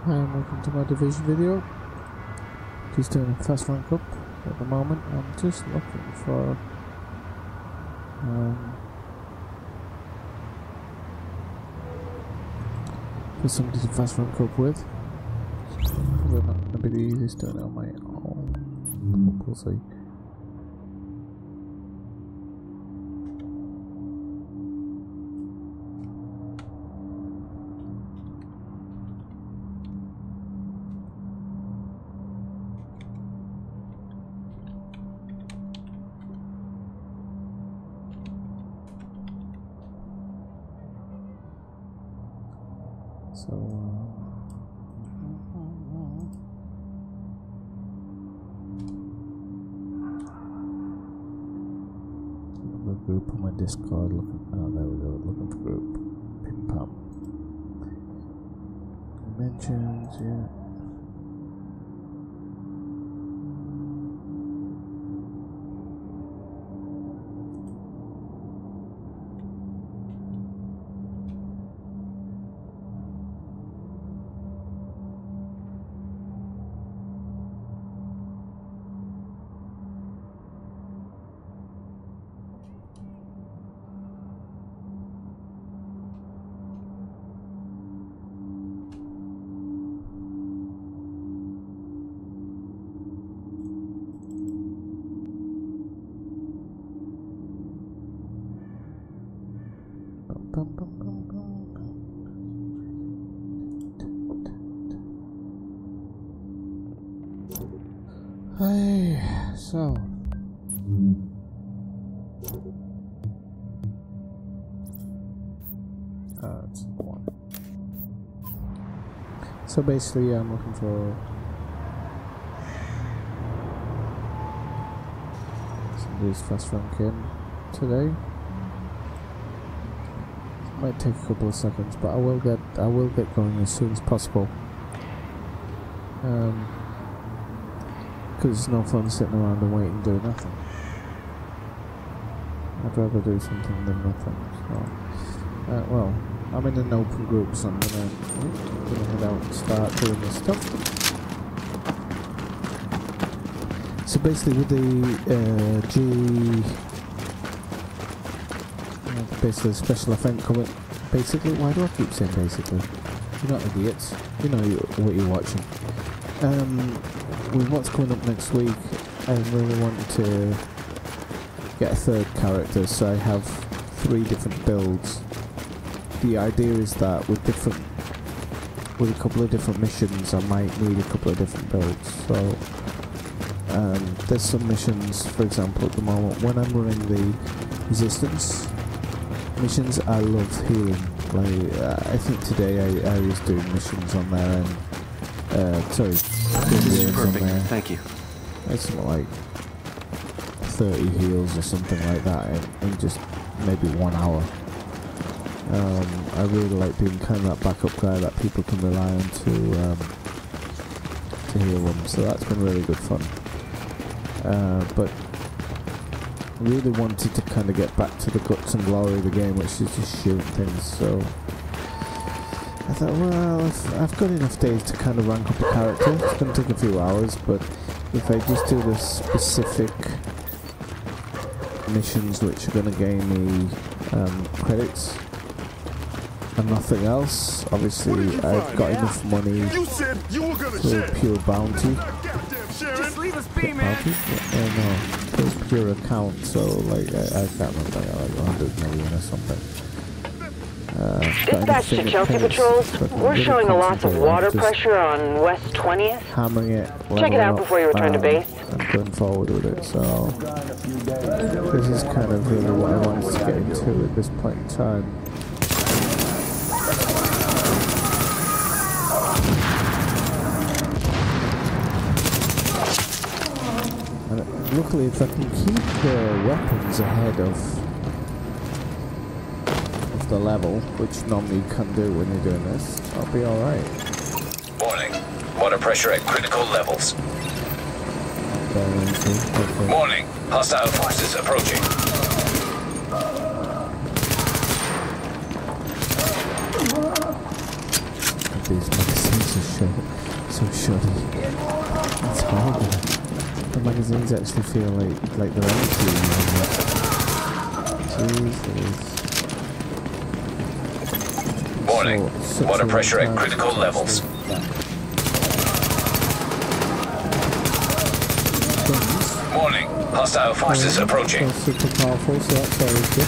Hi and welcome to my Division video. Just doing a fast rank up at the moment. I'm just looking for somebody to fast rank up with. Probably not going to be the easiest doing it on my own. We'll see. So, a group on my Discord looking. Oh, there we go. Looking for group. Pim pam. Dimensions, yeah. Hey, so that's one. So basically, I'm looking for somebody's fast rank in today. Might take a couple of seconds, but I will get going as soon as possible. Because it's no fun sitting around and waiting doing nothing. I'd rather do something than nothing. So, well, I'm in an open group, so I'm gonna head out and start doing this stuff. So basically, with the basically a special event coming. Basically, why do I keep saying basically? You're not idiots. You know what you're watching. With what's coming up next week, I really wanted to get a third character, so I have 3 different builds. The idea is that with a couple of different missions, I might need a couple of different builds. So there's some missions, for example, at the moment when I'm running the Resistance missions, I love healing. Like I think today I was doing missions on there and sorry. This is perfect. Thank you. It's something like 30 heals or something like that in just maybe 1 hour. I really like being kind of that backup guy that people can rely on to heal them. So that's been really good fun. But I really wanted to kind of get back to the guts and glory of the game, which is just shooting things. So I thought, well, I've got enough days to kind of rank up a character. It's going to take a few hours, but if I just do the specific missions which are going to gain me credits and nothing else, obviously I've got enough money for pure bounty. Just leave us be, man. No, it's pure account, so like I can't remember, like 100 million or something. Dispatch to Chelsea patrols. We're showing a loss of water pressure on West 20th. Hammering it. Check it out before you return to base. I'm going forward with it, so this is kind of really what I wanted to get into at this point in time. And luckily, if I can keep the weapons ahead of the level, which normally you can do when you're doing this, I'll be alright. Warning. Water pressure at critical levels. Okay. Warning. Hostile forces approaching. These magazines are so shoddy. It's horrible. The magazines actually feel like they're empty. Jesus. Warning. Water pressure at critical levels. Warning. Hostile forces approaching. Super powerful, so that's always good.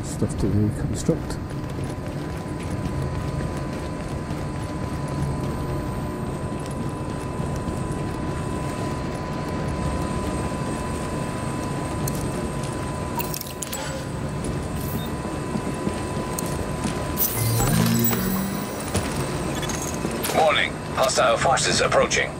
Stuff to reconstruct. Warning. Hostile forces approaching.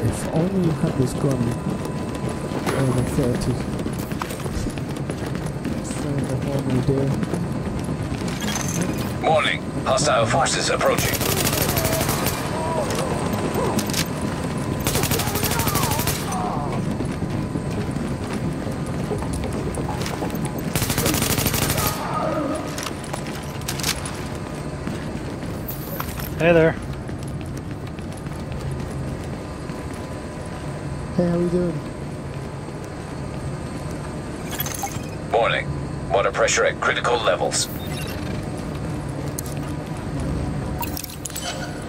If only you had this gun over 30. Save a whole new day. Warning. Hostile forces approaching. Hey there. Hey, how are you doing? Warning. Water pressure at critical levels.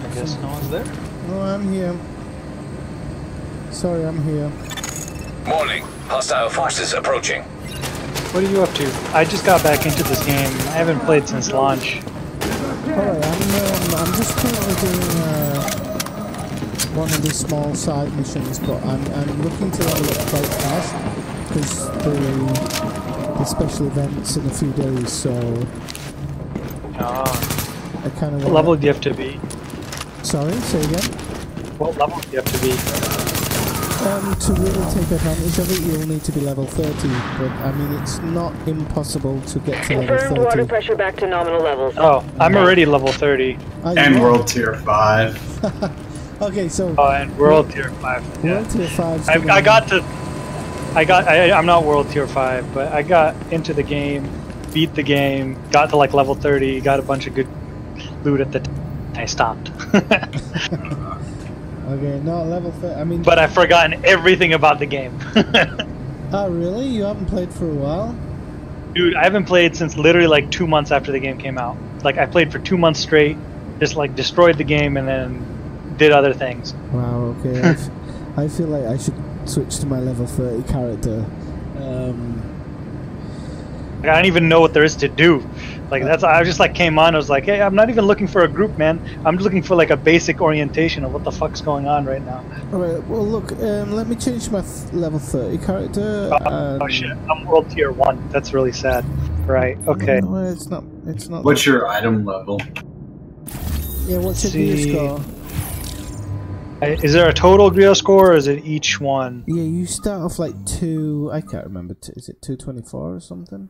I guess no one's there. Oh, I'm here. Sorry, I'm here. Warning. Hostile forces approaching. What are you up to? I just got back into this game. I haven't played since launch. Alright, I'm just currently doing one of the small side missions, but I'm looking to level up quite fast because the special events in a few days, so I kind of. What level do you have to be? Sorry, say again. What level do you have to be? To really take advantage of it, you'll need to be level 30, but I mean, it's not impossible to get to level 30. Confirmed water pressure back to nominal levels. Oh, I'm already level 30. And World Tier 5. Okay, so... Oh, and World Tier 5. Yeah. World Tier 5... I'm not World Tier 5, but I got into the game, beat the game, got to like level 30, got a bunch of good loot at the I stopped. Okay, no, level 30, I mean... But I've forgotten everything about the game. Oh, really? You haven't played for a while? Dude, I haven't played since literally like 2 months after the game came out. Like, I played for 2 months straight, just like destroyed the game and then did other things. Wow, okay. I feel like I should switch to my level 30 character. I don't even know what there is to do. Like, I just like came on, I was like, hey, I'm not even looking for a group, man. I'm just looking for like a basic orientation of what the fuck's going on right now. Alright, well look, let me change my level 30 character. Oh shit, I'm World Tier 1. That's really sad. Right, okay. No, it's not. What's your item level? Yeah, what's your gear score? Is there a total gear score, or is it each one? Yeah, you start off like I can't remember, is it 224 or something?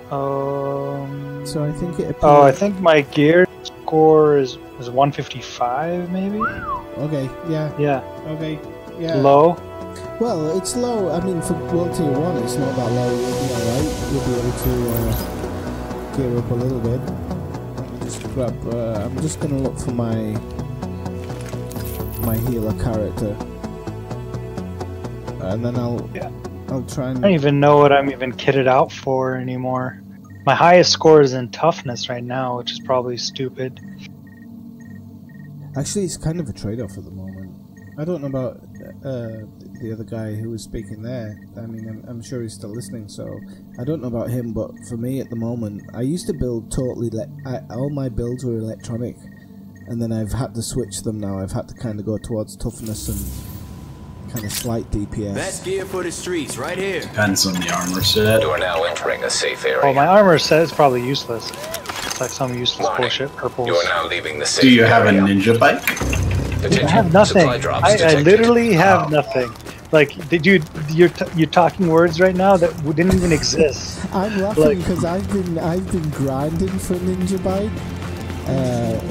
So I think it appears... Oh, I think my gear score is 155, maybe? Okay, yeah. Yeah. Okay, yeah. Low? Well, it's low. I mean, for World Tier 1, it's not that low. You'll be alright. You'll be able to gear up a little bit. Let me just grab... I'm just going to look for my healer character. And then I'll try and... I don't even know what I'm even kitted out for anymore. My highest score is in toughness right now, which is probably stupid. Actually, it's kind of a trade-off at the moment. I don't know about the other guy who was speaking there. I mean, I'm sure he's still listening, so I don't know about him, but for me at the moment, I used to build totally... all my builds were electronic, and then I've had to switch them now. I've had to kind of go towards toughness and kind of slight DPS. Best gear for the streets, right here. Depends on the armor set. You are now entering a safe area. Oh, my armor set is probably useless. It's like some useless bullshit. Purples. You are now leaving the safe Do you have area. a ninja bike? I have nothing. I literally have nothing. Like, did you're talking words right now that didn't even exist. I'm laughing because I've been grinding for a Ninja Bike,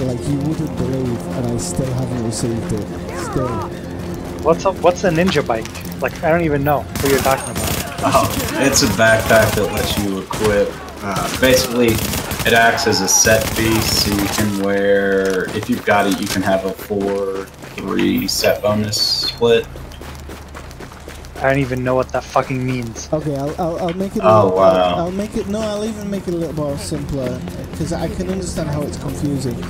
like you wouldn't believe, and I still haven't received it. Still. What's a Ninja Bike? Like, I don't even know what you're talking about. Oh, it's a backpack that lets you equip. Basically, it acts as a set piece, so you can wear. If you've got it, you can have a 4-3 set bonus split. I don't even know what that fucking means. Okay, I'll make it. Oh wow! I'll make it. No, I'll even make it a little more simpler because I can understand how it's confusing.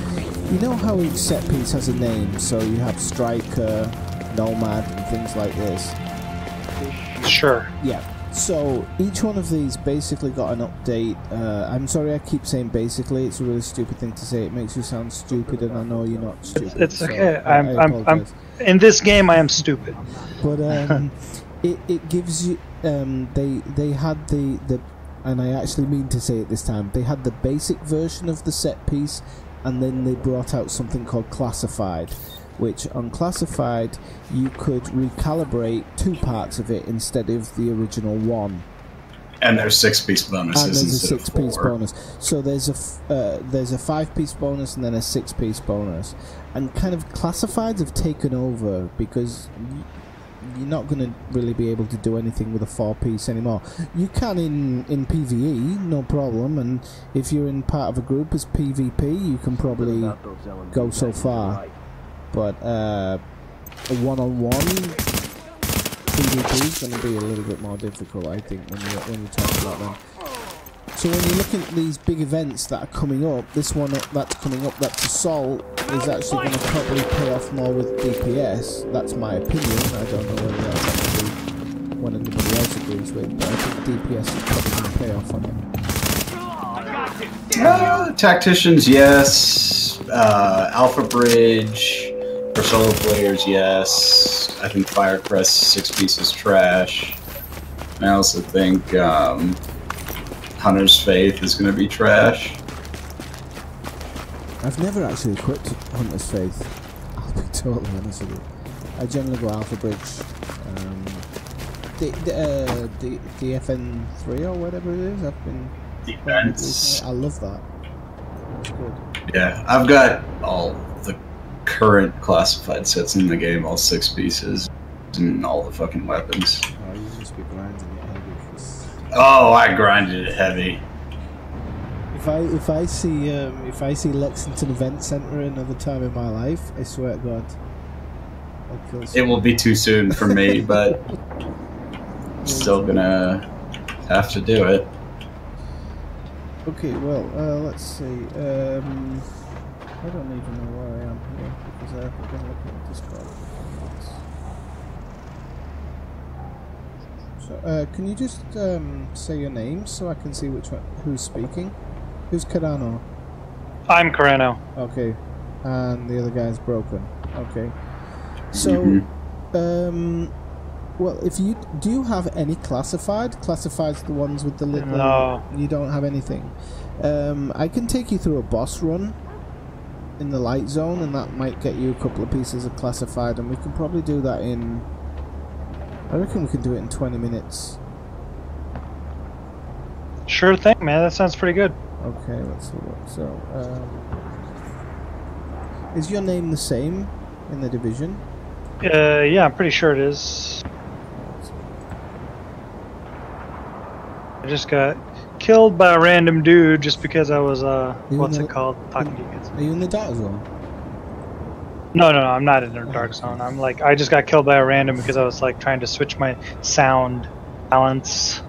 You know how each set piece has a name, so you have Striker, Nomad, and things like this. Sure. Yeah. So each one of these basically got an update. I'm sorry, I keep saying basically. It's a really stupid thing to say. It makes you sound stupid, and I know you're not stupid. It's okay. So I'm in this game. I am stupid. But it gives you. They had the and I actually mean to say it this time. They had the basic version of the set piece, and then they brought out something called Classified, which on Classified you could recalibrate 2 parts of it instead of the original 1. And there's 6-piece bonuses. And there's a instead of 6-piece 4. bonus. So there's a 5-piece bonus and then a 6-piece bonus. And kind of Classifieds have taken over because you're not going to really be able to do anything with a 4-piece anymore. You can in PvE, no problem, and if you're in part of a group as PvP, you can probably go so far. But a one-on-one PvP is going to be a little bit more difficult, I think, when you talk about them. So when you're looking at these big events that are coming up, this one that's coming up, that's Assault, is actually going to probably pay off more with DPS. That's my opinion. I don't know whether that's actually what anybody else agrees with, but I think DPS is probably going to pay off on it. Tacticians, yes. Alpha Bridge for solo players, yes. I think Firecrest 6-piece is trash. I also think Hunter's Faith is going to be trash. I've never actually equipped Hunter's Faith. I'll be totally honest with you. I generally go Alpha Bridge. The FN3 or whatever it is. I've been. Defense. I love that. That's good. Yeah, I've got all the current classified sets in the game, all 6 pieces, and all the fucking weapons. Oh, you must be grinding it heavy. Oh, I grinded it heavy. If I see Lexington Event Center another time in my life, I swear to God, I'll kill someone. It will be too soon for me, but still gonna have to do it. Okay, well, let's see. I don't even know where I am here because I haven't been looking at Discord. So, can you just say your name so I can see who's speaking? Who's Carano? I'm Carano. Okay, and the other guy's Broken. Okay, so well, if you do you have any classified? Classified's the ones with the little. No. You don't have anything. I can take you through a boss run in the light zone, and that might get you a couple of pieces of classified, and we can probably do that in. I reckon we can do it in 20 minutes. Sure thing, man. That sounds pretty good. Okay, let's have a look. So, is your name the same in the division? Yeah, I'm pretty sure it is. I just got killed by a random dude just because I was, what's it called? Talking to you guys. Are you in the dark zone? No, I'm not in the dark zone. I'm like, I just got killed by a random because I was like trying to switch my sound balance.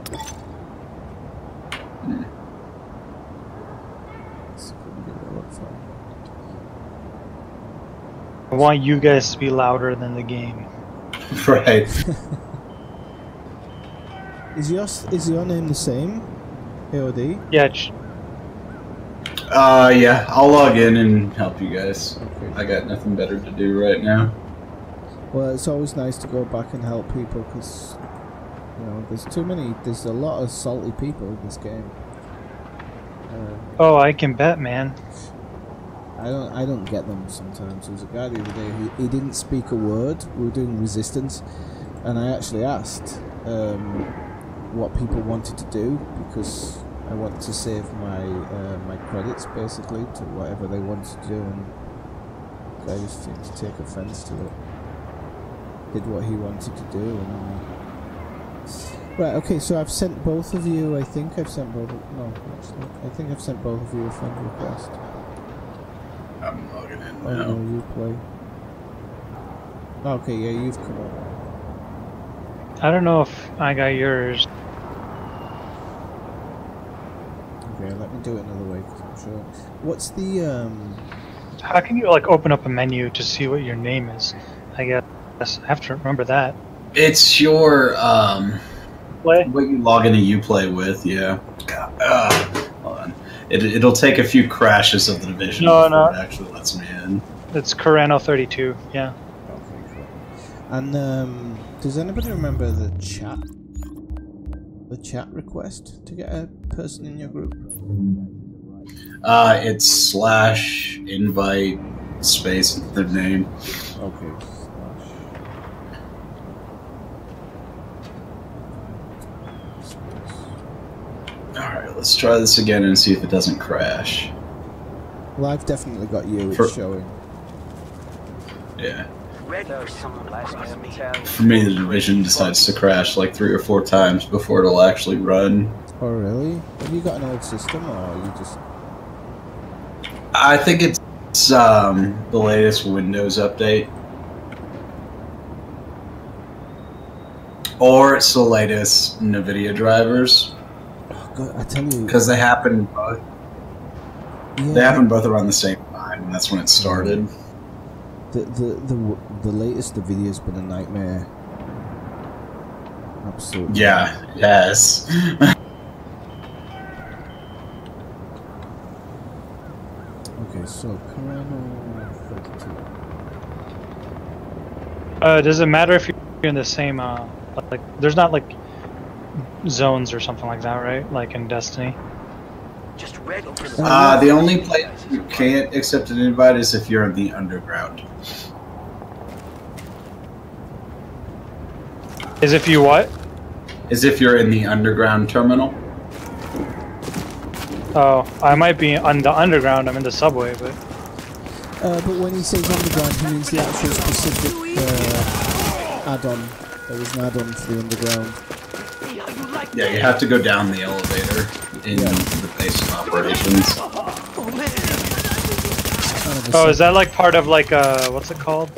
I want you guys to be louder than the game. Right. Is your name the same? AOD? Yeah. Yeah, I'll log in and help you guys. Okay. I got nothing better to do right now. Well, it's always nice to go back and help people because, you know, there's a lot of salty people in this game. Oh, I can bet, man. I don't get them sometimes. There was a guy the other day who he didn't speak a word. We were doing resistance, and I actually asked what people wanted to do, because I want to save my my credits basically to whatever they wanted to do, and the guy just seemed to take offence to it. Did what he wanted to do, and right. Okay, so I've sent both of you. I think I've sent both. No, actually, I think I've sent both of you a friend request. I'm logging in Oh now. no, you play. Okay, yeah, you've come up. I don't know if I got yours. Okay, let me do it another way, because I'm sure. What's the How can you like open up a menu to see what your name is? I guess I have to remember that. It's your Play? what you log into Uplay with, yeah. Hold on. It'll take a few crashes of the Division before it actually lets me in. It's Corano 32. Yeah. Okay, cool. And does anybody remember the chat request to get a person in your group? It's /invite space the name. Okay. Alright, let's try this again and see if it doesn't crash. Well, I've definitely got you. It's showing. Yeah. Ready for someone across me. For me, the Division decides to crash like 3 or 4 times before it'll actually run. Oh, really? Have you got an old system, or are you just... I think it's the latest Windows update. Or it's the latest NVIDIA drivers. Oh, God, I tell you... Because they happen both. Yeah. They happen both around the same time, and that's when it started. The latest NVIDIA's been a nightmare. Absolutely. Yeah, yes. Okay, so Corano 32. Does it matter if you're in the same like? There's not like zones or something like that, right? Like in Destiny. Just ready for The only place you can't accept an invite is if you're in the underground. Is if you what? Is if you're in the underground terminal. Oh, I might be on the underground. I'm in the subway, but But when he says underground, he means the actual specific add-on. There was an add-on for the underground. Yeah, you have to go down the elevator in the base of operations. oh, is that like part of like what's it called?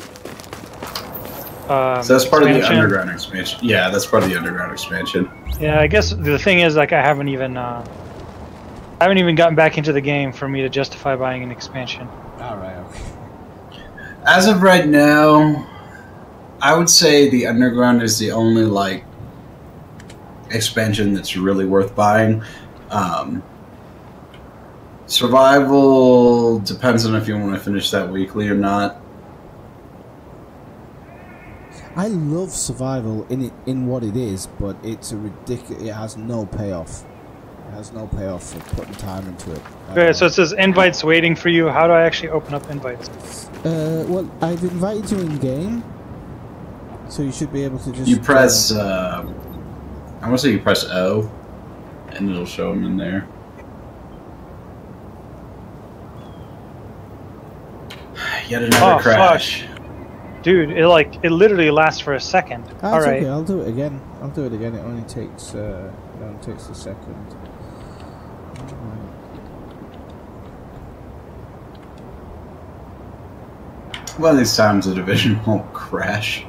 So that's part of the expansion? underground expansion. Yeah, that's part of the underground expansion. Yeah, I guess the thing is like I haven't even gotten back into the game for me to justify buying an expansion. Alright, okay. As of right now, I would say the underground is the only like expansion that's really worth buying. Survival depends on if you want to finish that weekly or not. I love survival in what it is, but it's a ridiculous. It has no payoff. It has no payoff for putting time into it. Okay, so it says invites waiting for you. How do I actually open up invites? Well, I've invited you in game, so you should be able to just. You press. I want to say you press O, and it'll show them in there. Yet another crash. Fuck. Dude, it literally lasts for a second. Ah, All it's right. okay. I'll do it again. It only takes a second. One of these times the Division won't crash.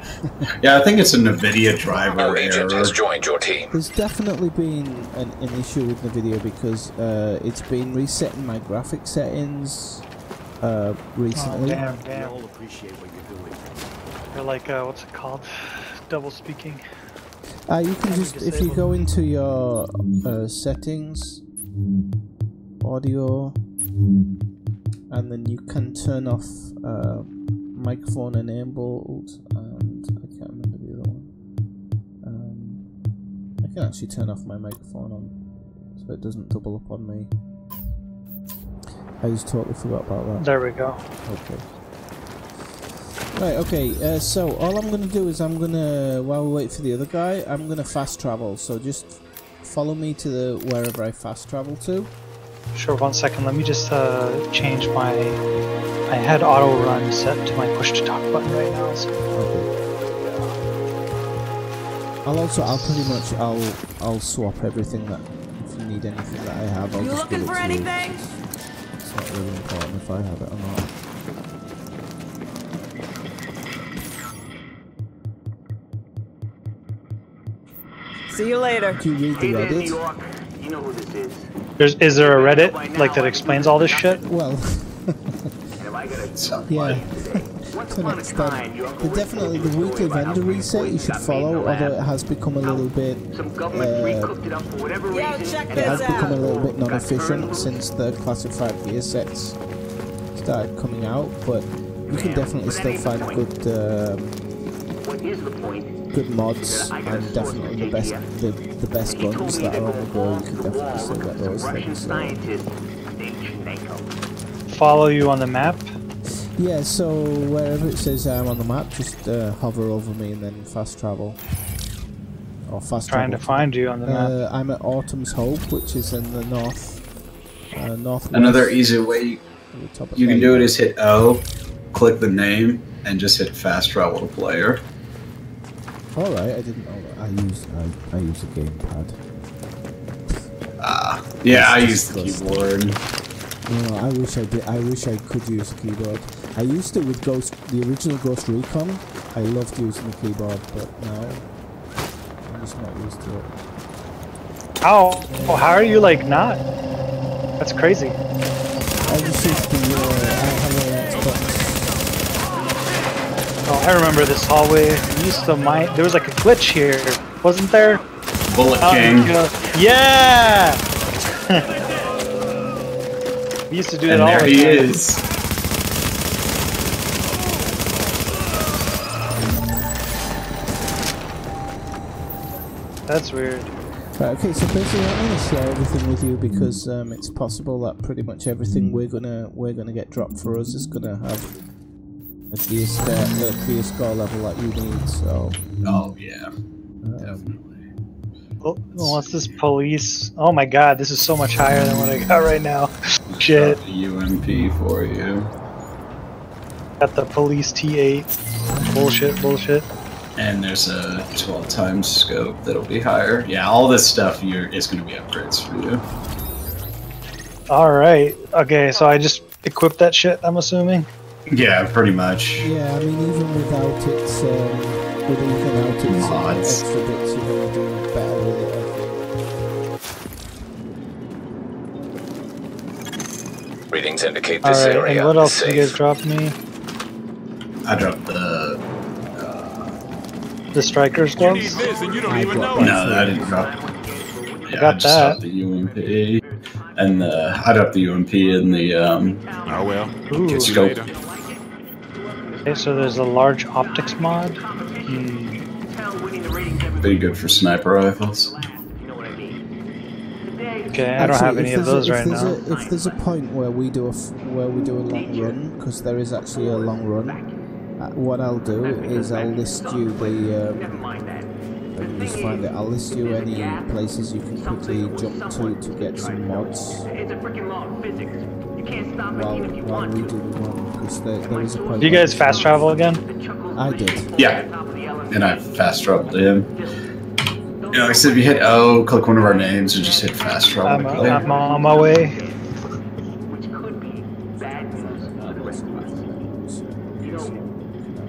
Yeah, I think it's a NVIDIA driver New agent error. has joined your team. There's definitely been an issue with the video because it's been resetting my graphic settings recently. Oh, damn. We all appreciate what you're doing. You're like, what's it called? Double speaking. You can just, if you go into your settings, audio, and then you can turn off microphone enabled, and I can't remember the other one. I can actually turn off my microphone on, so it doesn't double up on me. I just totally forgot about that. There we go. Okay. Right, okay, so all I'm gonna do is while we wait for the other guy, I'm gonna fast travel, so just follow me to wherever I fast travel to. Sure, 1 second. Let me just change my. I had auto run set to my push to talk button right now. So. Okay. I'll swap everything that, if you need anything that I have, I'll just give it to you. You looking for anything? It's not really important if I have it or not. See you later. Do you read the Reddit? You know who this is. Is there a Reddit like that explains all this shit? Well, yeah. To an extent. But definitely the weekly vendor reset you should follow, although it has become a little bit non-efficient since the classified gear sets started coming out, but you can definitely still find good mods and definitely the best guns that are on the go. You can definitely still get those things. Follow you on the map. Yeah, so wherever it says I'm on the map, just hover over me and then fast travel. Or fast Trying travel. to find you on the map. I'm at Autumn's Hope, which is in the northwest. Another easy way you can do it is hit O, click the name, and just hit fast travel to player. Alright, I didn't know that. I use a gamepad. Yeah, I use the keyboard. No, I wish I did. I wish I could use a keyboard. I used it with the original Ghost Recon. I loved using the keyboard, but now I'm just not used to it. How are you like not? That's crazy. I just used the I have an Xbox. Oh, I remember this hallway. We used to mine. There was like a glitch here, wasn't there? Bullet King. Yeah. We used to do it all the time. And there he is. That's weird. Right, okay, so basically I'm going to share everything with you because it's possible that pretty much everything we're gonna get dropped for us is gonna have a gear score level that you need. So. Oh yeah, definitely. Oh, what's this police? Oh my god, this is so much higher than what I got right now. Shit. Got the UMP for you. Got the police T8. Bullshit. And there's a 12 times scope that'll be higher. Yeah, all this stuff is going to be upgrades for you. Alright. Okay, so I just equipped that shit, I'm assuming? Yeah, pretty much. Yeah, I mean, even without its mods. Extra bits, you're going to do better with it. Readings indicate this Alright, area and what else is did you guys safe. drop me? I dropped The striker's gloves? No, I didn't drop. Yeah, got I just that. dropped the UMP, and I dropped the UMP and the Oh well. Ooh. scope. Okay, so there's a large optics mod. Pretty good for sniper rifles. Okay, I don't have any of those right now. If there's a point where we do a long run, because there is actually a long run, what I'll do is I'll list you the. Let me just find it. I'll list you any places you can quickly jump to get some mods. While we do the one, because there is a point. Do you guys fast travel again? I did. Yeah, and I fast traveled in. You know, like I said, if you hit O, click one of our names, and just hit fast travel. I'm on my way.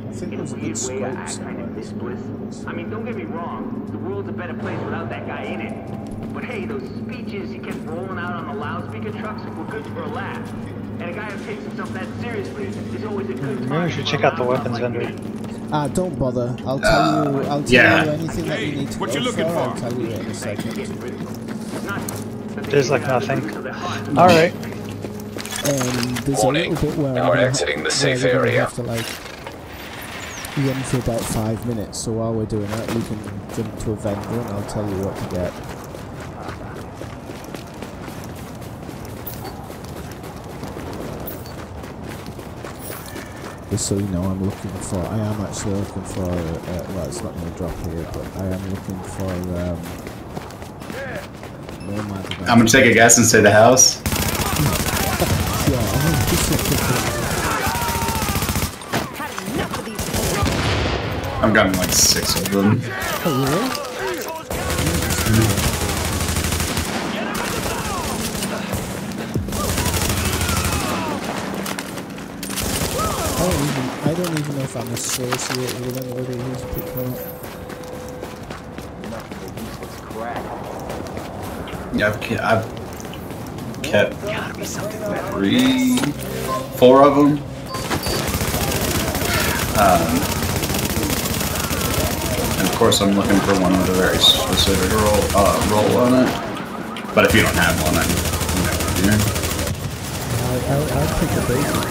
I think there's a good scope somewhere. I mean, don't get me wrong, the world's a better place without that guy in it. But hey, those speeches he kept rolling out on the loudspeaker trucks were good for a laugh. And a guy who takes himself that seriously is always a good time. Maybe we should check out the weapons vendor. Don't bother. I'll tell you anything that you need to What go you looking for? I'll tell you in a second. There's like nothing. Alright. There's Warning. a little bit where Now I'm we're gonna exiting the where safe we're gonna area. have to run for about 5 minutes, so while we're doing that, we can jump to a vendor and I'll tell you what to get. Just so you know, I am actually looking for, well, it's not going to drop here, but I am looking for, Nomad. I'm gonna take a guess and say the house. Yeah, I'm just looking for... I've gotten like 6 of them. Oh, really? I don't even know if I'm associated with anybody who's picked one up. Yeah, I've kept 3, 4 of them. And of course, I'm looking for one with a very specific roll on it. But if you don't have one, then you know what I mean. I'll pick a basic one.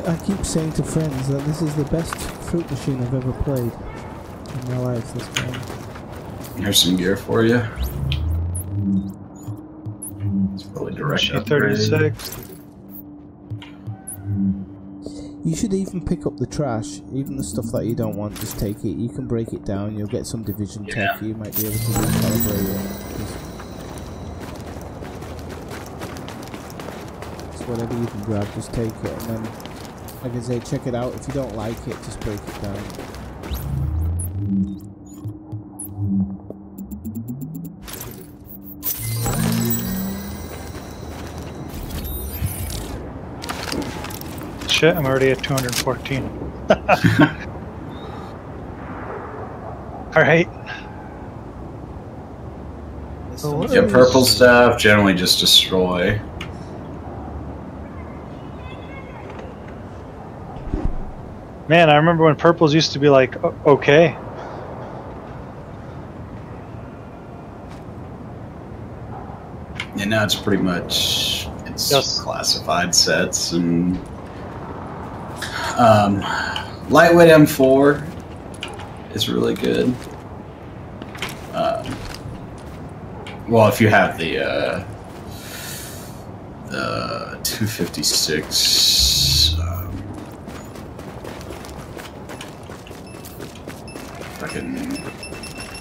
I keep saying to friends that this is the best fruit machine I've ever played in my life, this game. Here's some gear for you. It's probably direct upgrade. G36. You should even pick up the trash, even the stuff that you don't want, just take it. You can break it down, you'll get some division tech, you might be able to recalibrate it. Just whatever you can grab, just take it, and then, like I say, check it out. If you don't like it, just break it down. Shit, I'm already at 214. Alright. Yeah, purple stuff generally just destroy. Man, I remember when purples used to be like, okay. And now it's pretty much, it's classified sets and lightweight M4 is really good. Well, if you have the 256 fucking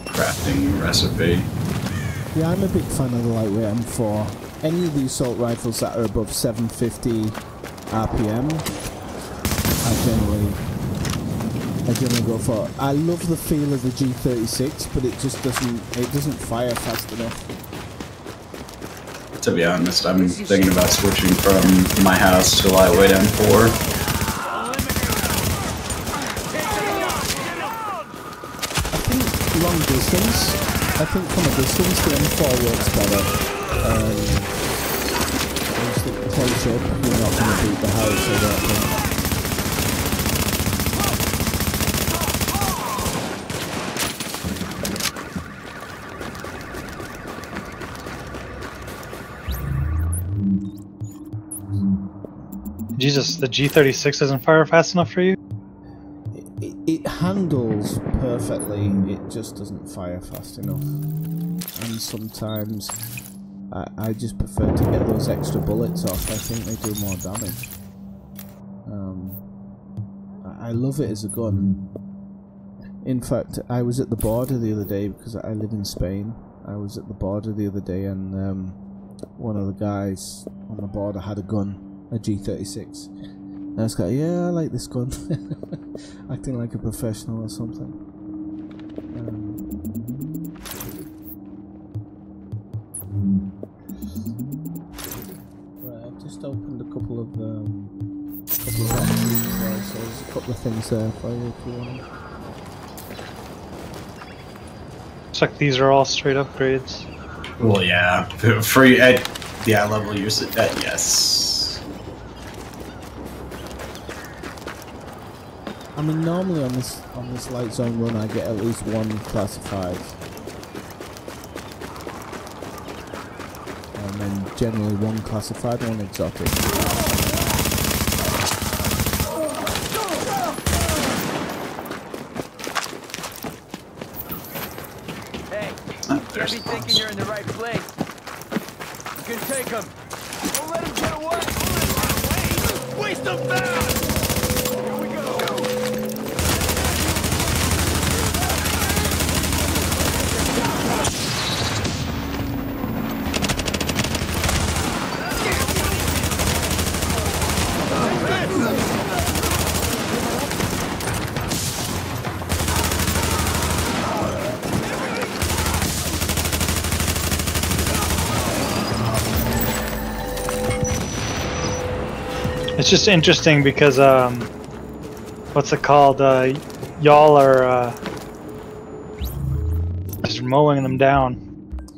crafting recipe. Yeah, I'm a big fan of the lightweight M4. Any of the assault rifles that are above 750 RPM, I generally go for. I love the feel of the G36, but it just doesn't fire fast enough. To be honest, I'm thinking about switching from my house to lightweight M4. Long distance, I think from a distance the M4 works better. Just the close up, you're not going to beat the house, I don't think. Jesus, the G36 doesn't fire fast enough for you? It handles perfectly, it just doesn't fire fast enough. And sometimes I just prefer to get those extra bullets off. I think they do more damage. I love it as a gun. In fact, I was at the border the other day because I live in Spain. I was at the border the other day and one of the guys on the border had a gun, a G36. I was like, yeah, I like this gun. Acting like a professional or something. Right, I've just opened a couple of boxes as well, so there's a couple of things there for you if you want. Looks like these are all straight upgrades. Well, yeah, free at level you're at, yes. I mean, normally on this light zone run, I get at least one classified, and then generally one classified, one exotic. Hey, There's be thinking you're in the right place. You can take him. Don't let him get away. Waste them fast. Here we go. It's just interesting because what's it called? Y'all are just mowing them down,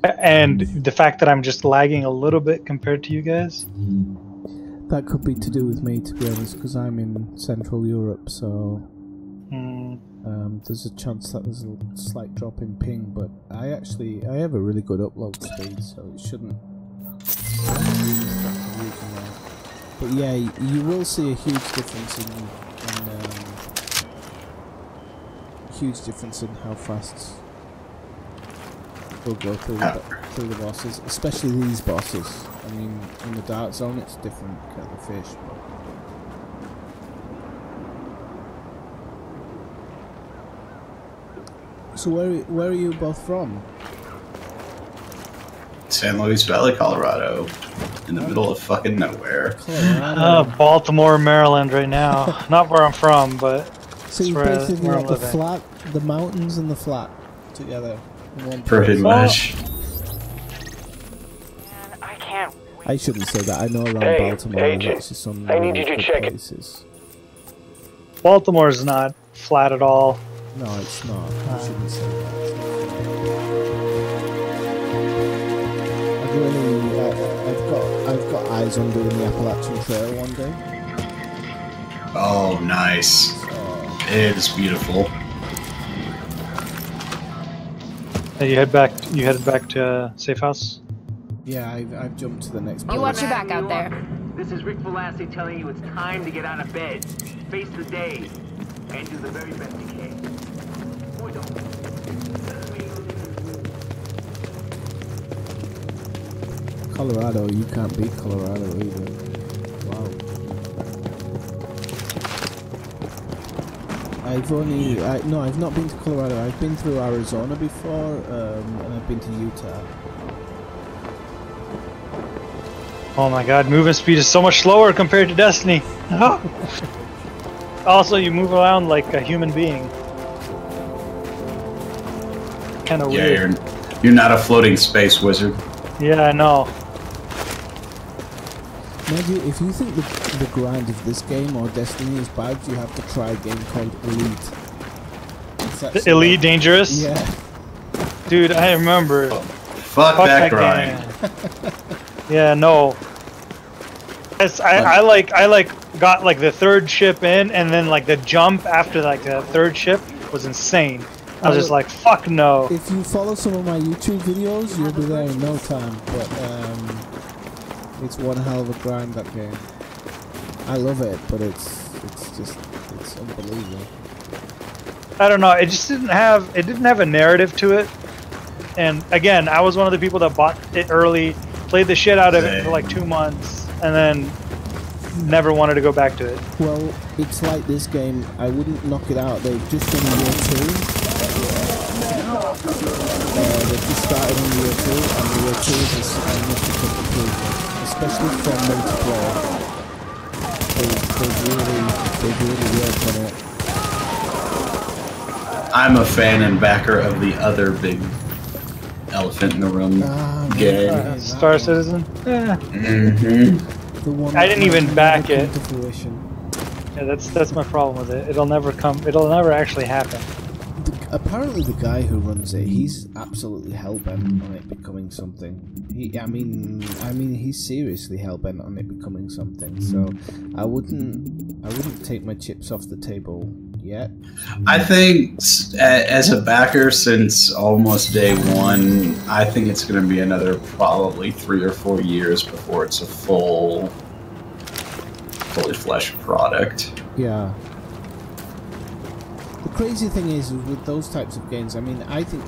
and the fact that I'm just lagging a little bit compared to you guys. That could be to do with me, to be honest, because I'm in Central Europe, so there's a chance that there's a slight drop in ping, but I have a really good upload speed, so it shouldn't. But yeah, you will see a huge difference in how fast we'll go through the bosses, especially these bosses. I mean, in the dark zone, it's different kind of fish. So where are you both from? San Luis Valley, Colorado, in the middle of fucking nowhere. Baltimore, Maryland, right now. Not where I'm from, but so you basically got the flat, the mountains, and the flat together in one place. Pretty much. I can't. I shouldn't say that. I know around Baltimore there's actually some I need you to check places. Baltimore's not flat at all. No, it's not. I shouldn't say that. I've got eyes on doing the Appalachian Trail one day. Oh, nice. It is beautiful. Hey, you headed back to Safe House? Yeah, I've jumped to the next place. You watch your back out there. This is Rick Velassi telling you it's time to get out of bed, face the day, and do the very best you can. Boy, don't. Colorado, you can't beat Colorado either. Wow. I've not been to Colorado. I've been through Arizona before, and I've been to Utah. Oh my god, movement speed is so much slower compared to Destiny. Also, you move around like a human being. Kinda weird. You're not a floating space wizard. Yeah, I know. Maybe if you think the grind of this game or Destiny is bad, you have to try a game called Elite. The Elite Dangerous? Yeah. Dude, I remember. Fuck that grind. Yeah, no. I got like the third ship in, and then like the jump after like the third ship was insane. I was just like, fuck no. If you follow some of my YouTube videos, you'll be there in no time. But it's one hell of a grind, that game. I love it, but it's unbelievable. I don't know. It just didn't have a narrative to it. And again, I was one of the people that bought it early, played the shit out of it for like 2 months, and then never wanted to go back to it. Well, it's like this game. I wouldn't knock it out. They've just done year 2. They've just started on year 2, and the year 2 is a significant improvement, especially from multiplayer. They really worked on it. I'm a fan and backer of the other big elephant in the room game. Star Citizen? Yeah. The one I didn't even back it. to fruition. Yeah, that's my problem with it. It'll never actually happen. Apparently the guy who runs it, he's absolutely hell-bent on it becoming something. I mean he's seriously hell-bent on it becoming something, so I wouldn't take my chips off the table yet. I think as a backer since almost day one, I think it's going to be another probably 3 or 4 years before it's a fully fleshed product. Yeah. The crazy thing is with those types of games, I mean, I think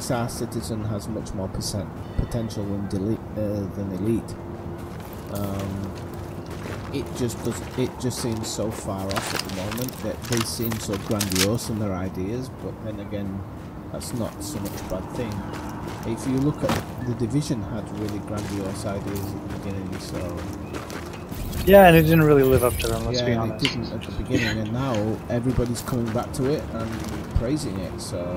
Star Citizen has much more potential than Elite. It just seems so far off at the moment that they seem so grandiose in their ideas, but then again, that's not so much a bad thing. If you look at The Division, had really grandiose ideas at the beginning, so. Yeah, and it didn't really live up to them, let's be honest. Yeah, it didn't at the beginning, and now everybody's coming back to it and praising it, so...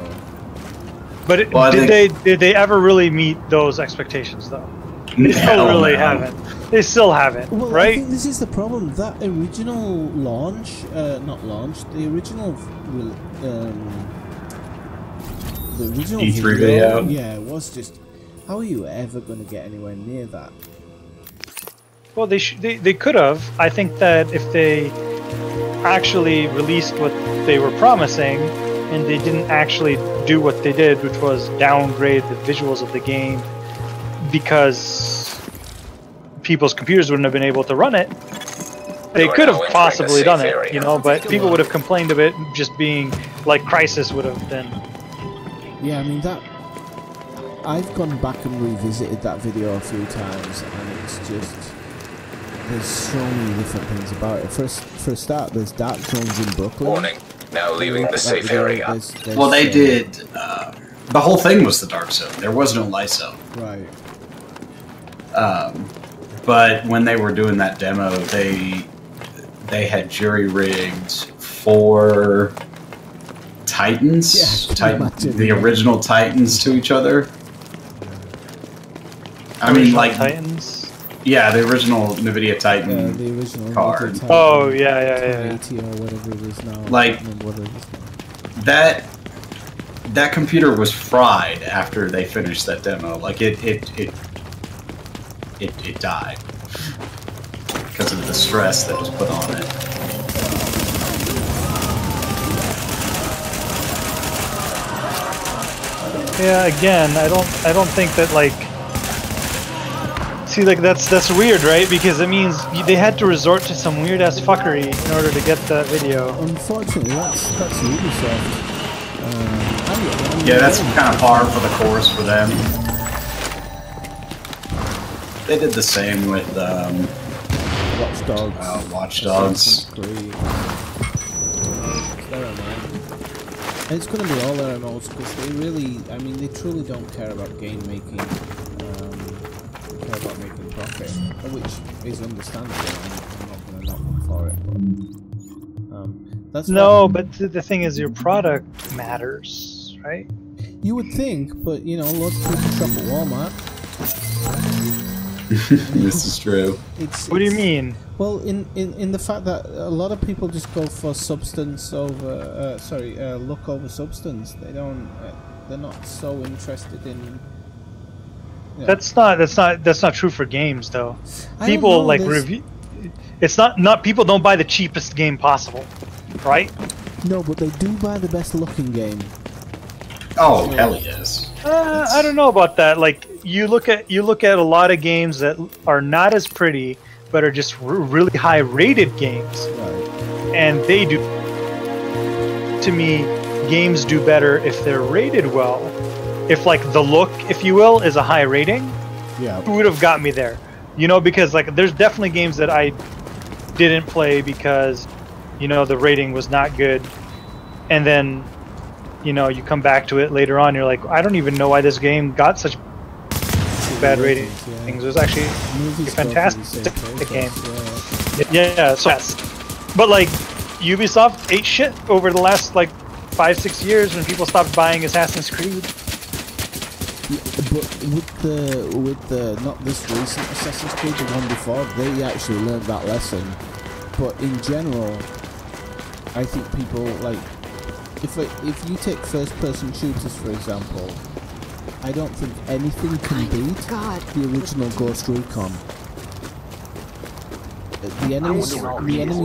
But did they ever really meet those expectations, though? They still really haven't. They still haven't, well, right? I think this is the problem. That original launch, not launch, the original E3 video. Yeah, it was just... How are you ever going to get anywhere near that? Well, they could have. I think that if they actually released what they were promising, and they didn't actually do what they did, which was downgrade the visuals of the game, because people's computers wouldn't have been able to run it, they could have possibly done it, you know. But people would have complained of it just being like Crysis would have been. Yeah, I mean that. I've gone back and revisited that video a few times, and it's just. There's so many different things about it. For a start, there's dark zones in Brooklyn. Warning. Now leaving the safe area. Well, they did. The whole thing was the dark zone. There was no light zone. Right. But when they were doing that demo, they had jury-rigged 4 Titans, the original Titans, to each other. I mean, like Titans. Yeah, the original NVIDIA Titan the original card. Titan, oh yeah. 80 or whatever it is now. Like that computer was fried after they finished that demo. Like it died because of the stress that was put on it. Yeah, again, I don't think that, like, see, like, that's weird, right? Because it means they had to resort to some weird ass fuckery in order to get that video. Unfortunately, that's Ubisoft. Yeah, that's kind of par for the course for them. They did the same with Watch Dogs. Watch Dogs. It's going to be all their MMOs because they really, I mean, they truly don't care about game making. They care about making profit, which is understandable. I'm not going to knock them for it, but that's no. But the thing is, your product matters, right? You would think, but you know, lots of people shop at Walmart. This is true. What do you mean? Well, in the fact that a lot of people just go for substance over, look over substance. They don't. They're not so interested in. You know. That's not true for games though. People like review. It's not people don't buy the cheapest game possible, right? No, but they do buy the best looking game. Oh, hell yes. I don't know about that. Like you look at a lot of games that are not as pretty, but are just really high rated games, right. And they do. To me, games do better if they're rated well. If like the look, if you will, is a high rating, yeah, it would have got me there. You know, because like there's definitely games that I didn't play because, you know, the rating was not good, and then, you know, you come back to it later on, you're like, I don't even know why this game got such bad ratings. Yeah. It was actually a fantastic game. Yeah. Yeah, so yes. But like, Ubisoft ate shit over the last like 5-6 years when people stopped buying Assassin's Creed. Yeah, but with the not this recent Assassin's Creed, the one before, they actually learned that lesson. But in general, I think people like if you take first-person shooters for example, I don't think anything can beat the original Ghost Recon. The enemy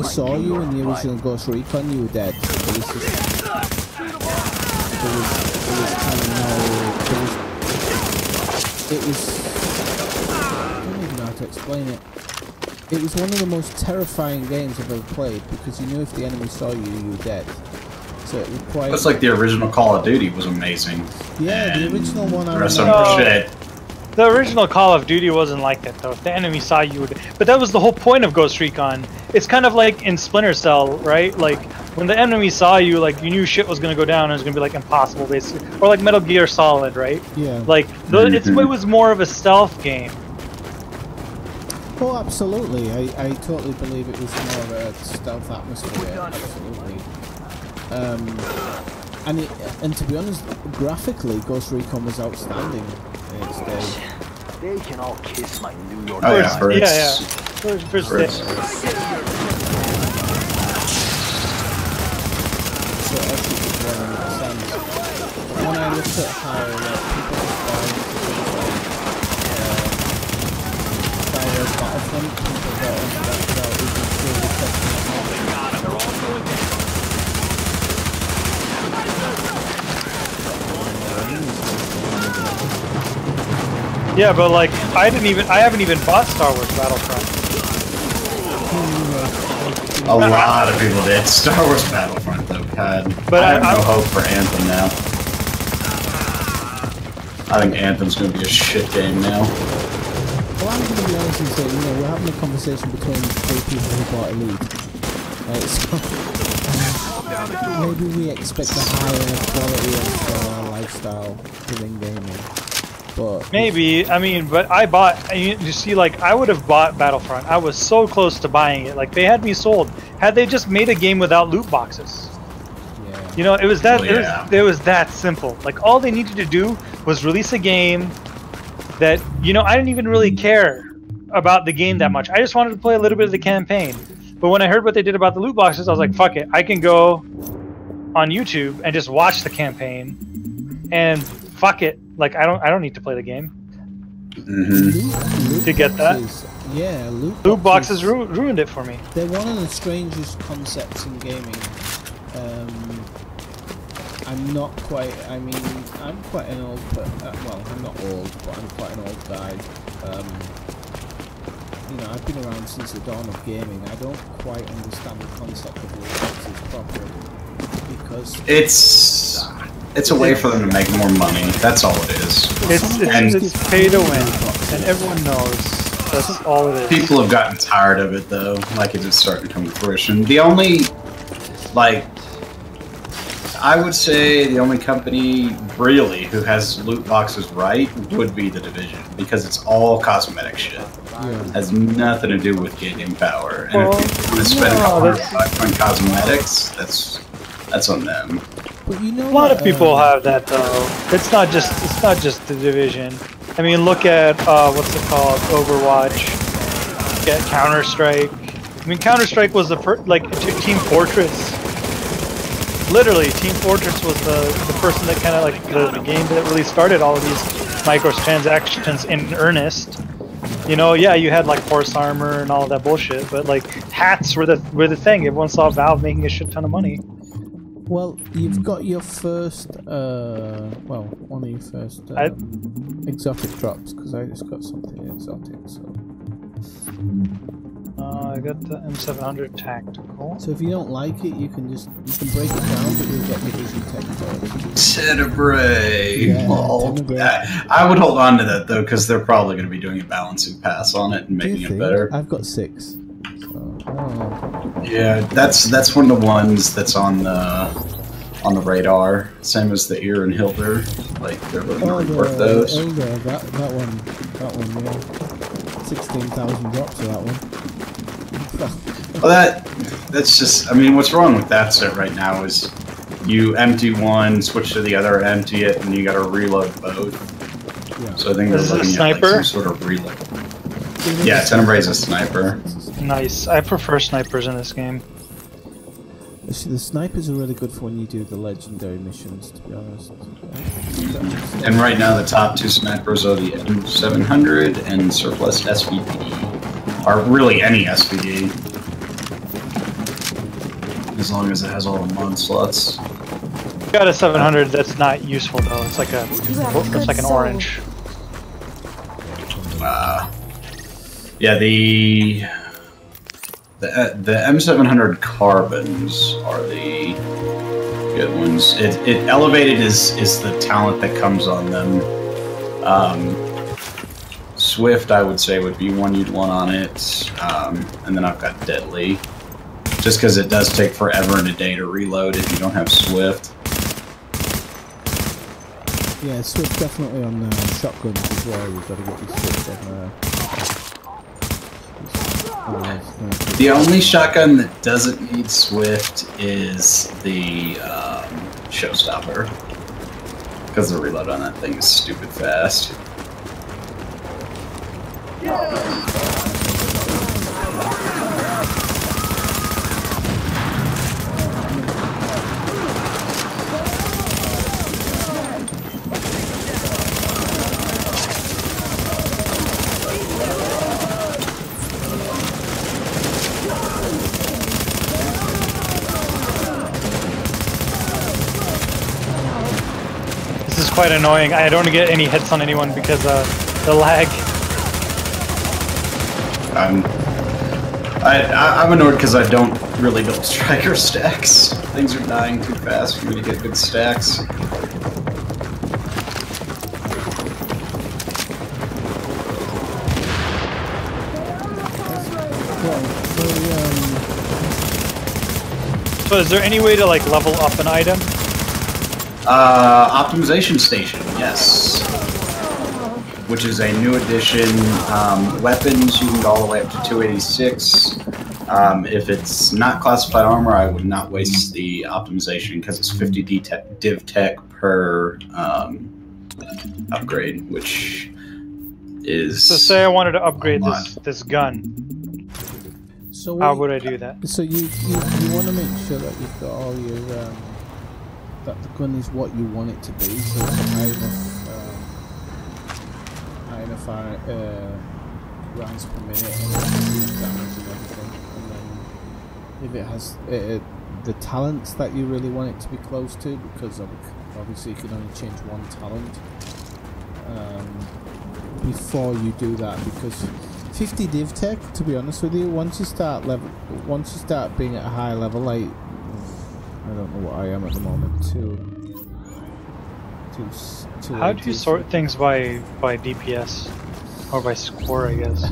saw you in the original Ghost Recon, you were dead. There was kind of no. I don't even know how to explain it. It was one of the most terrifying games I've ever played because you knew if the enemy saw you, you were dead. So it required. That's like the original Call of Duty was amazing. Yeah, the original one I remember. Shit. The original Call of Duty wasn't like that though. If the enemy saw you, but that was the whole point of Ghost Recon. It's kind of like in Splinter Cell, right? Like when the enemy saw you, like you knew shit was gonna go down and it was gonna be like impossible, basically. Or like Metal Gear Solid, right? Yeah. Like it was more of a stealth game. Oh, absolutely. I totally believe it was more of a stealth atmosphere. Absolutely. And to be honest, graphically, Ghost Recon was outstanding in its day. They can all kiss my New York. Oh yeah, for First day. So actually, it's 100%. When I looked at how people were buying Star Wars Battlefront, people got into that without even really testing it out. Yeah, but like I haven't even bought Star Wars Battlefront. A lot of people did. Star Wars Battlefront though, God. But I have no hope for Anthem now. I think Anthem's gonna be a shit game now. Well, I'm gonna be honest and say, we're having a conversation between three people who bought Elite. Right, so maybe we expect a higher quality of lifestyle within gaming. But maybe, I mean, but I bought, you see, like, I would have bought Battlefront. I was so close to buying it. Like, they had me sold. Had they just made a game without loot boxes. Yeah. It was that, it was that simple. Like, all they needed to do was release a game that, I didn't even really care about the game that much. I just wanted to play a little bit of the campaign. But when I heard what they did about the loot boxes, I was like, fuck it. I can go on YouTube and just watch the campaign. And fuck it. Like I don't need to play the game to get that. Yeah, loot boxes ruined it for me. They're one of the strangest concepts in gaming. I'm not quite. I mean, I'm quite an old. Well, I'm not old, but I'm quite an old guy. I've been around since the dawn of gaming. I don't quite understand the concept of loot boxes properly because it's a way for them to make more money. That's all it is. It's pay to win, and everyone knows that's all it is. People have gotten tired of it, though. Like, it's starting to come to fruition. The only, I would say the only company, really, who has loot boxes right would be The Division, because it's all cosmetic shit. It has nothing to do with getting power. And if you want to spend $100 on cosmetics, that's on them. But a lot of people have that though. It's not just The Division. I mean, look at what's it called, Overwatch. Look at Counter-Strike. I mean, Counter-Strike was the Team Fortress. Literally, Team Fortress was the person that kind of like the game that really started all of these microtransactions in earnest. Yeah, you had like horse armor and all of that bullshit, but like hats were the thing. Everyone saw Valve making a shit ton of money. Well, you've got your first, one of your first exotic drops, because I just got something exotic, so... I got the M700 Tactical. So if you don't like it, you can break it down, but you'll get Division Tech. Tenebrae! Yeah, I would hold on to that, though, because they're probably going to be doing a balancing pass on it and making it better. I've got 6. Yeah, that's one of the ones that's on the radar. Same as the Ear and Hilder. Like they're looking worth those. Hilder, that one, yeah. 16,000 drops for that one. Well, that's just. I mean, what's wrong with that set right now is you empty one, switch to the other, empty it, and you got to reload both. Yeah. So I think This is they're a looking at like sniper? some sort of reload. Yeah, Tenebrae's a sniper. Nice. I prefer snipers in this game. Actually, the snipers are really good for when you do the legendary missions, to be honest. And right now, the top two snipers are the M700 and Surplus SVD. Or really any SVD. As long as it has all the mod slots. Got a 700 that's not useful though. It's like an orange. Yeah, the M700 carbons are the good ones. It elevated is the talent that comes on them. Swift, I would say, would be one you'd want on it, and then I've got Deadly, just because it does take forever and a day to reload if you don't have Swift. Yeah, Swift definitely on shotguns as well. You've got to get your Swift on there. The only shotgun that doesn't need Swift is the Showstopper, because the reload on that thing is stupid fast. This is quite annoying. I don't get any hits on anyone because the lag. I'm annoyed because I don't really build striker stacks. Things are dying too fast for me to get good stacks. So is there any way to like level up an item? Optimization Station, yes. Which is a new addition. Weapons, you can go all the way up to 286. If it's not classified armor, I would not waste the optimization because it's 50 div tech per upgrade, which is. So say I wanted to upgrade this gun. So how would I do that? So you want to make sure that you've got all your that the gun is what you want it to be, so it's high enough rounds per minute and enough damage and everything. And then if it has the talents that you really want it to be close to, because obviously you can only change one talent before you do that, because 50 div tech, to be honest with you, once you start being at a high level, like I don't know what I am at the moment. How do you sort things by DPS or by score? I guess.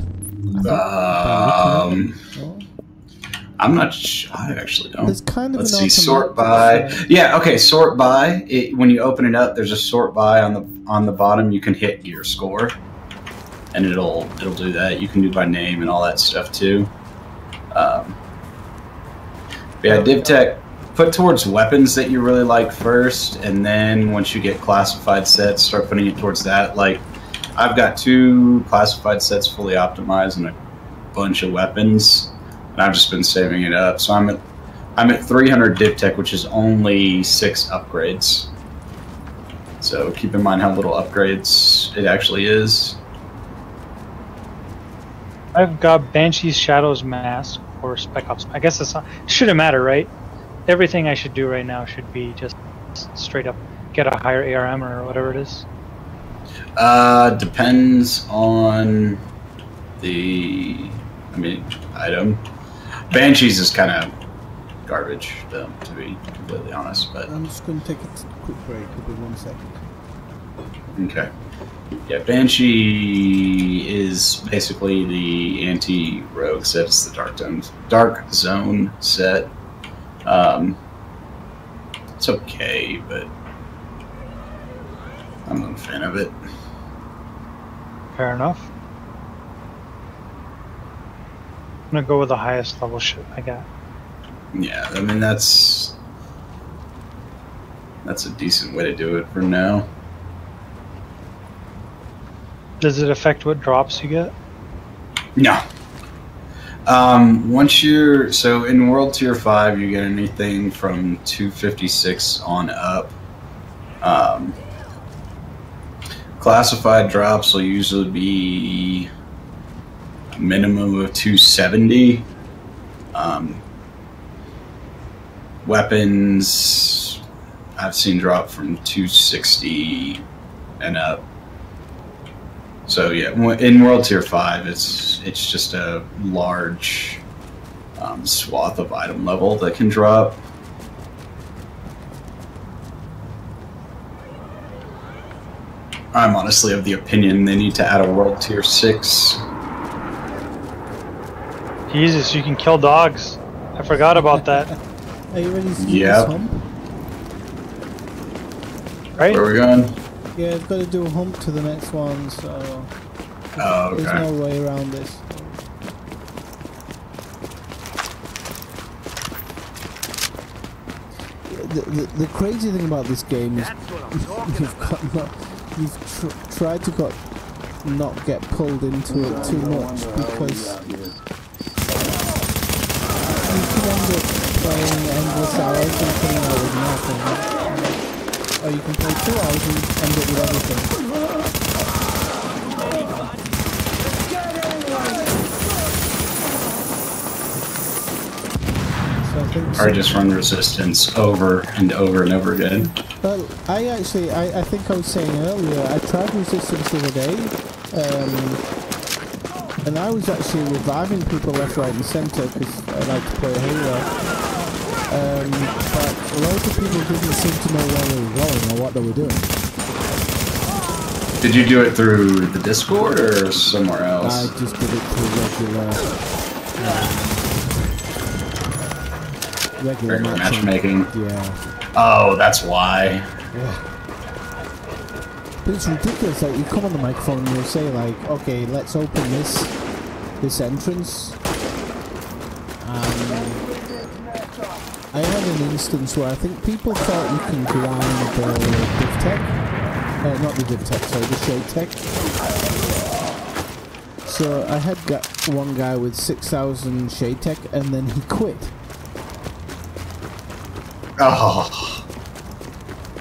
I'm not sure. I actually don't. There's kind of Let's see. Sort by. Yeah. Okay. Sort by. When you open it up, there's a sort by on the bottom. You can hit your score, and it'll do that. You can do by name and all that stuff too. Yeah, div tech. Put towards weapons that you really like first, and then once you get classified sets, start putting it towards that. Like, I've got 2 classified sets fully optimized and a bunch of weapons, and I've just been saving it up. So I'm at 300 div tech, which is only 6 upgrades. So keep in mind how little upgrades it actually is. I've got Banshee's Shadows Mask or Spec Ops. I guess it shouldn't matter, right? Everything I should do right now should be just straight up get a higher ARM or whatever it is. Depends on the item. Banshees is kind of garbage, though, to be completely honest. But I'm just going to take a quick break. It'll be 1 second. Okay. Yeah, Banshee is basically the anti-rogue set. It's the Dark Zone set. It's okay, but I'm not a fan of it. Fair enough. I'm gonna go with the highest level shit I got. Yeah, I mean that's a decent way to do it for now. Does it affect what drops you get? No. Once you're so in World Tier 5, you get anything from 256 on up. Classified drops will usually be a minimum of 270. Weapons, I've seen drop from 260 and up. So yeah, in World Tier 5, it's just a large swath of item level that can drop. I'm honestly of the opinion they need to add a World Tier 6. Jesus, you can kill dogs. I forgot about that. Are you ready to do Yep. this hump? Right? Where are we going? Yeah, I've got to do a hump to the next one, so Oh, there's okay. no way around this. The crazy thing about this game is you've tried to not get pulled into it too much, because you can end up playing endless hours and coming out with nothing, or you can play 2 hours and end up with everything. So I think Or just run resistance over and over and over again. Well, I think I was saying earlier, I tried resistance the other day, and I was actually reviving people left, right and centre, because I like to play Halo. But loads of people didn't seem to know where they were going or what they were doing. Did you do it through the Discord or somewhere else? I just did it through regular matchmaking. Yeah. Oh, that's why. Yeah. But it's ridiculous, like you come on the microphone and you'll say like, okay, let's open this entrance. I had an instance where I think people thought you can grind the div tech. Not the div tech, sorry, the shade tech. So I had one guy with 6,000 shade tech and then he quit. Oh.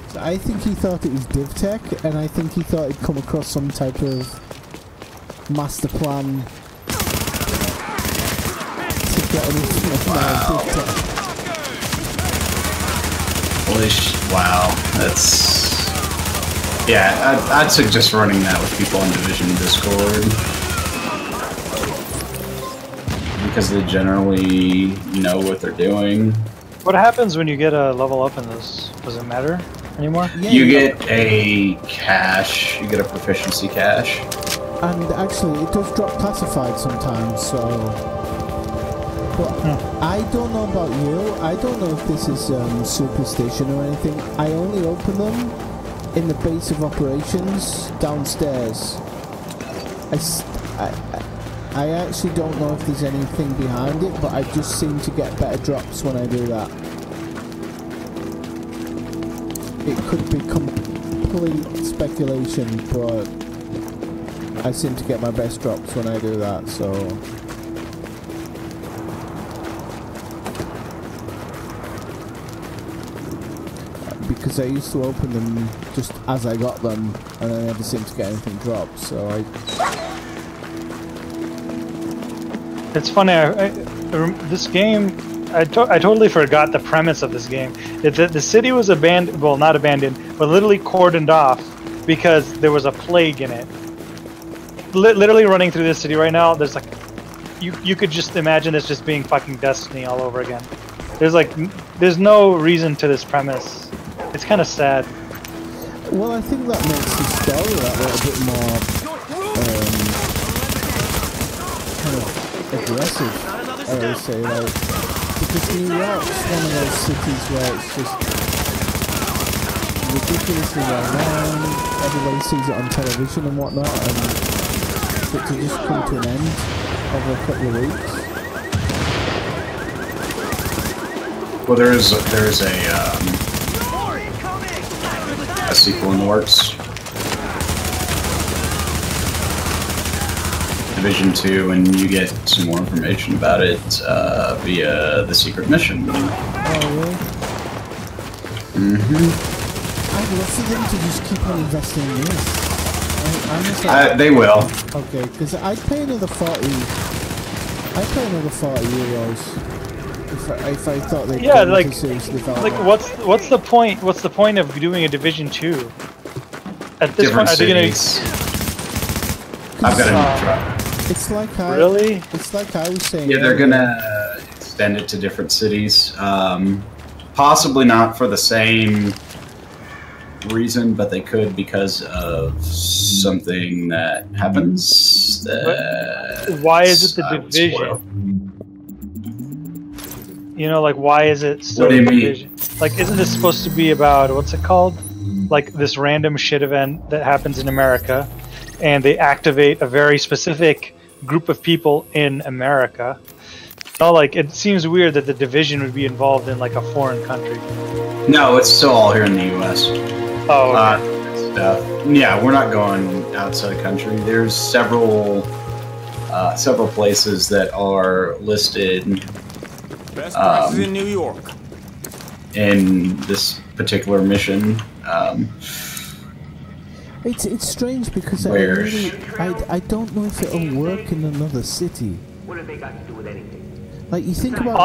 So I think he thought it was div tech, and I think he thought he'd come across some type of master plan to get anything of my div tech. Holy wow, that's... Yeah, I'd suggest running that with people on Division Discord. Because they generally know what they're doing. What happens when you get a level up in this? Does it matter anymore? Yeah, You get a cache, you get a proficiency cache. And actually, it does drop classified sometimes, so... But I don't know about you, I don't know if this is superstition or anything. I only open them in the base of operations downstairs. I actually don't know if there's anything behind it, but I just seem to get better drops when I do that. It could be complete speculation, but I seem to get my best drops when I do that, so... Because I used to open them just as I got them, and I never seemed to get anything dropped, so I... It's funny, this game, I totally forgot the premise of this game. The city was abandoned, well, not abandoned, but literally cordoned off because there was a plague in it. Literally running through this city right now, there's like, you could just imagine this just being fucking Destiny all over again. There's no reason to this premise. It's kind of sad. Well, I think that makes the story that little bit more kind of aggressive, I would say, like, because New York's one of those cities where it's just ridiculously well known, everybody sees it on television and whatnot, and for it to just come to an end over a couple of weeks, Well, there's a sequel in the works. Division 2, and you get some more information about it via the secret mission. Oh, really? Mm-hmm. I'd love for them to just keep on investing in this. They will. Okay, because I'd pay another 40. I'd pay another 40 euros if I thought they'd like seriously what's the point? What's the point of doing a Division 2? At this Different point, are they gonna? I've got a new truck. It's like It's like I was saying. Yeah, they're gonna extend it to different cities. Possibly not for the same reason, but they could because of something that happens. Why is it the Division? You know, like, why is it still the Division? Like, isn't this supposed to be about, what's it called? Like, this random shit event that happens in America, and they activate a very specific group of people in America. No, like, it seems weird that the Division would be involved in, like, a foreign country. No, it's still all here in the U.S. Oh, okay. Yeah, we're not going outside the country. There's several places that are listed Best practices in New York. In this particular mission. It's strange because I don't know if it'll work in another city. What have they got to do with anything? Like, you think about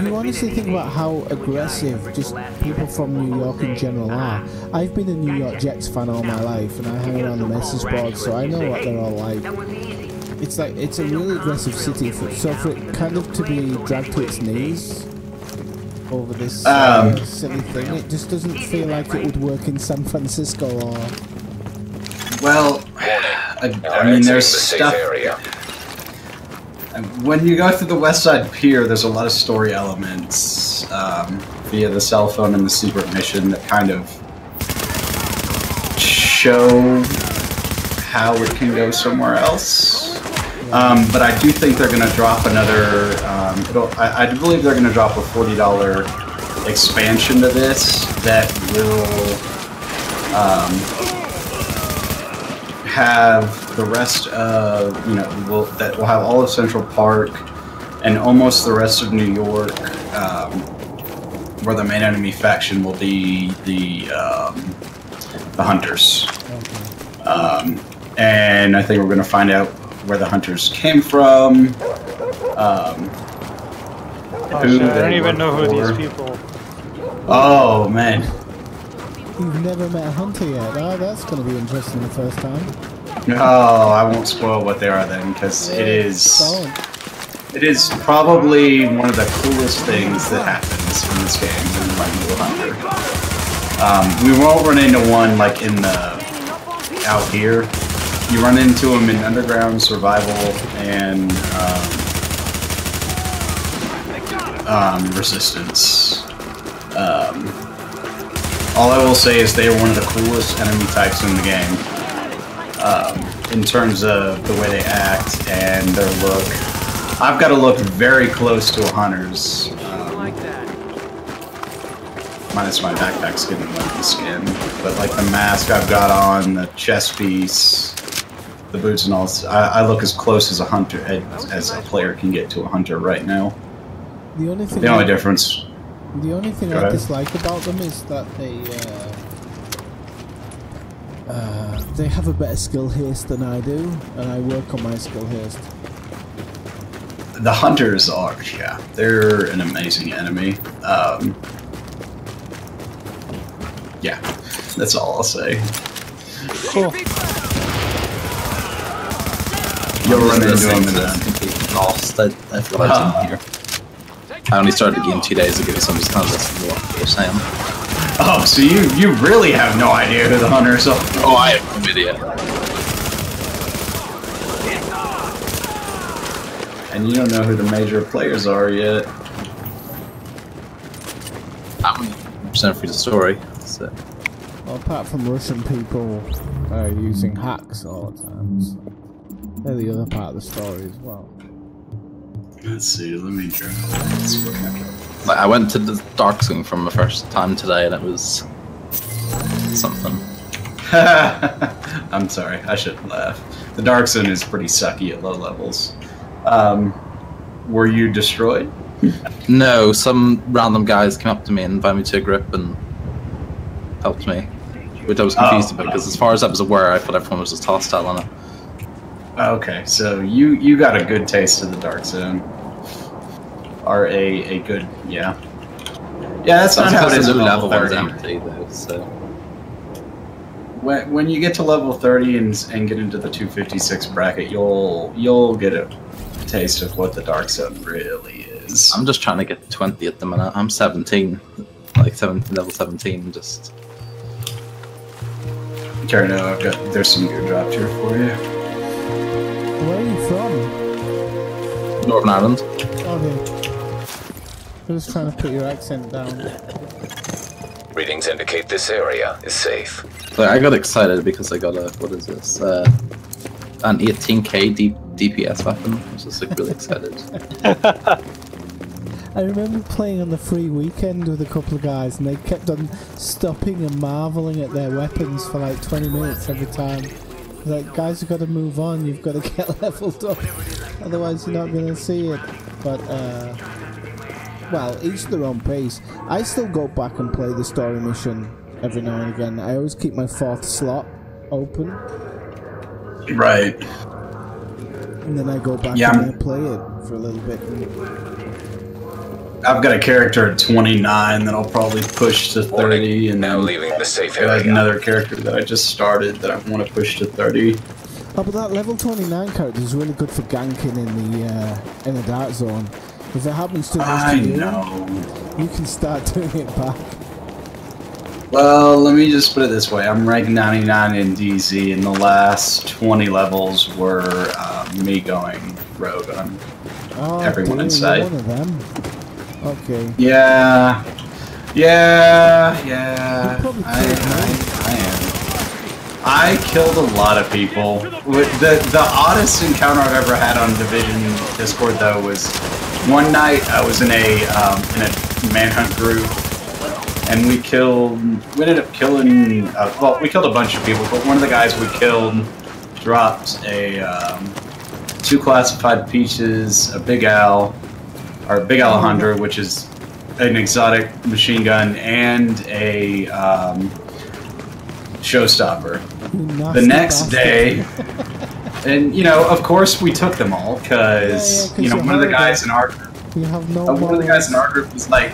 you honestly think about how aggressive just people from New York in general are. I've been a New York Jets fan all my life, and I hang around the message boards, so I know what they're all like. It's like, it's a really aggressive city, so for it kind of to be dragged to its knees over this silly thing, it just doesn't feel like it would work in San Francisco or... Well, I mean, there's stuff... When you go through the West Side Pier, there's a lot of story elements via the cell phone and the secret mission that kind of show how it can go somewhere else. But I do think they're going to drop another... I do believe they're going to drop a $40 expansion to this that will have the rest of, that will have all of Central Park and almost the rest of New York, where the main enemy faction will be the Hunters. And I think we're going to find out where the Hunters came from, I don't even know who these people. Oh man. You've never met a hunter yet. Oh, that's going to be interesting the first time. Oh, I won't spoil what they are then, because it is probably one of the coolest things that happens in this game when you find a hunter. We won't run into one like in the out here. You run into them in Underground, Survival, and Resistance. All I will say is they are one of the coolest enemy types in the game. In terms of the way they act and their look. I've got to look very close to a hunter's. Minus my backpack's getting wet in skin. But like the mask I've got on, the chest piece, the boots and all, I look as close as a hunter as a player can get to a hunter right now. The only difference. The only thing I dislike about them is that they have a better skill haste than I do, and I work on my skill haste. The Hunters are, they're an amazing enemy. Yeah, that's all I'll say. Cool. You'll run into them in that. Completely lost. I forgot I was in here. I only started the game 2 days ago, so I'm just kind of listening to what you're saying. Oh, so you really have no idea who the Hunters are? Oh, I have no idea. And you don't know who the major players are yet. I'm 100% through the story. So. Well, apart from Russian people using hacks all the time, so they're the other part of the story as well. Let's see, let me try. Let's look at it. Like, I went to the Dark Zone for my first time today, and it was something. I'm sorry, I shouldn't laugh. The Dark Zone is pretty sucky at low levels. Were you destroyed? No, some random guys came up to me and invited me to a group and helped me, which I was confused about, because as far as I was aware, I thought everyone was just hostile on it. Okay, so you got a good taste of the Dark Zone. Or a good, yeah. Yeah, that's not how it is at level 30. Empty, though, so. When you get to level 30 and get into the 256 bracket, you'll get a taste of what the Dark Zone really is. I'm just trying to get 20 at the minute. I'm 17, like level 17, just. Carino, there's some good dropped here for you. Where are you from? Northern Ireland. Okay. I'm just trying to put your accent down. Readings indicate this area is safe. So I got excited because I got a, what is this? An 18k DPS weapon. I was just like really excited. I remember playing on the free weekend with a couple of guys, and they kept on stopping and marveling at their weapons for like 20 minutes every time. Like, guys, you've got to move on, you've got to get leveled up, otherwise you're not going to see it. But, well, each their own pace. I still go back and play the story mission every now and again. I always keep my 4th slot open. Right. And then I go back and I play it for a little bit. I've got a character at 29 that I'll probably push to 30, and now then leaving the safe I have area. another character that I just started that I want to push to 30. Oh, but that level 29 character is really good for ganking in the Dark Zone. If it happens to you can start doing it back. Well, let me just put it this way. I'm rank 99 in DZ, and the last 20 levels were me going rogue on everyone in sight. One of them. Okay. Yeah. I am. I killed a lot of people. The oddest encounter I've ever had on Division Discord, though, was one night I was in a manhunt group, and we ended up killing, well, we killed a bunch of people, but one of the guys we killed dropped a 2 classified peaches, a Big Al, or Big Alejandro, which is an exotic machine gun, and a showstopper. The next day, and you know, of course, we took them all because you know one of the guys in our group, one of the guys in our group was like,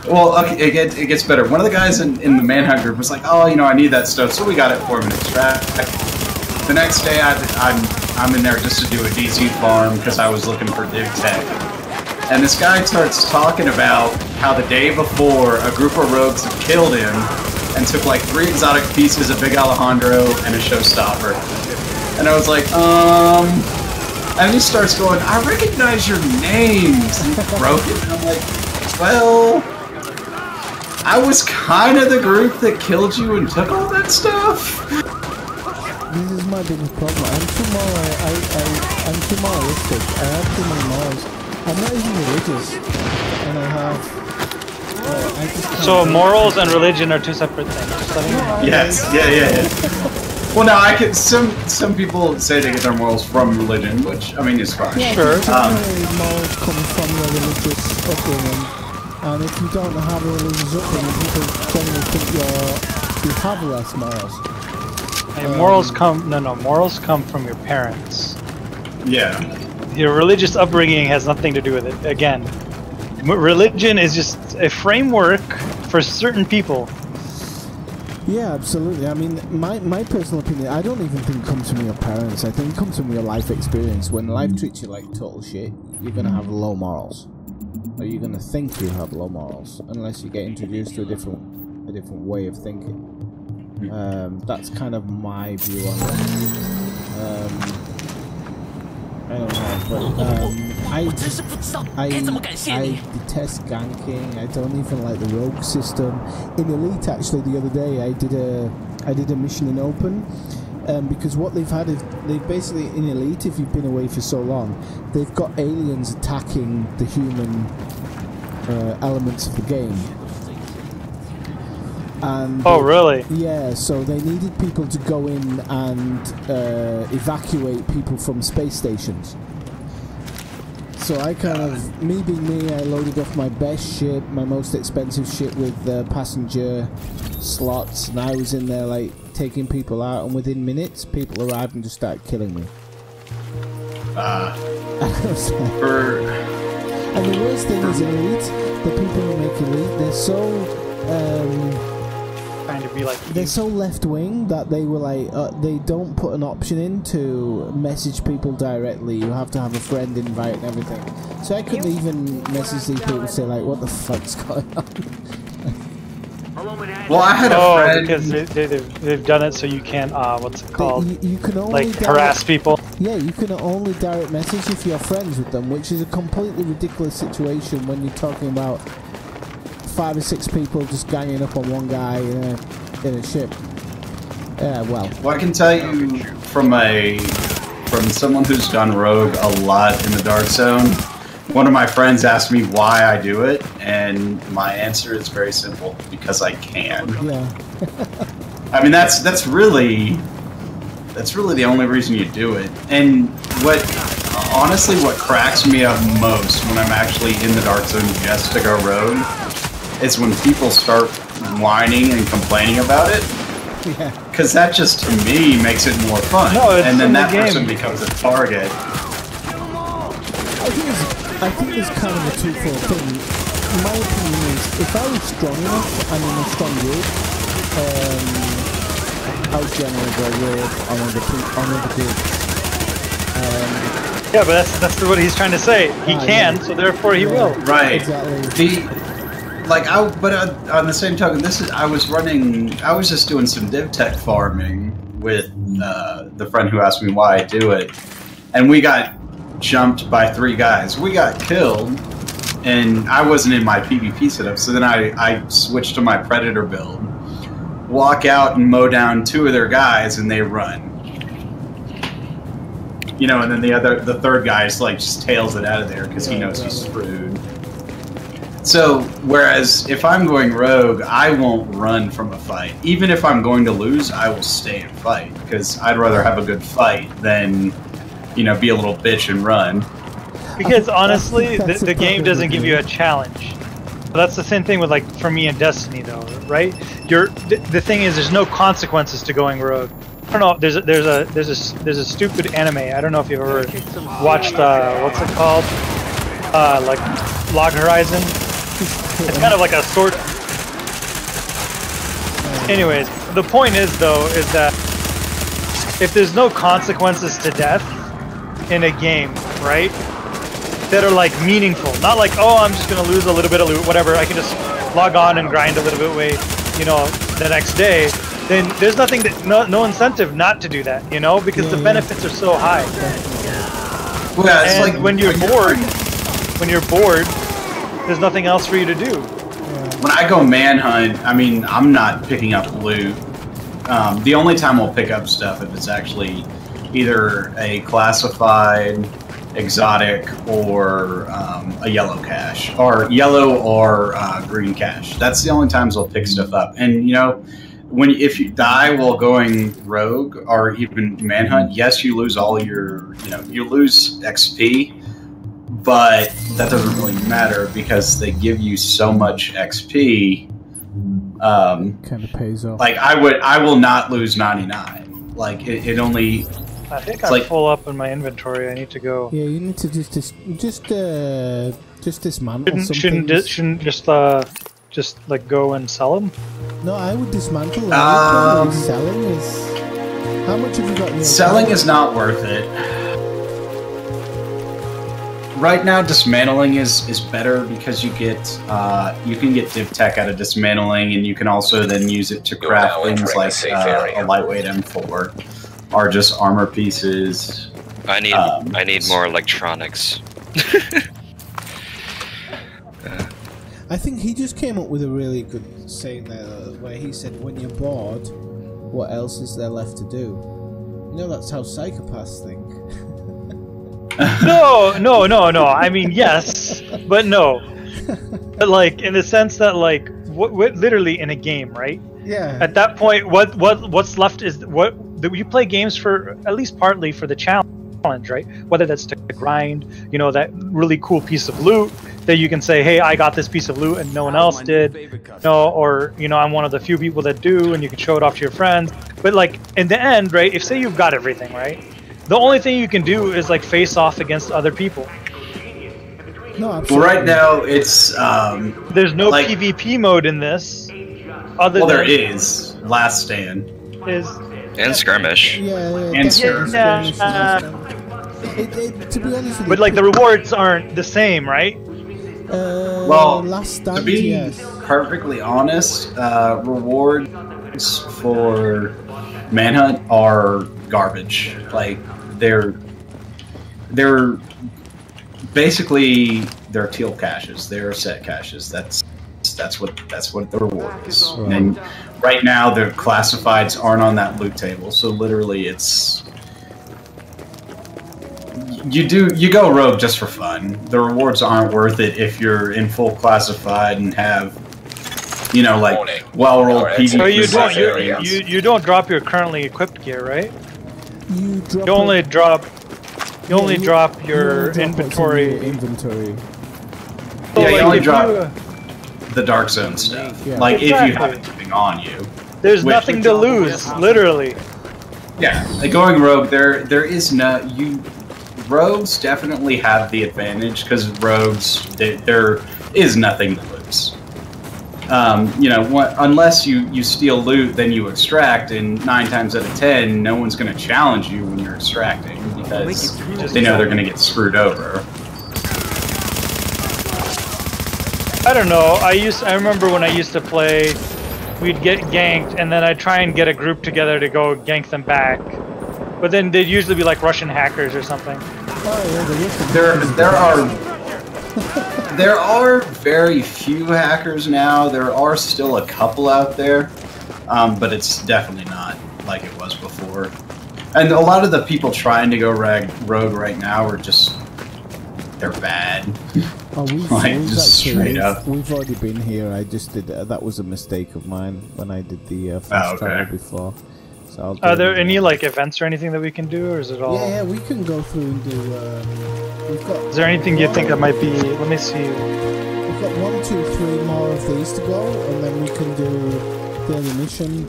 well, okay, it gets better. One of the guys in the manhunt group was like, oh, you know, I need that stuff, so we got it for him in extract. The next day, I'm in there just to do a DZ farm because I was looking for div tech. And this guy starts talking about how the day before a group of rogues had killed him and took like 3 exotic pieces of Big Alejandro and a showstopper. And I was like, and he starts going, I recognize your names, and he broke it. And I'm like, well, I was kind of the group that killed you and took all that stuff. This is my biggest problem. I'm too moralistic. I have too many morals. I'm not even religious, and I have. So morals and religion are 2 separate things. Just letting you know. Yes, yeah. Well, now I could. Some people say they get their morals from religion, which I mean is fine. Yeah, sure. Morals come from your religious upbringing, and if you don't have a religious upbringing, people generally think you have less morals. And morals come from your parents. Yeah. Your religious upbringing has nothing to do with it. Again, religion is just a framework for certain people. Yeah, absolutely. I mean, my personal opinion, I don't even think it comes from your parents. I think it comes from your life experience. When life treats you like total shit, you're going to have low morals. Or you're going to think you have low morals, unless you get introduced to a different way of thinking. That's kind of my view on it. I don't know, but I detest ganking. I don't even like the rogue system. In Elite, actually, the other day I did a mission in open, because what they've had is they've basically in Elite, if you've been away for so long, they've got aliens attacking the human elements of the game. And oh, really? Yeah, so they needed people to go in and evacuate people from space stations. So I kind of, me being me, I loaded off my best ship, my most expensive ship with passenger slots, and I was in there like taking people out, and within minutes people arrived and just started killing me. And the worst thing is Elite, the people who make Elite, they're so trying to be like they're so left-wing that they were like they don't put an option in to message people directly. You have to have a friend invite and everything. So I couldn't even message these people and say like, what the fuck's going on? Well, I had a friend because they've done it so you can't what's it called? You can only like harass people. Yeah, you can only direct message if you're friends with them, which is a completely ridiculous situation when you're talking about 5 or 6 people just ganging up on one guy in a ship. Well, I can tell you from someone who's done rogue a lot in the Dark Zone. One of my friends asked me why I do it, and my answer is very simple: because I can. Yeah. I mean, that's really the only reason you do it. And honestly, what cracks me up most when I'm actually in the Dark Zone just to go rogue is when people start whining and complaining about it. Yeah. Because that just, to me, makes it more fun. No, it's and then that game. person becomes a target. I think it's kind of a twofold thing. My opinion is, if I was strong enough and in a strong group, I would generally go rogue on other group. Yeah, but that's what he's trying to say. He can, so therefore he will. Right. Exactly. But on the same token, I was just doing some div tech farming with the friend who asked me why I do it, and we got jumped by 3 guys. We got killed, and I wasn't in my PvP setup, so then I switched to my Predator build, walk out and mow down 2 of their guys, and they run. You know, and then the third guy is like just tails it out of there because he knows he's screwed. So, whereas if I'm going rogue, I won't run from a fight. Even if I'm going to lose, I will stay and fight, because I'd rather have a good fight than, you know, be a little bitch and run. Because honestly, the game doesn't give you a challenge. But that's the same thing with, like, for me in Destiny, though, right? The thing is, there's no consequences to going rogue. I don't know. There's a stupid anime. I don't know if you've ever watched what's it called? Like Log Horizon. It's kind of like a sword. Anyways, the point is though is that if there's no consequences to death in a game, right? That are like meaningful, not like, oh, I'm just gonna lose a little bit of loot, whatever. I can just log on and grind a little bit away, you know, the next day. Then there's nothing no incentive not to do that, you know, because the benefits are so high. Well, yeah, it's and like when you're bored, there's nothing else for you to do. When I go manhunt, I mean, I'm not picking up loot. The only time I'll pick up stuff if it's actually either a classified, exotic, or a yellow cache, or yellow or green cache. That's the only times I'll pick stuff up. And you know, if you die while going rogue or even manhunt, yes, you lose all your, you lose XP. But that doesn't really matter because they give you so much XP. Kind of pays off. Like I will not lose 99. Like it only. I think I'm full up in my inventory. I need to go. Yeah, you need to just dismantle. Shouldn't just like go and sell them. No, I would dismantle. Selling is. How much have you got? In selling is not worth it. Right now, dismantling is better because you can get div tech out of dismantling, and you can also then use it to craft things like a lightweight M4 or just armor pieces. I need more electronics. I think he just came up with a really good saying there, where he said, "When you're bored, what else is there left to do?" You know, that's how psychopaths think. No. I mean, yes, but no. But like in the sense that like what literally in a game, right? Yeah. At that point, what's left is you play games for at least partly for the challenge, right? Whether that's to grind, you know, that really cool piece of loot that you can say, hey, I got this piece of loot and no one else did, you know, or you know, I'm one of the few people that do, and you can show it off to your friends. But like in the end, right? If say you've got everything, right? The only thing you can do is like face off against other people. No, absolutely. Well, right now it's there's no like, PvP mode in this. Other well, than there is Last Stand. And skirmish. And skirmish. To be honest with but you, like the rewards aren't the same, right? Well, Last Stand, to be yes. perfectly honest, rewards for Manhunt are garbage. Like they're basically they're teal caches. They're set caches. That's what the reward is. Right. And right now the classifieds aren't on that loot table, so literally it's you go rogue just for fun. The rewards aren't worth it if you're in full classified and have, you know, like well-rolled PvP. So you don't drop your currently equipped gear, right? You only drop your inventory. Inventory. Yeah, like you only if drop the Dark Zone stuff. Yeah. Like Exactly. if you have anything on you. There's nothing to lose, literally. Yeah, like going rogue, there is no rogues definitely have the advantage because rogues there is nothing to lose. You know, unless you steal loot, then you extract, and 9 times out of 10, no one's going to challenge you when you're extracting because they know they're going to get screwed over. I don't know. I remember when I used to play, we'd get ganked, and then I'd try and get a group together to go gank them back. But then they'd usually be like Russian hackers or something. There are very few hackers now. There are still a couple out there, but it's definitely not like it was before. And a lot of the people trying to go rogue right now are just, they're bad. Oh, like, just straight up. We've already been here. I just did that was a mistake of mine when I did the fast travel before. So are there any like events or anything that we can do, or is it all? Yeah, we can go through and do. We've got. Is there anything you think that might be? Let me see. We've got 1, 2, 3 more of these to go, and then we can do daily mission.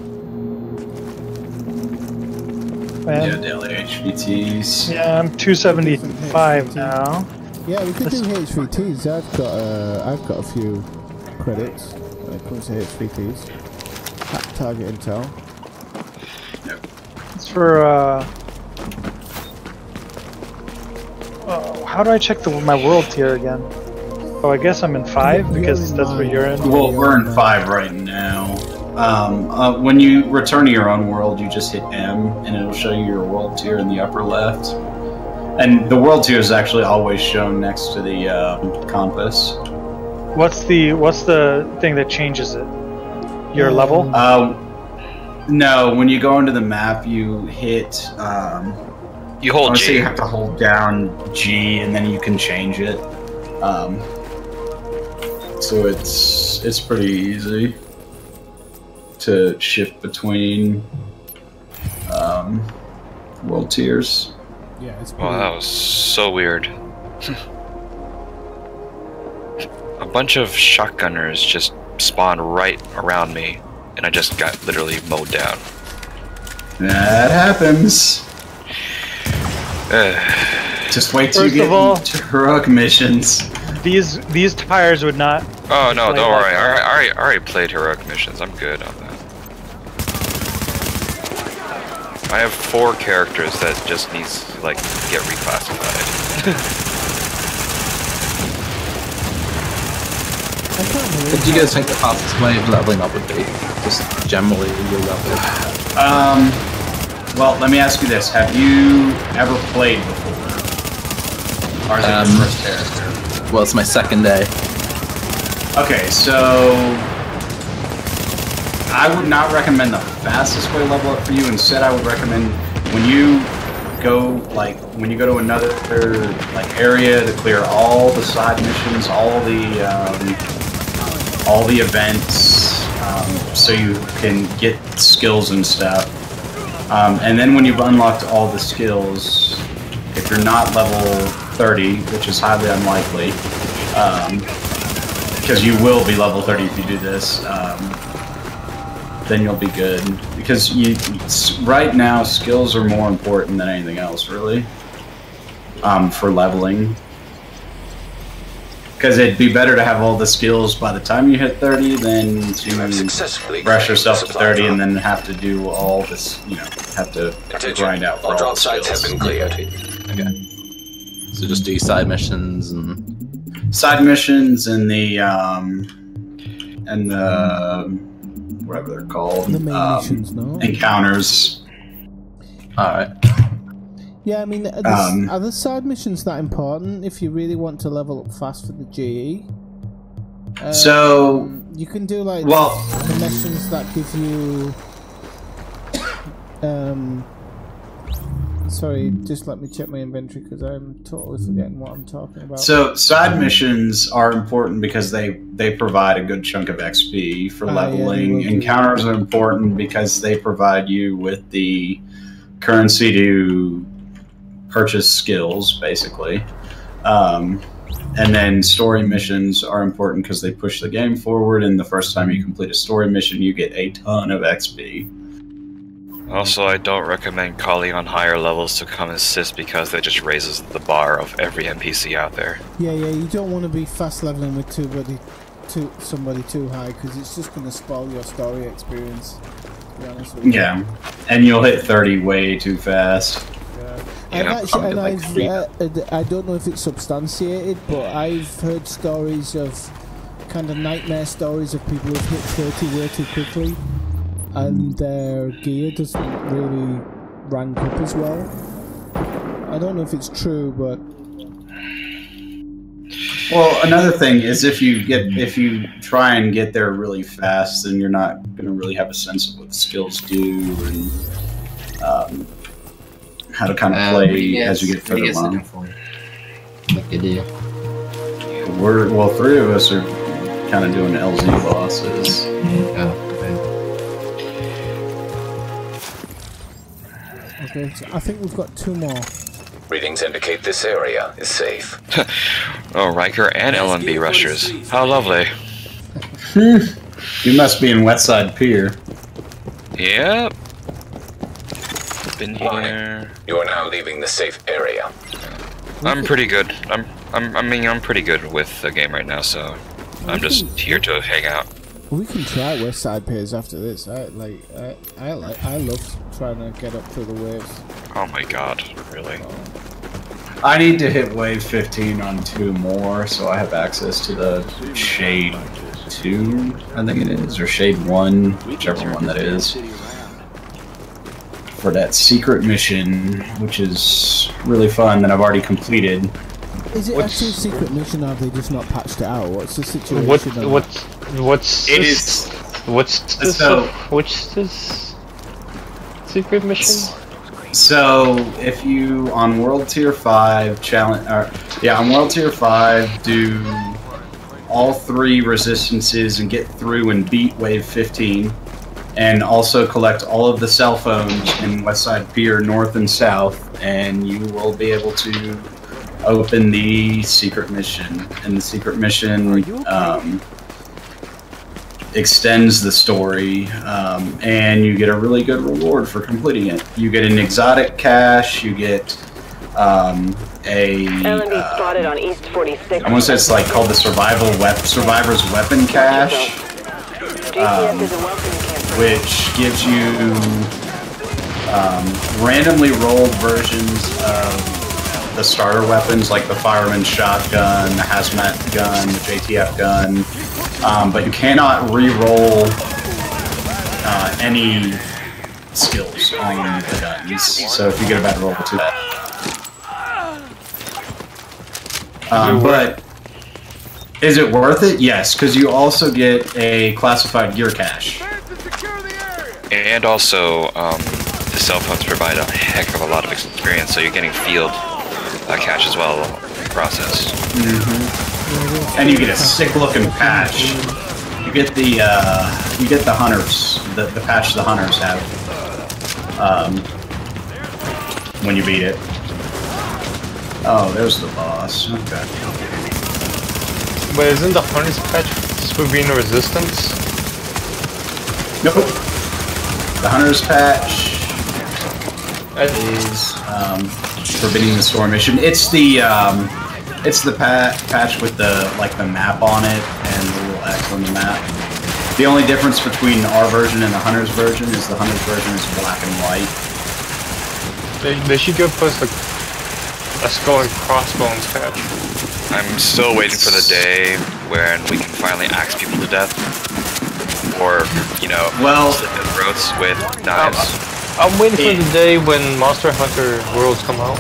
Yeah, daily HVTs. Yeah, I'm 275 now. Yeah, we can do HVTs. I've got a few credits when it comes to HVTs. Target intel. It's for how do I check my world tier again? Oh, I guess I'm in 5 because that's what you're in. Well, we're in 5 right now. When you return to your own world, you just hit M, and it'll show you your world tier in the upper left. And the world tier is actually always shown next to the compass. What's the thing that changes it? Your level? No. When you go into the map, you hit. You hold G. So you have to hold down G, and then you can change it. So it's pretty easy to shift between world tiers. Yeah, it's wow, that was so weird. A bunch of shotgunners just spawned right around me, and I just got literally mowed down. That happens. Just wait till you get to heroic missions. These tires would not. Oh no, don't worry. I already played heroic missions. I'm good on that. I have 4 characters that just needs to like get reclassified. What do you guys think the fastest way of leveling up would be? Just generally your level? Well, let me ask you this: have you ever played before, or is it your first character? Well, it's my second day. Okay, so I would not recommend the fastest way to level up for you. Instead, I would recommend when you go, like, when you go to another like area to clear all the side missions, all the events, so you can get skills and stuff. And then when you've unlocked all the skills, if you're not level 30, which is highly unlikely, because you will be level 30 if you do this, then you'll be good. Because right now, skills are more important than anything else, really, for leveling. Because it'd be better to have all the skills by the time you hit 30 than to rush yourself to 30 and then have to do all this, you know, have to grind out for all the skills. Sites have been cleared. Okay. So just do side missions and... Side missions and the whatever they're called. The main missions, no? Encounters. Alright. Yeah, I mean, are the side missions that important if you really want to level up fast for the GE? So you can do like the missions that give you. Sorry, just let me check my inventory because I'm totally forgetting what I'm talking about. So side missions are important because they provide a good chunk of XP for leveling. Yeah, encounters are important because they provide you with the currency to purchase skills, basically. And then story missions are important because they push the game forward, and the first time you complete a story mission, you get a ton of XP. Also, I don't recommend calling on higher levels to come assist because that just raises the bar of every NPC out there. Yeah, you don't want to be fast leveling with somebody too high because it's just going to spoil your story experience, to be honest with you. Yeah, and you'll hit 30 way too fast. I don't know if it's substantiated, but I've heard stories of kind of nightmare stories of people who've hit 30 way too quickly, and their gear doesn't really rank up as well. I don't know if it's true, but well, another thing is if you try and get there really fast, then you're not going to really have a sense of what the skills do and how to kind of play as you get further along. Like they do. Well, 3 of us are kind of doing LZ bosses. Okay, so I think we've got 2 more. Readings indicate this area is safe. Oh, Riker and LMB rushers. How lovely. You must be in Westside Pier. Yep. Been here. You are now leaving the safe area. I'm pretty good. I'm pretty good with the game right now, so I'm just here to hang out. We can try Westside Piers after this. I love trying to get up through the waves. Oh my god, really? I need to hit wave 15 on 2 more, so I have access to the Shade 2, I think it is, or Shade 1, whichever one that is, for that secret mission, which is really fun that I've already completed. Is it actually a secret mission, or have they just not patched it out? What's the situation? What's this secret mission? So if you on World Tier 5 on World Tier 5 do all 3 resistances and get through and beat Wave 15, and also collect all of the cell phones in Westside Pier North and South, and you will be able to open the secret mission. And the secret mission extends the story, and you get a really good reward for completing it. You get an exotic cache, you get LMB spotted on East 46. I want to say it's like called the Survivor's Weapon Cache, which gives you randomly rolled versions of the starter weapons, like the fireman's shotgun, the hazmat gun, the JTF gun, but you cannot re-roll any skills on the guns. So if you get a bad roll, too bad. But is it worth it? Yes, because you also get a classified gear cache. And also, the cell phones provide a heck of a lot of experience, so you're getting field catch as well in the process. And you get a sick-looking patch. You get the hunters, the patch the hunters have. When you beat it. Oh, there's the boss. Okay. But isn't the hunters patch just for being a resistance? Nope. The hunters patch is forbidding the storm mission. It's the patch with the map on it and the little X on the map. The only difference between our version and the hunters version is the hunters version is black and white. They should give us a skull and crossbones patch. I'm still waiting for the day when we can finally axe people to death. Or, you know, slit their throats with knives. I'm waiting for the day when Monster Hunter Worlds come out.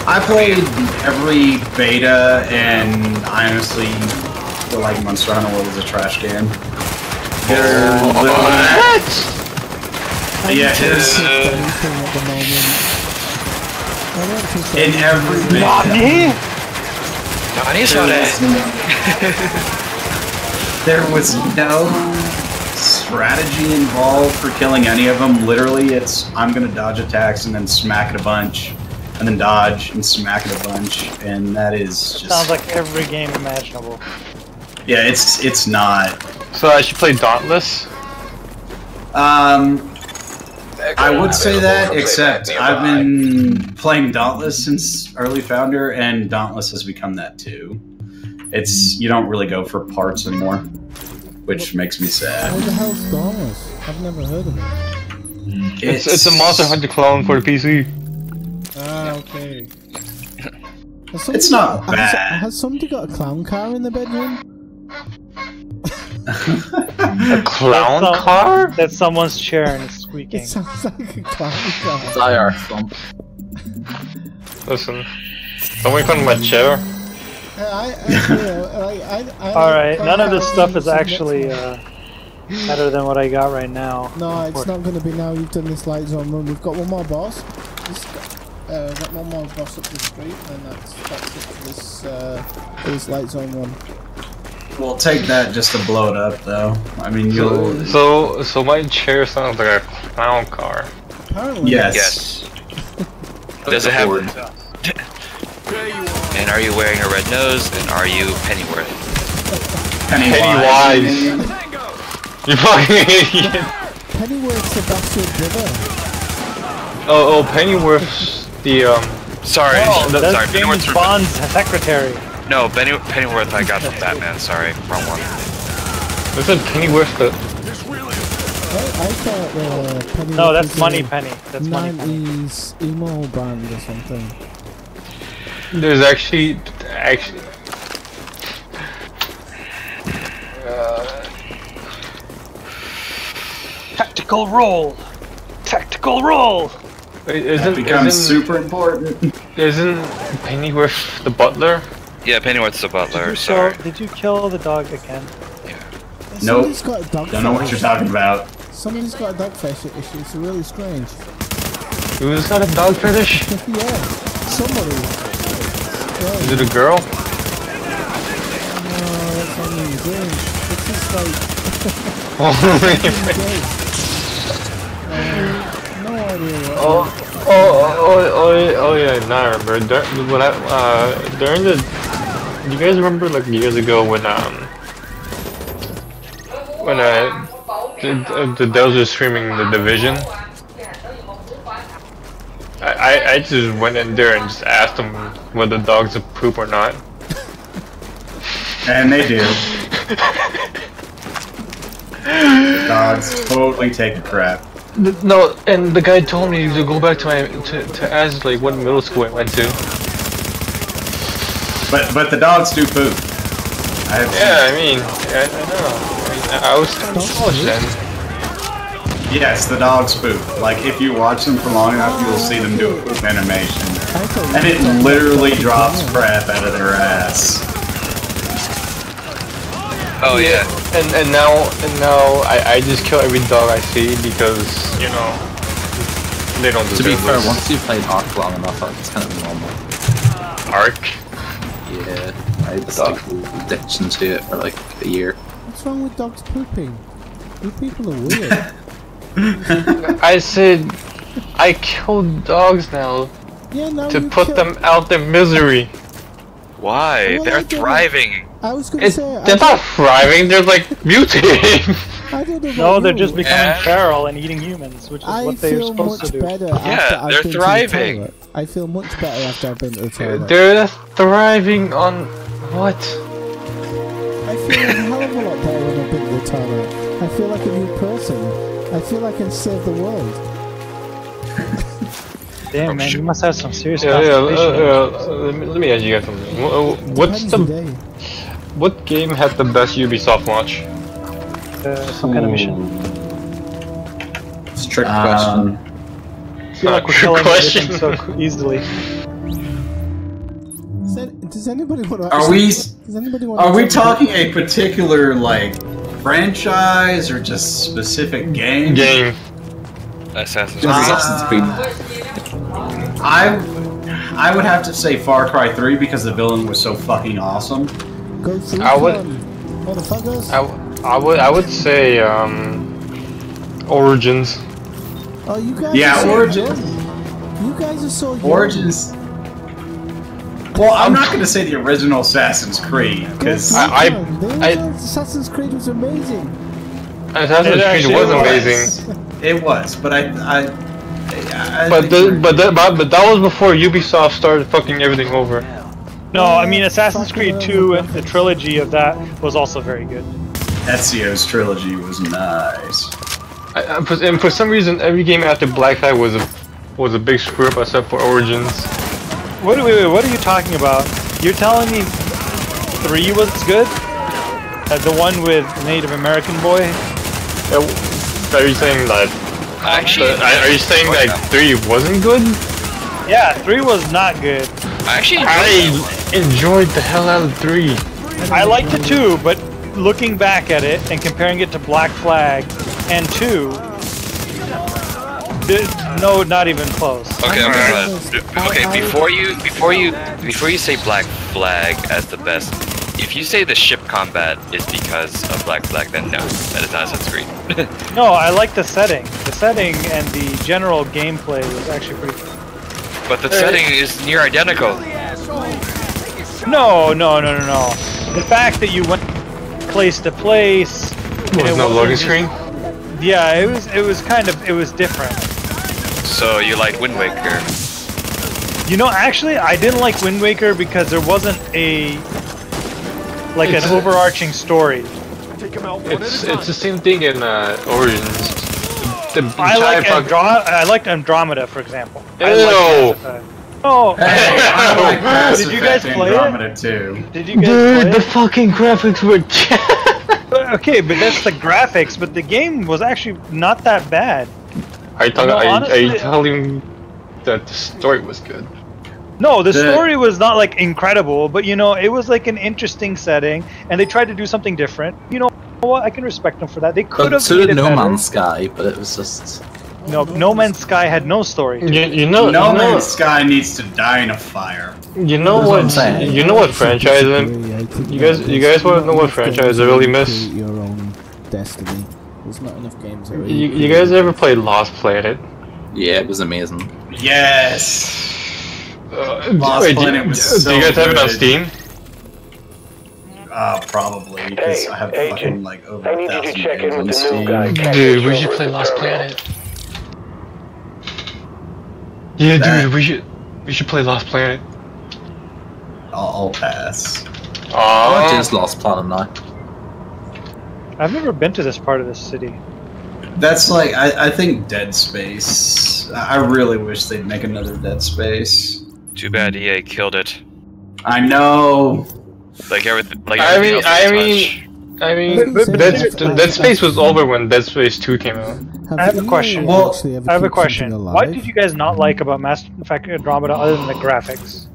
I played every beta, and I honestly feel like Monster Hunter World is a trash can. Yeah, it is. In every beta. There was no strategy involved for killing any of them. Literally, it's I'm gonna dodge attacks and then smack it a bunch, and then dodge and smack it a bunch, and that is just... Sounds like every game imaginable. Yeah, it's not. So I should play Dauntless? I would say that, except I've been playing Dauntless since early Founder, and Dauntless has become that too. It's you don't really go for parts anymore, which makes me sad. What the hell's Dauntless? I've never heard of it. It's a Monster Hunter clone for the PC. Ah, okay. It's not bad. Has somebody got a clown car in the bedroom? A clown car? That's someone's chair and it's squeaking. It sounds like a clown car. Dire thump. Listen, don't make fun of my chair. Alright, none of this stuff is actually better than what I got right now. No, it's not going to be now you've done this light zone run. We've got one more boss. Got one more boss up the street, and that's it for this light zone run. We'll take that just to blow it up, though. I mean, you'll... So my chair sounds like a clown car. Apparently. Yes. Does it have... And are you wearing a red nose? And are you Pennyworth? Pennywise. You fucking idiot. Pennyworth's a bastard brother. Oh, Pennyworth's the Sorry, that's Pennyworth's James Bond's secretary. No, Pennyworth I got from Batman, sorry, wrong one. This is Pennyworth the... I thought Pennyworth No, that's was Moneypenny. That's 90s emo band or something. There's actually... Tactical roll! Tactical roll! That becomes super important. Isn't Pennyworth the butler? Yeah, Pennyworth's the butler, Did you kill the dog again? Nope. Somebody's got a dog Don't know what you're talking about. Somebody's got a dog fetish issue. It's really strange. Who's got a dog fetish? Yeah, somebody. Is it a girl? No, that's only in the game. It's just like... no idea what... Oh yeah, now I remember. During the... You guys remember like years ago when the Dells were streaming The Division? I just went in there and just asked them whether the dogs would poop or not. And they do. The dogs totally take a crap. No, and the guy told me to go back to ask like what middle school I went to. But the dogs do poop. I know. I was still in college then. Yes, the dogs poop. Like, if you watch them for long enough, you'll see them do a poop animation. And it literally drops crap out of their ass. Oh yeah. And now I just kill every dog I see because, you know, they don't deserve To be fair, this. once you've played Ark long enough, it's kind of normal. Ark? Yeah, I had this like addiction to it for like a year. What's wrong with dogs pooping? You people are weird. I said I killed dogs now Yeah, now to you put kill- them out their misery. Why? Well, They're I don't know. thriving. I was gonna say. They're not thriving, they're like mutating. I don't know No, about they're you. just becoming feral and eating humans, which is I what they're feel supposed much to do. better Yeah, after I've they're been thriving. To the toilet. I feel much better after I've been to the toilet. They're thriving on what? I feel a hell of a lot better when I've been to the toilet. I feel like a new person. I feel like I can save the world. Damn, man, you must have some serious Yeah, constipation. let me ask you guys something. What's Depends the day. what game had the best Ubisoft launch? Some kind of mission. It's a trick question. I feel like we're killing everything so easily. Does anybody want to? Are we? Does anybody want? Are we talking a particular like franchise or just specific game? Game. Assassin's Creed. I would have to say Far Cry 3 because the villain was so fucking awesome. Go through I would- motherfuckers. I would say Origins. Oh, you guys. Yeah, are so Origins. young. You guys are so young. Origins. Well, I'm not going to say the original Assassin's Creed because Assassin's Creed was amazing. Assassin's Creed was amazing. It was, but But that was before Ubisoft started fucking everything over. No, I mean Assassin's Creed 2 and the trilogy of that was also very good. Ezio's trilogy was nice. And for some reason, every game after Black Flag was a big screw up except for Origins. Wait, what are you talking about? You're telling me 3 was good? The one with Native American boy? Are you saying that? Actually, are you saying that 3 wasn't good? Yeah, 3 was not good. I enjoyed the hell out of 3. I liked it too, but looking back at it and comparing it to Black Flag and 2, no, not even close. Okay, before you say Black Flag as the best, if you say the ship combat is because of Black Flag, then no, that is not Assassin's Creed. No, I like the setting. The setting and the general gameplay was actually pretty good. But the setting is near identical. No. The fact that you went place to place. Was no loading screen? Yeah, it was different. So you like Wind Waker? You know, actually, I didn't like Wind Waker because there wasn't an overarching story. It's the same thing in Origins. I liked Andromeda, for example. Oh, did you guys play Andromeda too? Did you guys play the fucking graphics were. Okay, but that's the graphics. But the game was actually not that bad. Are you telling that the story was good? No, the story was not like incredible, but you know, it was like an interesting setting, and they tried to do something different. You know what? I can respect them for that. They could have. So did No Man's Sky, but it was just. No Man's Sky had no story. No Man's Sky needs to die in a fire. You know what? You know what franchise? You guys want to know what franchise I really miss? Your own destiny. There's not enough games. You guys ever played Lost Planet? Yeah, it was amazing. Yes. Lost Planet was so do you guys have it on good. Steam? Probably because I have fucking like over I need you to 1,000 check in games on with the new Steam. guy. Dude, we should play Lost Planet. Yeah, dude, we should play Lost Planet. I'll pass. I just Lost Planet now. I've never been to this part of the city. That's like I think Dead Space. I really wish they'd make another Dead Space. Too bad EA killed it. I know. Like everything. I mean, Dead Space was over when Dead Space 2 came out. I have a question. I have a question. What did you guys not like about Mass Effect Andromeda other than the graphics?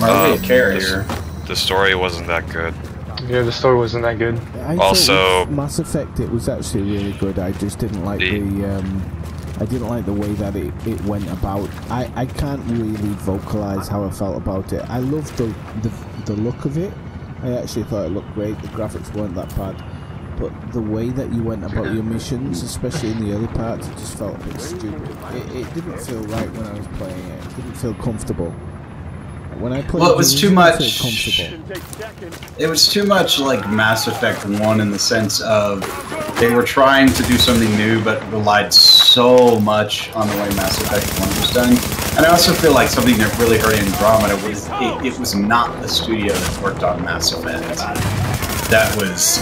Are we a carrier? The story wasn't that good. Yeah, the story wasn't that good. I Also, Mass Effect, it was actually really good. I just didn't like the I didn't like the way that it went about. I can't really vocalize how I felt about it. I loved the look of it. I actually thought it looked great. The graphics weren't that bad. But the way that you went about your missions, especially in the early parts, it just felt a bit stupid. It didn't feel right when I was playing it. It didn't feel comfortable. When I played it was too much. It was too much like Mass Effect 1 in the sense of they were trying to do something new, but relied so much on the way Mass Effect 1 was done. And I also feel like something that really hurt Andromeda was it was not the studio that worked on Mass Effect. That was.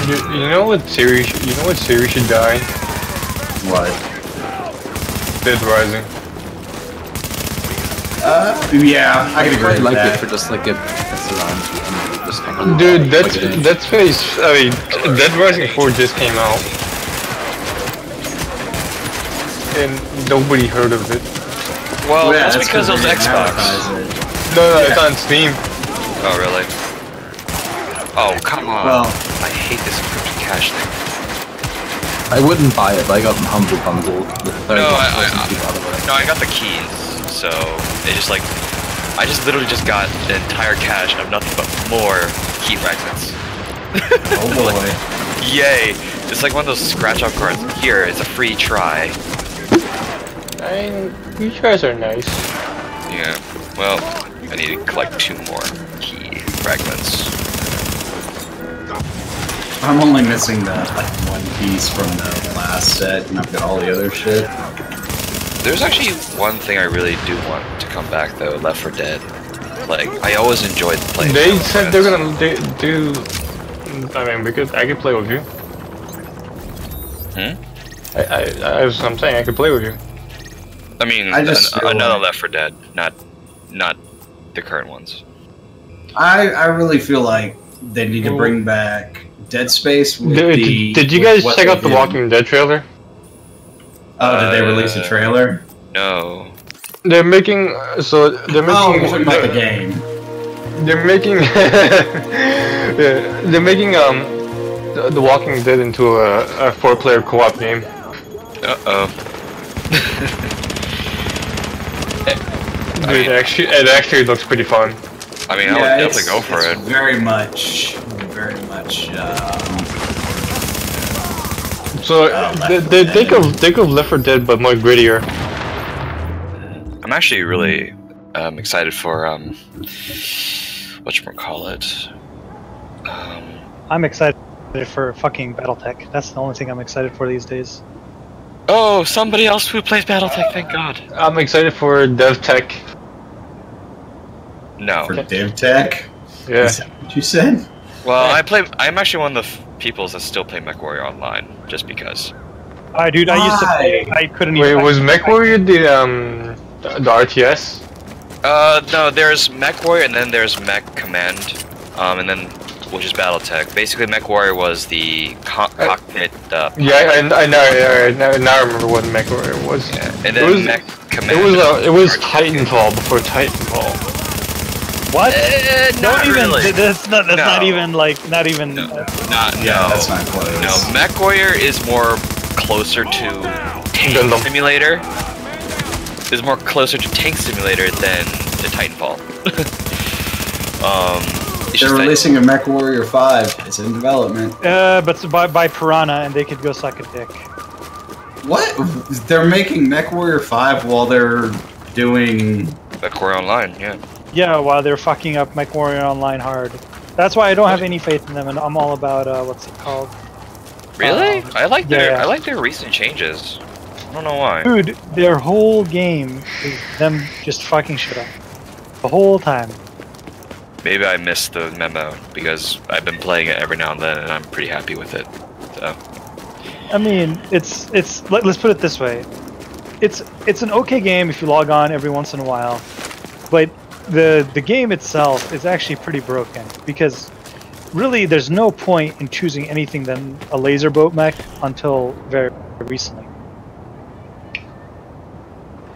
You know what series? You know what series should die? What? Dead Rising. Yeah, I can agree with like that. it for just like a just kind of Dude, Dead Space. I mean, Dead Rising 4 just came out, and nobody heard of it. Well, that's because of Xbox. No, it's on Steam. Oh, really? Oh, come on. Well, I hate this encrypted cache thing. I wouldn't buy it, but I got the Humble Bundle. No, I got the keys, so it just like, I just literally just got the entire cache of nothing but more key fragments. Oh boy. Yay! It's like one of those scratch-off cards. Here, it's a free try. I mean, you guys are nice. Yeah, well, I need to collect 2 more key fragments. I'm only missing the like one piece from the last set, and I've got all the other shit. There's actually one thing I really do want to come back though, Left 4 Dead. Like, I always enjoyed playing. They said they're gonna do. I mean, because I could play with you. I'm saying I could play with you. I mean, another Left 4 Dead, not the current ones. I really feel like they need to bring back Dead Space with Did you guys check out the Walking Dead trailer? Oh, did they release a trailer? No. They're making Oh, you're talking about the game. They're making yeah, they're making the Walking Dead into a 4-player co-op game. Dude, it actually looks pretty fun. I mean, I would definitely go for it. Very much. So they think of Left 4 Dead, but more grittier. I'm actually really excited for whatchamacallit. I'm excited for fucking BattleTech. That's the only thing I'm excited for these days. Oh, somebody else who plays BattleTech, thank God. I'm excited for DevTech. No. For DevTech? Yeah. Is that what you said? Well, I'm actually one of the people that still play MechWarrior Online, just because. Dude, I used to play. I couldn't even. Wait, was MechWarrior the RTS? No. There's MechWarrior, and then there's Mech Command, and then which is BattleTech. Basically, MechWarrior was the cockpit. Yeah, I now remember what MechWarrior was. Yeah, and then Mech Command. It was Titanfall before Titanfall. What? Not really. That's not even like that's not close. No, MechWarrior is more closer to Tank Simulator. Is more closer to Tank Simulator than to Titanfall. They're releasing a MechWarrior 5. It's in development. But it's by Piranha, and they could go suck a dick. What? They're making MechWarrior 5 while they're doing MechWarrior Online, yeah. Yeah, while they're fucking up MechWarrior Online hard. That's why I don't have any faith in them, and I'm all about what's it called? Really? I like their recent changes. I don't know why. Dude, their whole game is them just fucking shit up the whole time. Maybe I missed the memo because I've been playing it every now and then, and I'm pretty happy with it. So. I mean, let's put it this way. It's an okay game if you log on every once in a while, but the game itself is actually pretty broken because really there's no point in choosing anything than a laser boat mech until very recently.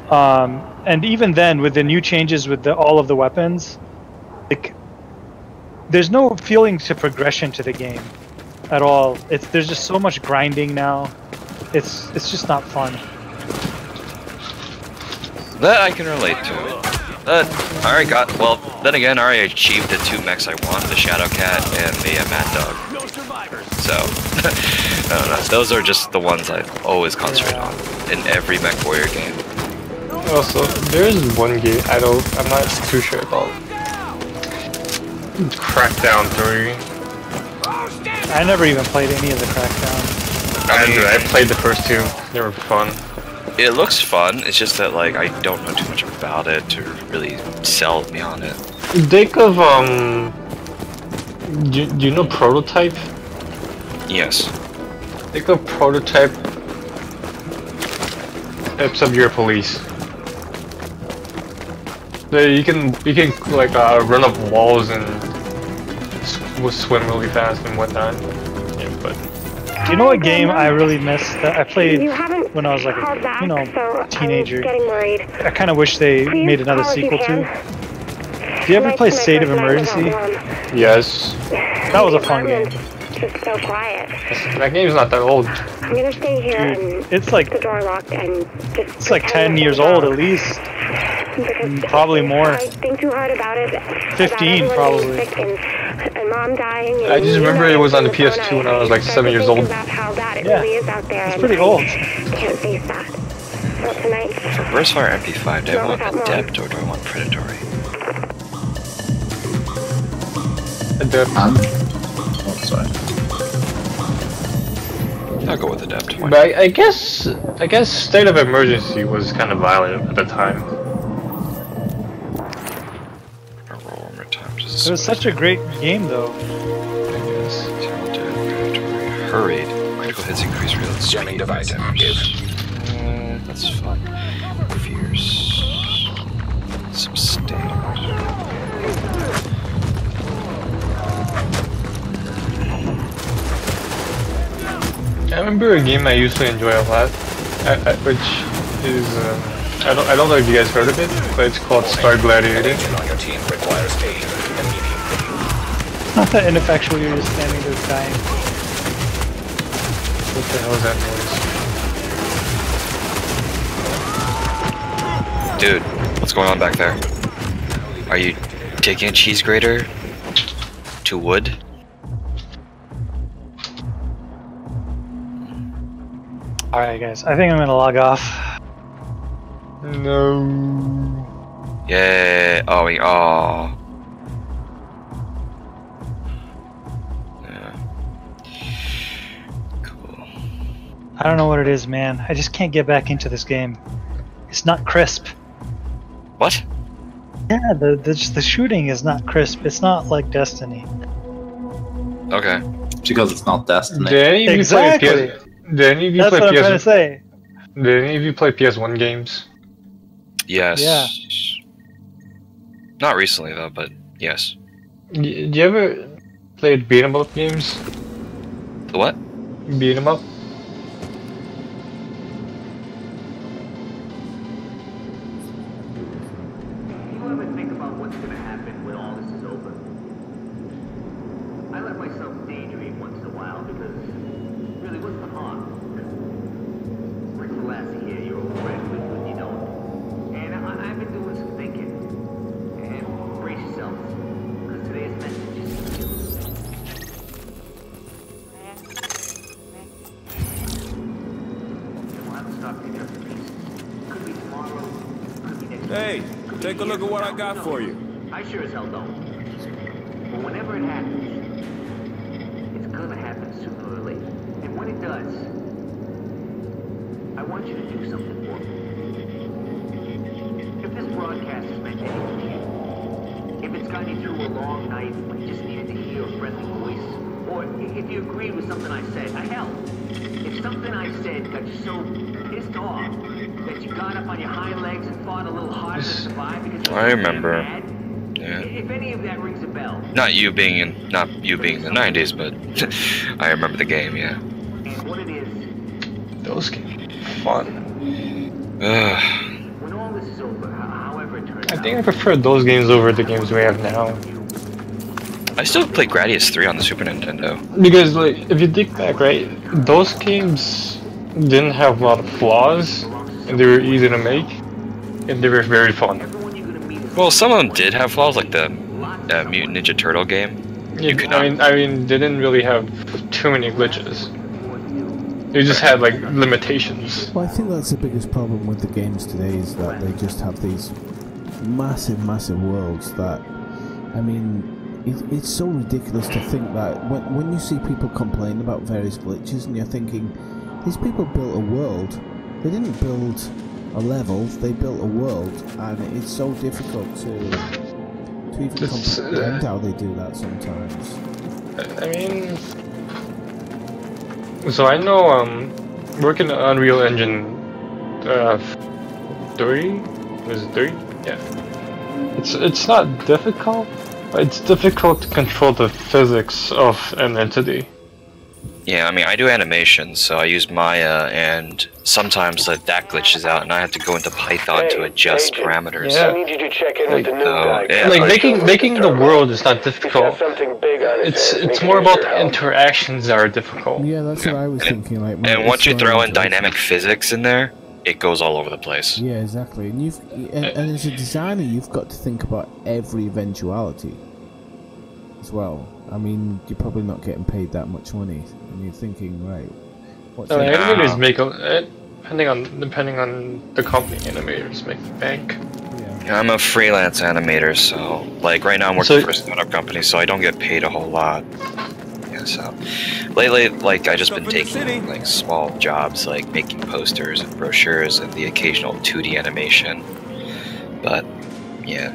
And even then, with the new changes with all of the weapons, like there's no feeling to progression to the game at all. There's just so much grinding now. it's just not fun. That I can relate to. I already got, well, then again, I already achieved the 2 mechs I want, the Shadow Cat and the Mad Dog. So, I don't know, those are just the ones I always concentrate on in every Mech Warrior game. Also, there is one game I'm not too sure about. Crackdown 3. I never even played any of the Crackdown. I played the first 2. They were fun. It looks fun, it's just that like I don't know too much about it to really sell me on it. Think of do you know Prototype? Yes. Think of Prototype except you're police. So you can like run up walls and swim really fast and whatnot. Yeah, but you know what game I really missed that I played when I was like a teenager? I kind of wish they made another sequel to. Did you ever play State of Emergency? Yes. That was a fun game. Just so quiet. That game's not that old. I'm gonna stay here and it's like the door locked and just it's like 10 years old at least. Probably more. I think too hard about it. 15 probably. And mom dying. And I just remember it was on the PS2 when I was like 7 years old. About how bad it Yeah. really is out there. It's pretty old. Can't face that. So tonight. For Burstfire MP5, do I want Adept or do I want Predatory? Adept. Oh, sorry. I'll go with Adept. But I guess State of Emergency was kind of violent at the time. It was such a great game though. Hurried. Critical hits increase real speed. Jamming device active. That's fun. Fierce. Sustained. I remember a game I used to enjoy a lot, which is I don't know if you guys heard of it, but it's called Star Gladiator. Not that ineffectual, you're just standing there dying. What the hell is that noise? Dude, what's going on back there? Are you taking a cheese grater to wood? Alright guys, I think I'm gonna log off. No. Yeah. Oh, oh. I don't know what it is, man. I just can't get back into this game. It's not crisp. What? Yeah, the shooting is not crisp. It's not like Destiny. Okay. Because it's not Destiny. Did any of you play PS? Did any of you That's play what I'm PS? trying to say. Did any of you play PS1 games? Yes. Yeah. Not recently though, but yes. Did you ever play beat 'em up games? The what? Beat 'em up. Hey, take a look at what I got for you. I sure as hell don't. But whenever it happens, it's gonna happen sooner or later. And when it does, I want you to do something for me. If this broadcast has meant anything to you, if it's gotten you through a long night when you just needed to hear a friendly voice, or if you agreed with something I said, hell, if something I said got you so pissed off that you got up on your hind legs and fought a little harder to survive because you were I remember. mad, Yeah. if any of that rings a bell. Not you being in the 90s, but I remember the game, yeah. And what it is, Those games are fun. when all this is over, however it turns I out, think I prefer those games over the games we have now. I still play Gradius 3 on the Super Nintendo. Because like, if you think back, right, those games didn't have a lot of flaws, and they were easy to make, and they were very fun. Well, some of them did have flaws, like the Mutant Ninja Turtle game. Yeah, I mean, they didn't really have too many glitches. They just had like limitations. Well, I think that's the biggest problem with the games today is that they just have these massive worlds that, I mean, it's so ridiculous to think that when you see people complain about various glitches and you're thinking, these people built a world, they didn't build a level, they built a world, and it's so difficult to even comprehend how they do that sometimes. I mean, so I know working on Unreal Engine 3, is it 3? Yeah. It's not difficult, but it's difficult to control the physics of an entity. Yeah, I mean, I do animation, so I use Maya, and sometimes that glitches out, and I have to go into Python to adjust parameters. Yeah. I need you to check in with the new guy. Yeah, like making the world is not difficult. It's more about the interactions that are difficult. Yeah, that's what I was thinking. Like, and once you throw in dynamic physics in there, it goes all over the place. Yeah, exactly. And and as a designer, you've got to think about every eventuality as well. I mean, you're probably not getting paid that much money, and you're thinking, right? What's animators make depending on the company, animators make bank. Yeah, I'm a freelance animator, so like right now I'm working for a startup company, so I don't get paid a whole lot. Yeah, so lately, like I just been taking like small jobs, like making posters and brochures and the occasional 2D animation. But yeah,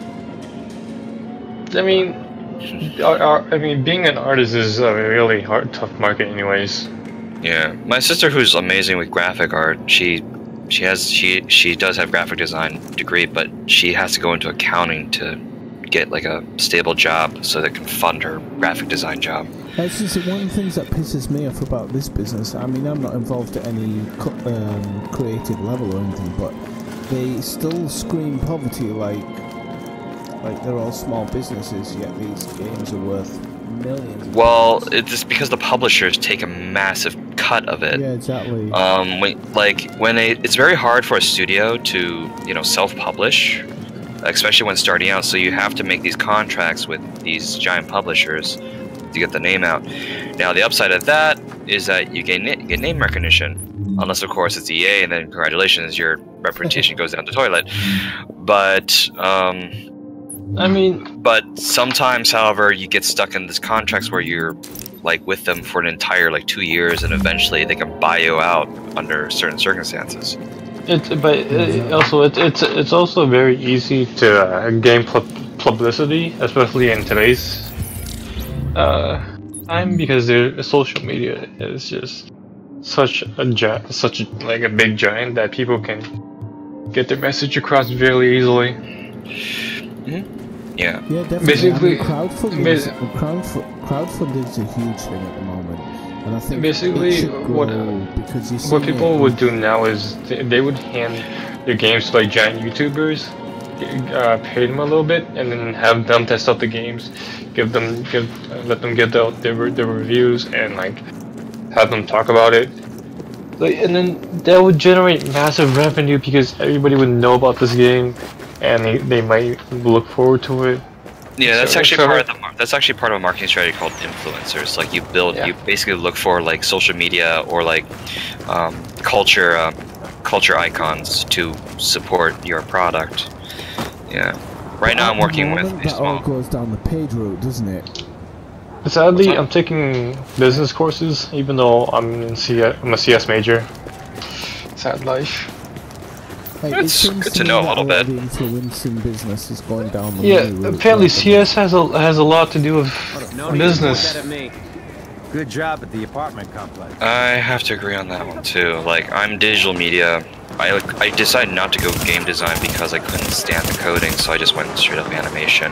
I mean, being an artist is a really tough market, anyways. Yeah, my sister, who's amazing with graphic art, she does have graphic design degree, but she has to go into accounting to get like a stable job so that can fund her graphic design job. That's just one of the things that pisses me off about this business. I mean, I'm not involved at any creative level or anything, but they still scream poverty like they're all small businesses, yet these games are worth millions. Well, it's just because the publishers take a massive cut of it. Yeah, exactly. It's very hard for a studio to, self-publish, especially when starting out. So you have to make these contracts with these giant publishers to get the name out. Now, the upside of that is that you get name recognition, unless of course it's EA, and then congratulations, your reputation goes down the toilet. But but sometimes, however, you get stuck in these contracts where you're like with them for an entire 2 years, and eventually they can buy you out under certain circumstances. It's also very easy to gain publicity, especially in today's time, because social media is just such a big giant that people can get their message across very easily. Yeah. Yeah, definitely. Basically, crowdfunding is a huge thing at the moment, and I think basically what people would do now is they would hand their games to giant YouTubers, pay them a little bit, and then have them test out the games, let them get their reviews, and have them talk about it. And then that would generate massive revenue because everybody would know about this game, and they might look forward to it. Yeah, that's actually part of a marketing strategy called influencers. Like you basically look for social media or culture icons to support your product. Yeah. Right now I'm working with a small. That all goes down the paid route, doesn't it? Sadly, I'm taking business courses, even though I'm a CS major. Sad life. It's good to know a little bit. The influence in business is going down the route, apparently CS has a lot to do with business. Good job at the apartment complex. I have to agree on that one too. I'm digital media. I decided not to go game design because I couldn't stand the coding, so I just went straight up animation.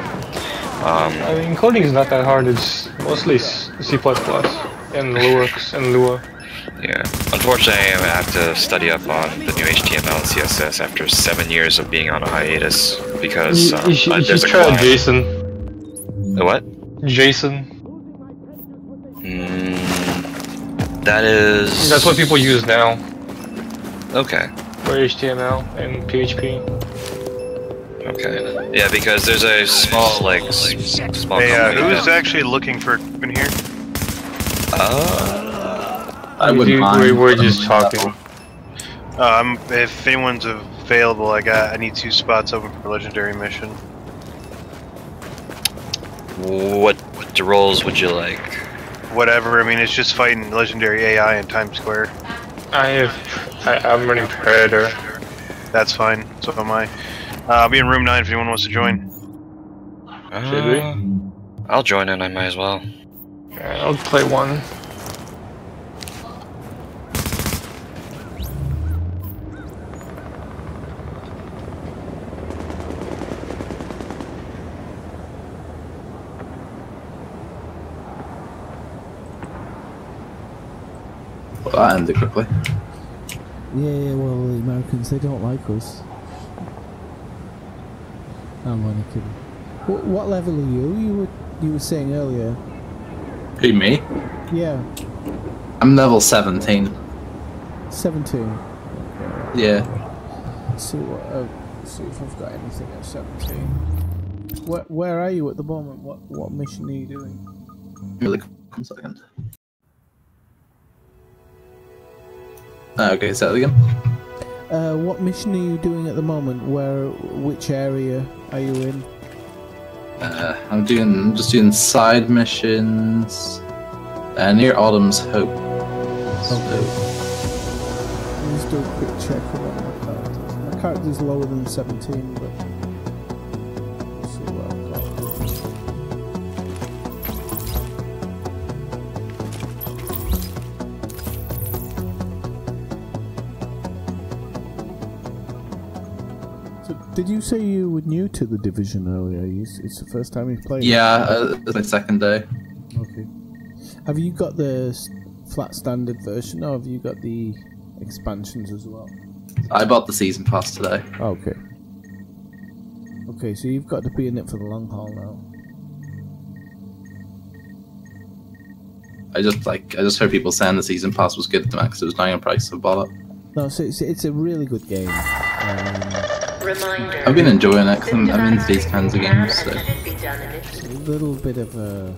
I mean, coding is not that hard. It's mostly C++ and Lua. Yeah. Unfortunately, I have to study up on the new HTML and CSS after 7 years of being on a hiatus because you should try out JSON. The what? JSON. That is. That's what people use now. Okay. For HTML and PHP. Okay. Yeah, because there's a small, like, small. Hey, who's actually looking for in here? I wouldn't mind. We were just talking. If anyone's available, I need 2 spots open for legendary mission. What roles would you like? Whatever. I mean, it's just fighting legendary AI in Times Square. I'm running Predator. That's fine. So am I. I'll be in room 9 if anyone wants to join. Should we? I'll join in. I might as well. Alright, I'll play 1. Well, that ended quickly. Yeah, well, the Americans, they don't like us. I'm only kidding. What level are you? You were saying earlier. Who, me? Yeah. I'm level 17. 17? Okay. Yeah. Let's see if I've got anything at 17. Where are you at the moment? What mission are you doing? Really, 1 second. Okay, say that again. What mission are you doing at the moment? Which area are you in? I'm just doing side missions near Autumn's Hope. Okay. Let's do a quick check on my character. My character's lower than 17, but let's see what I've got. Did you say you were new to the Division earlier? It's the first time you've played? Yeah, it's my 2nd day. Okay. Have you got the flat standard version, or have you got the expansions as well? I bought the season pass today. Okay. Okay, so you've got to be in it for the long haul now. I just heard people saying the season pass was good to me because it was down in price, so I bought it. No, so it's a really good game. I've been enjoying it because I'm into these kinds of games. So. It's a little bit of a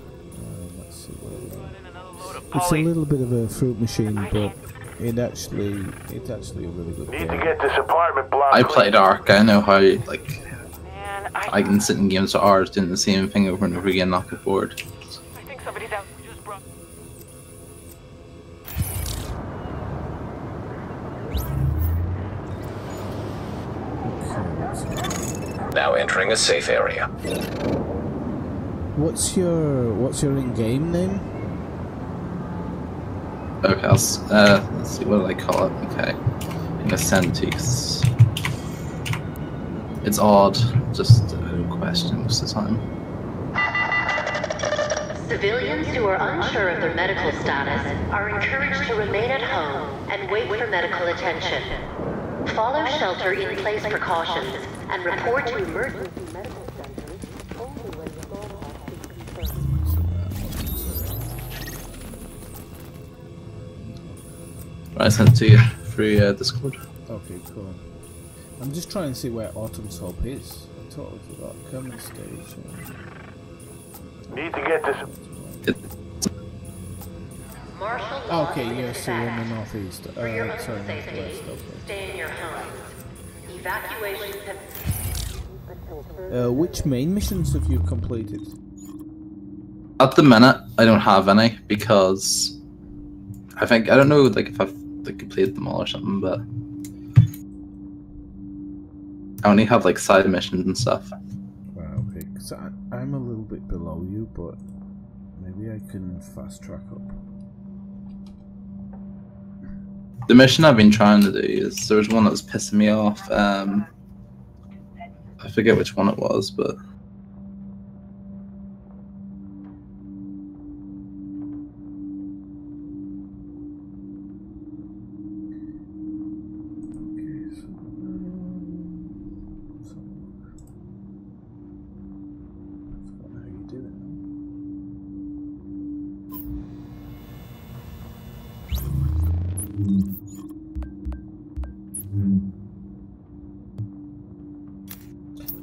let's see it's a little bit of a fruit machine, but it's actually a really good game. Need to get this apartment block. I played Ark. I know how I can sit in games for hours doing the same thing over and over again, not get bored. I think somebody's out. Now entering a safe area. What's your in-game name? Okay, let's see, what do I call it? Okay, I'm gonna send to you 'cause it's odd, just a question most of the time. Civilians who are unsure of their medical status are encouraged to remain at home and wait for medical attention. Follow shelter-in-place precautions and report to emergency medical centers only when your goal has been confirmed. I sent it to you through Discord. Okay, cool. I'm just trying to see where Autumn's Hope is. I totally forgot. Coming stage. Need to get this. Okay, yes, so you're in the northeast. Sorry, northwest. Okay. Stay in your homes. Evacuations have... Which main missions have you completed? At the minute, I don't have any because I don't know, like if I've completed them all or something, but I only have like side missions and stuff. Right, okay, because I'm a little bit below you, but maybe I can fast track up. The mission I've been trying to do is, there was one that was pissing me off. I forget which one it was, but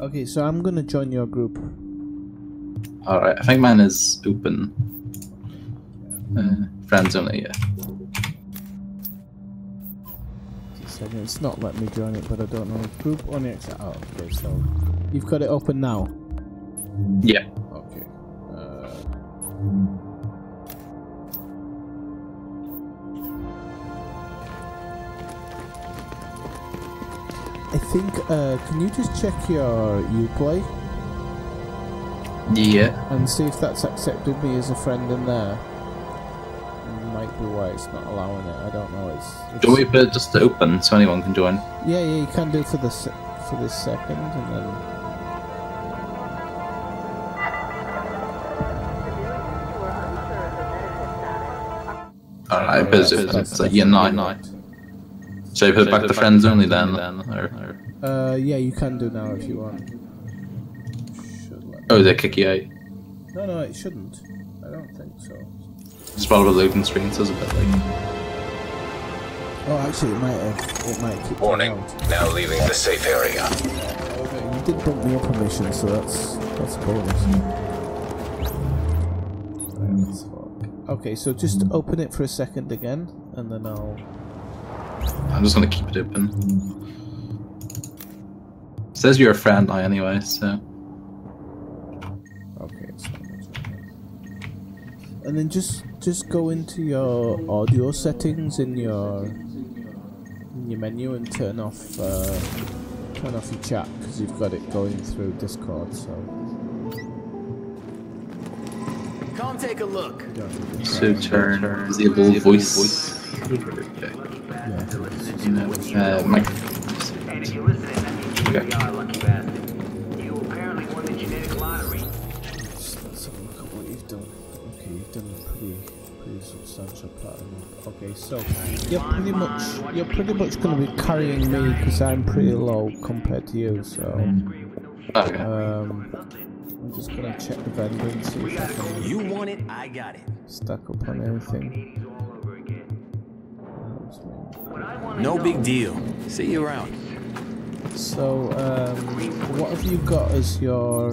Okay, so I'm gonna join your group. Alright, I think mine is open. Friends only, yeah. It's not letting me join it, but I don't know. Group only accept. Oh, okay, so you've got it open now? Yeah. Okay. I think, can you just check your Uplay? Yeah. And see if that's accepted me as a friend in there. Might be why it's not allowing it. I don't know. It's Do we put it just open so anyone can join? yeah, you can do for this second, and then. Alright, but it's like year 9. Should I put it back to friends only then? Or? Yeah, you can do now if you want. Oh, they kick you out. No, it shouldn't. I don't think so. Just follow the loading screen, so it's a bit like. Oh, actually, it might keep. Warning. Now leaving the safe area. Okay, you did bump me up a mission, so that's a bonus. Okay, so just open it for a second again, and then I'm just gonna keep it open. It says you're a friend now anyway, so. Okay, it's not much. And then just go into your audio settings in your menu and turn off your chat, because you've got it going through Discord. So. Come take a look. So turn disable voice. Microphone. And if you listen, that means you really are a lucky bastard. You apparently won the genetic lottery. Let's have a look at what you've done. Okay, you've done a pretty substantial platinum. Okay, so you're pretty much going to be carrying me because I'm pretty low compared to you. So okay. I'm just going to check the vendor and see if I can. You want it, I got it. Stack up on anything. No big deal. See you around. So, what have you got as your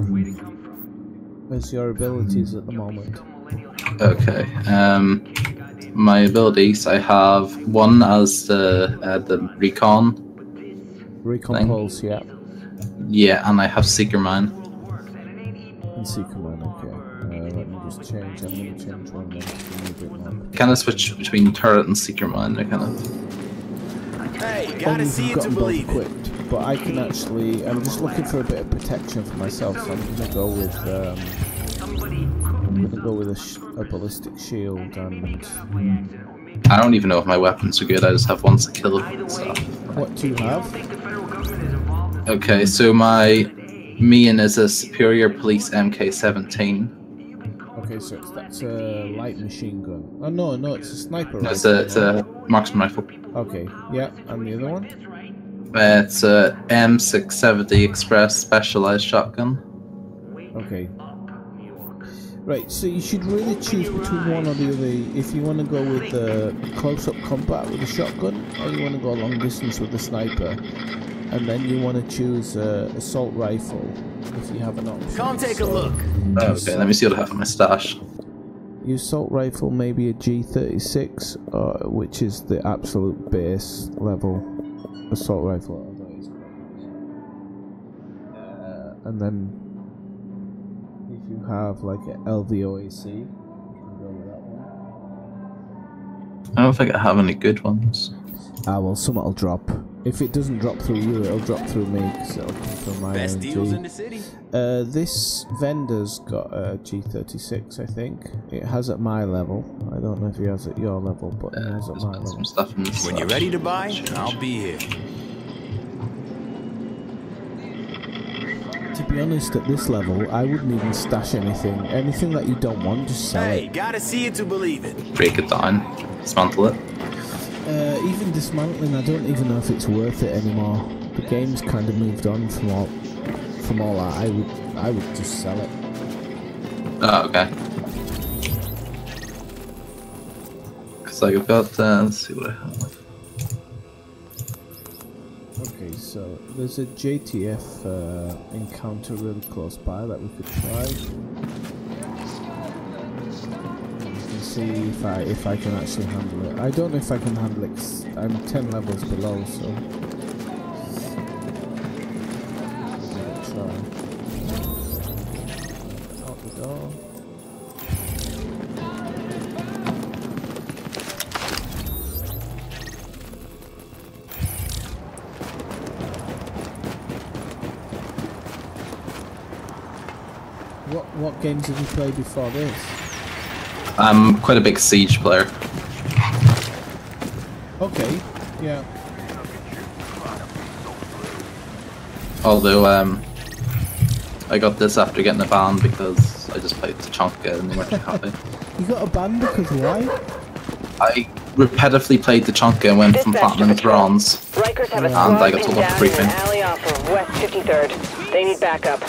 abilities at the moment? Okay. My abilities, I have one as the recon thing. Pulse, yeah. Yeah, and I have Seeker Mine. And Seeker Mine, okay. Let me just change. I'm going to change one then to be a bit more. Kind of switch between turret and Seeker Mine. I kind of. Hey, gotta see it to believe it. But I can actually. I'm just looking for a bit of protection for myself, so I'm going to go with. A ballistic shield and. I don't even know if my weapons are good. I just have ones that kill stuff. What do you have? Okay, so my Mian is a Superior Police MK17. Okay, so that's a light machine gun. Oh no, it's a sniper. No, it's a marksman rifle. Okay, yeah, and the other one? It's a M670 Express Specialized Shotgun. Okay. Right, so you should really choose between one or the other. If you want to go with the close-up combat with a shotgun, or you want to go long distance with the sniper, and then you want to choose assault rifle if you have an option. Come take a look. Okay, let me see what I have in my stash. Your assault rifle may be a G36, which is the absolute base level assault rifle. And then if you have like an LVOAC, you can go with that one. I don't think I have any good ones. Well, some will drop. If it doesn't drop through you, it'll drop through me because it'll come from my Best deals in the city. This vendor's got a G36, I think. It has at my level. I don't know if he has at your level, but it has at my level. Some stuff in this when you're ready to buy, I'll be here. To be honest, at this level, I wouldn't even stash anything. Anything that you don't want, just sell it. Hey, gotta see it to believe it. Break it down, dismantle it. Even dismantling, I don't even know if it's worth it anymore. The game's kind of moved on from all that. I would just sell it. Oh, okay. Because like I've got, let's see what I have. Okay, so there's a JTF encounter really close by that we could try. You can see if I can actually handle it. I don't know if I can handle it. I'm 10 levels below, so give it a try. Out the door. What games have you played before this? I'm quite a big Siege player. Okay, yeah. Although, I got this after getting a ban because I just played Tachanka and they weren't too happy. You got a ban because why? I repetitively played Tachanka and went from Platinum to Bronze. Rikers have a And squad I got pinned told off down for in an briefing. alley off of West 53rd. They need backup.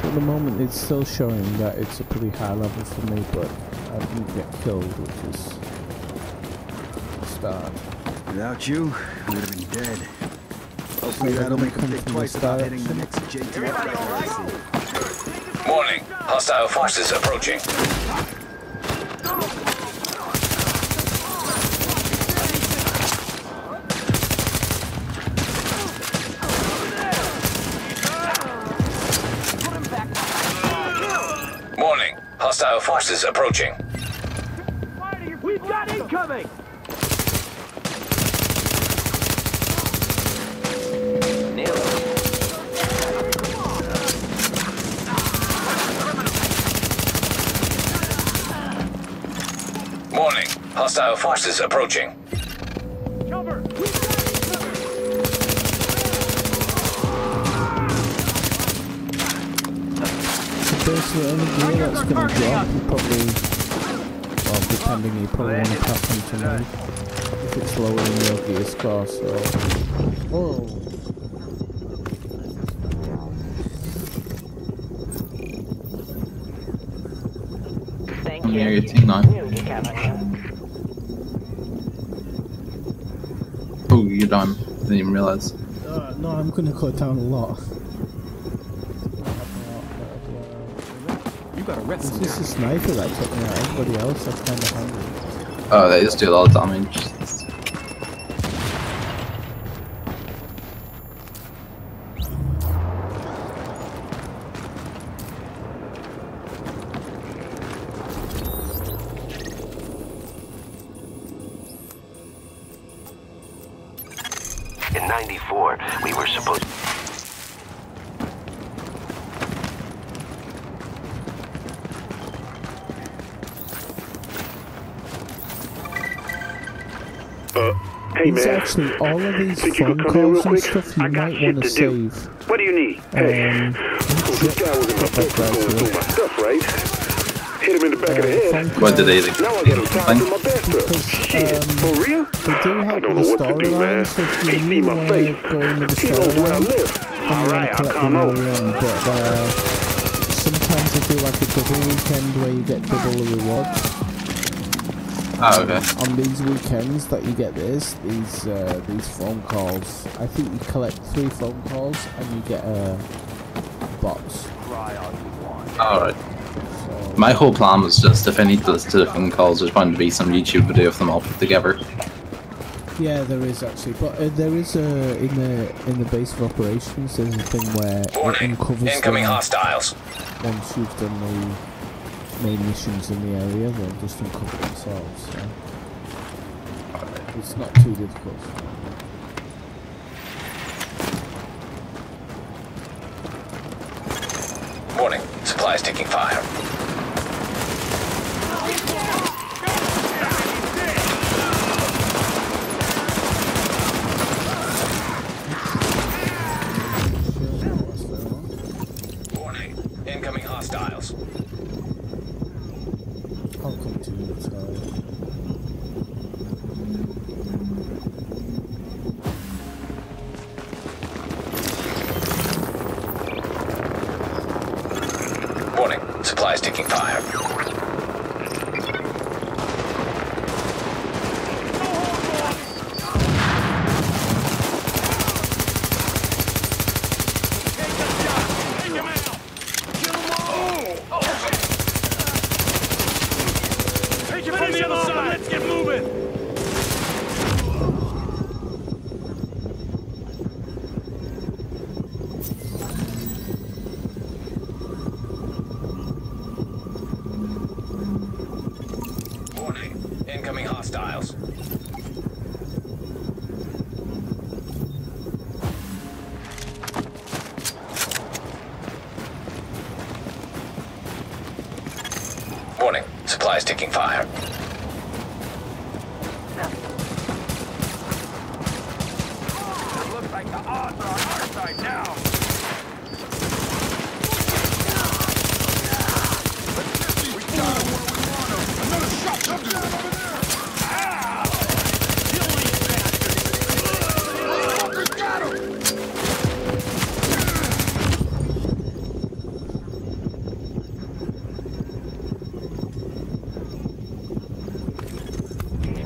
At the moment it's still showing that it's a pretty high level for me, but I didn't get killed, which is a start. Without you, we would have been dead. Hopefully that'll make them think twice about hitting the next JTF. Warning. Hostile forces approaching. Warning. Hostile forces approaching. We've got incoming! Warning. Hostile forces approaching. Basically, any gear that's going to drop, you probably, well, depending, you probably want to tap them to me. If it's lower than your gear score, so. Whoa! Thank I'm you. near your team now. Oh, you're done. Didn't even realize. No, I'm going to cut down a lot. You got a red It's just a sniper that took me out. Everybody else, that's kind of handy. Oh, they just do a lot of damage. In 94, we were supposed Hey man, actually all of these phone calls and stuff you might want to save. What do you need? Hey, this guy was in my book going through my stuff, right? Hit him in the back of the head. What did they do? Now I get him tied to my bathtub. Shit, for real? They do I help don't with know the what to do, man. storyline, so if He you see really my want face. to go into the He knows where I storyline, live. then you want Alright, to I'll collect come them over. early on, but sometimes they do like a double weekend where you get double the rewards. Oh, okay. On these weekends that you get these phone calls, I think you collect 3 phone calls and you get a box. Alright. My whole plan was just if I need to listen to the phone calls, there's bound to be some YouTube video of them all put together. Yeah, there is actually, but there is in the base of operations. There's a thing where it uncovers Incoming them hostiles. once you've done the main missions in the area. They'll just uncover themselves. So it's not too difficult. Warning. Supplies taking fire. Warning. Incoming hostiles. I'll come to you, sorry. Supplies taking fire. Let's get moving! Warning. Incoming hostiles. Warning. Supplies taking fire. Looks like the odds are on our side now. We got him where we want him. Another shot coming over there. Kill these bastards. Got him.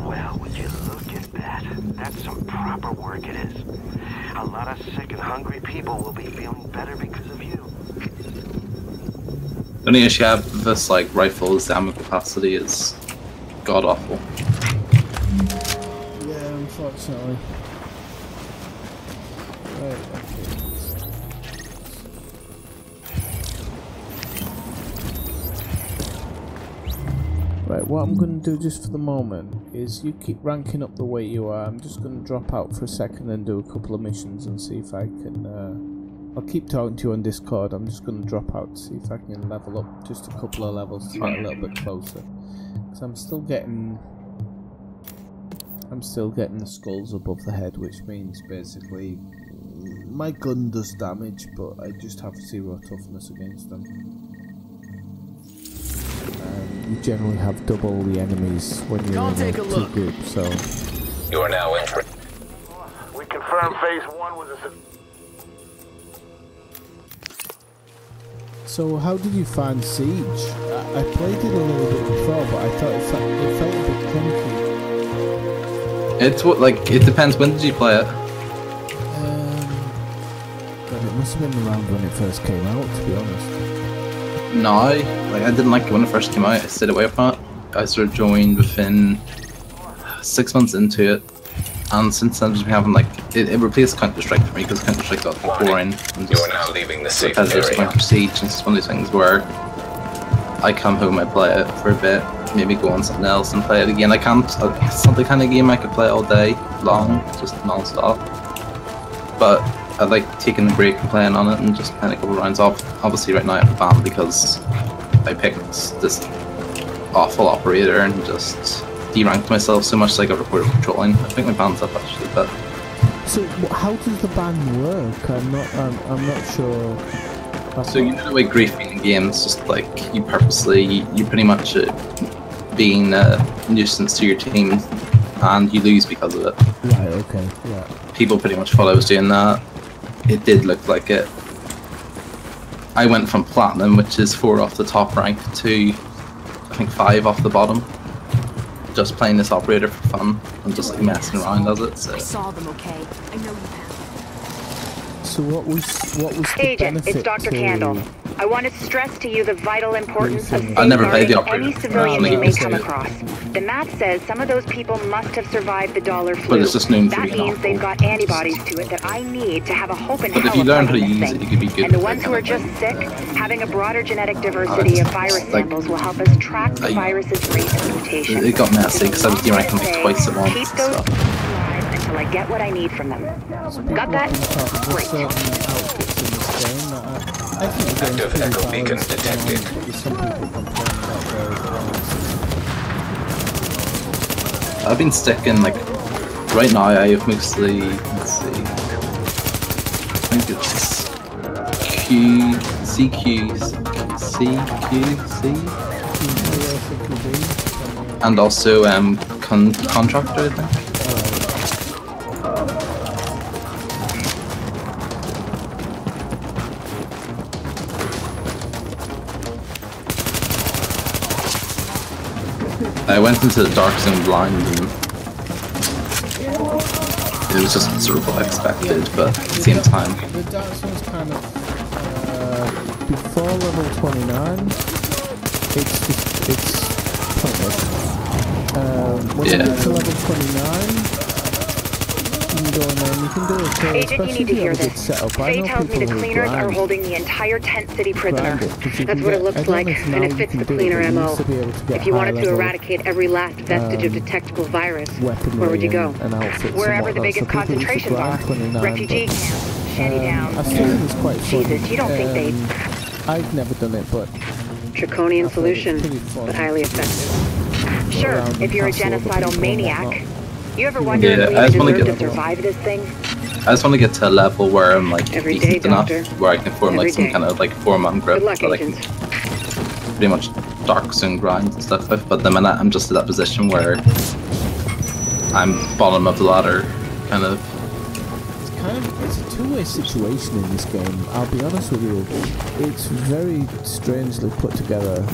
Well, would you look at that? That's some proper work it is. A lot of sick and hungry people will be feeling better because of you. The only issue I have with this like rifle's ammo capacity is god awful. Yeah, unfortunately. Right, Right, what I'm going to do just for the moment is you keep ranking up the way you are. I'm just going to drop out for a second and do a couple of missions and see if I can... I'll keep talking to you on Discord. I'm just going to drop out to see if I can level up just a couple of levels to get a little bit closer. Because I'm still getting the skulls above the head, which means basically my gun does damage, but I just have 0 toughness against them. You generally have double the enemies when you're in a two group, so... You are now entering. We confirmed phase 1 was a... So how did you find Siege? I played it a little bit before, but I thought it felt a bit clunky. It's what, like, it depends. When did you play it? God, it must have been around when it first came out, to be honest. No, like I didn't like it when it first came out. I stayed away from it. I sort of joined within 6 months into it, and since then I've just been having like it replaced Counter-Strike for me because Counter-Strike got boring and just now leaving the safe repetitive Siege, and it's one of those things where I come home, I play it for a bit, maybe go on something else and play it again. I can't. It's not the kind of game I could play all day long, just non-stop. But I like taking a break and playing on it and just playing a couple of rounds off. Obviously right now I have a ban because I picked this awful operator and just deranked myself so much that I got reported for trolling. I think my ban's up actually, but... So how does the ban work? I'm not sure. So you know the way griefing in games, just like you pretty much being a nuisance to your team and you lose because of it. Right, okay, yeah. People pretty much thought I was doing that. It did look like it. I went from Platinum, which is 4 off the top rank, to I think 5 off the bottom. Just playing this operator for fun and just like messing around as it. So. I saw them, okay? I know you have. So what was the Agent, benefit it's Dr. to... Candle. I want to stress to you the vital importance of I never played the safeguarding any civilians you may come operator. across. The map says some of those people must have survived the dollar flu. But it's just known for that being means awful. they've got antibodies to it that I need to have a hope in But hell if you of learn how to fighting use this it, thing. you could be good. And the at ones it. who are just sick, having a broader genetic diversity of virus samples will help us track the virus's rate of mutation. It got messy because I was deranking like twice at once. Keep And those stuff. alive until I get what I need from them. Got that? Great. I think the game's Active pretty echo beacon balanced at the detected. moment, but there's some people complaining about their I've been sticking like right now. I have mostly let's see. I think it's CQC, and also contractor. I think. I went into the dark zone blind and it was just sort of what I expected, but at the same time. The dark zone's kind of before level 29. It's pointless. When you get to level 29, you can go in there and you can do it. Agent, you need to hear this. Faye tells me the cleaners are holding the entire Tent City prisoner. That's what it looks like, and it fits the cleaner MO. If you wanted to eradicate every last vestige of detectable virus, where would you go? Wherever the biggest concentrations are. Refugee camps, shantytowns. I've seen it's quite fun. Jesus, you don't think they... I've never done it, but... Draconian solution, but highly effective. Sure, if you're a genocidal maniac. You ever wonder if we deserve to survive this thing? I just want to get to a level where I'm like decent enough, where I can form like some kind of like 4-man grip that I can pretty much dark zone grind and stuff with. But the minute I'm just in that position where I'm bottom of the ladder, kind of. It's a two-way situation in this game. I'll be honest with you, it's very strangely put together.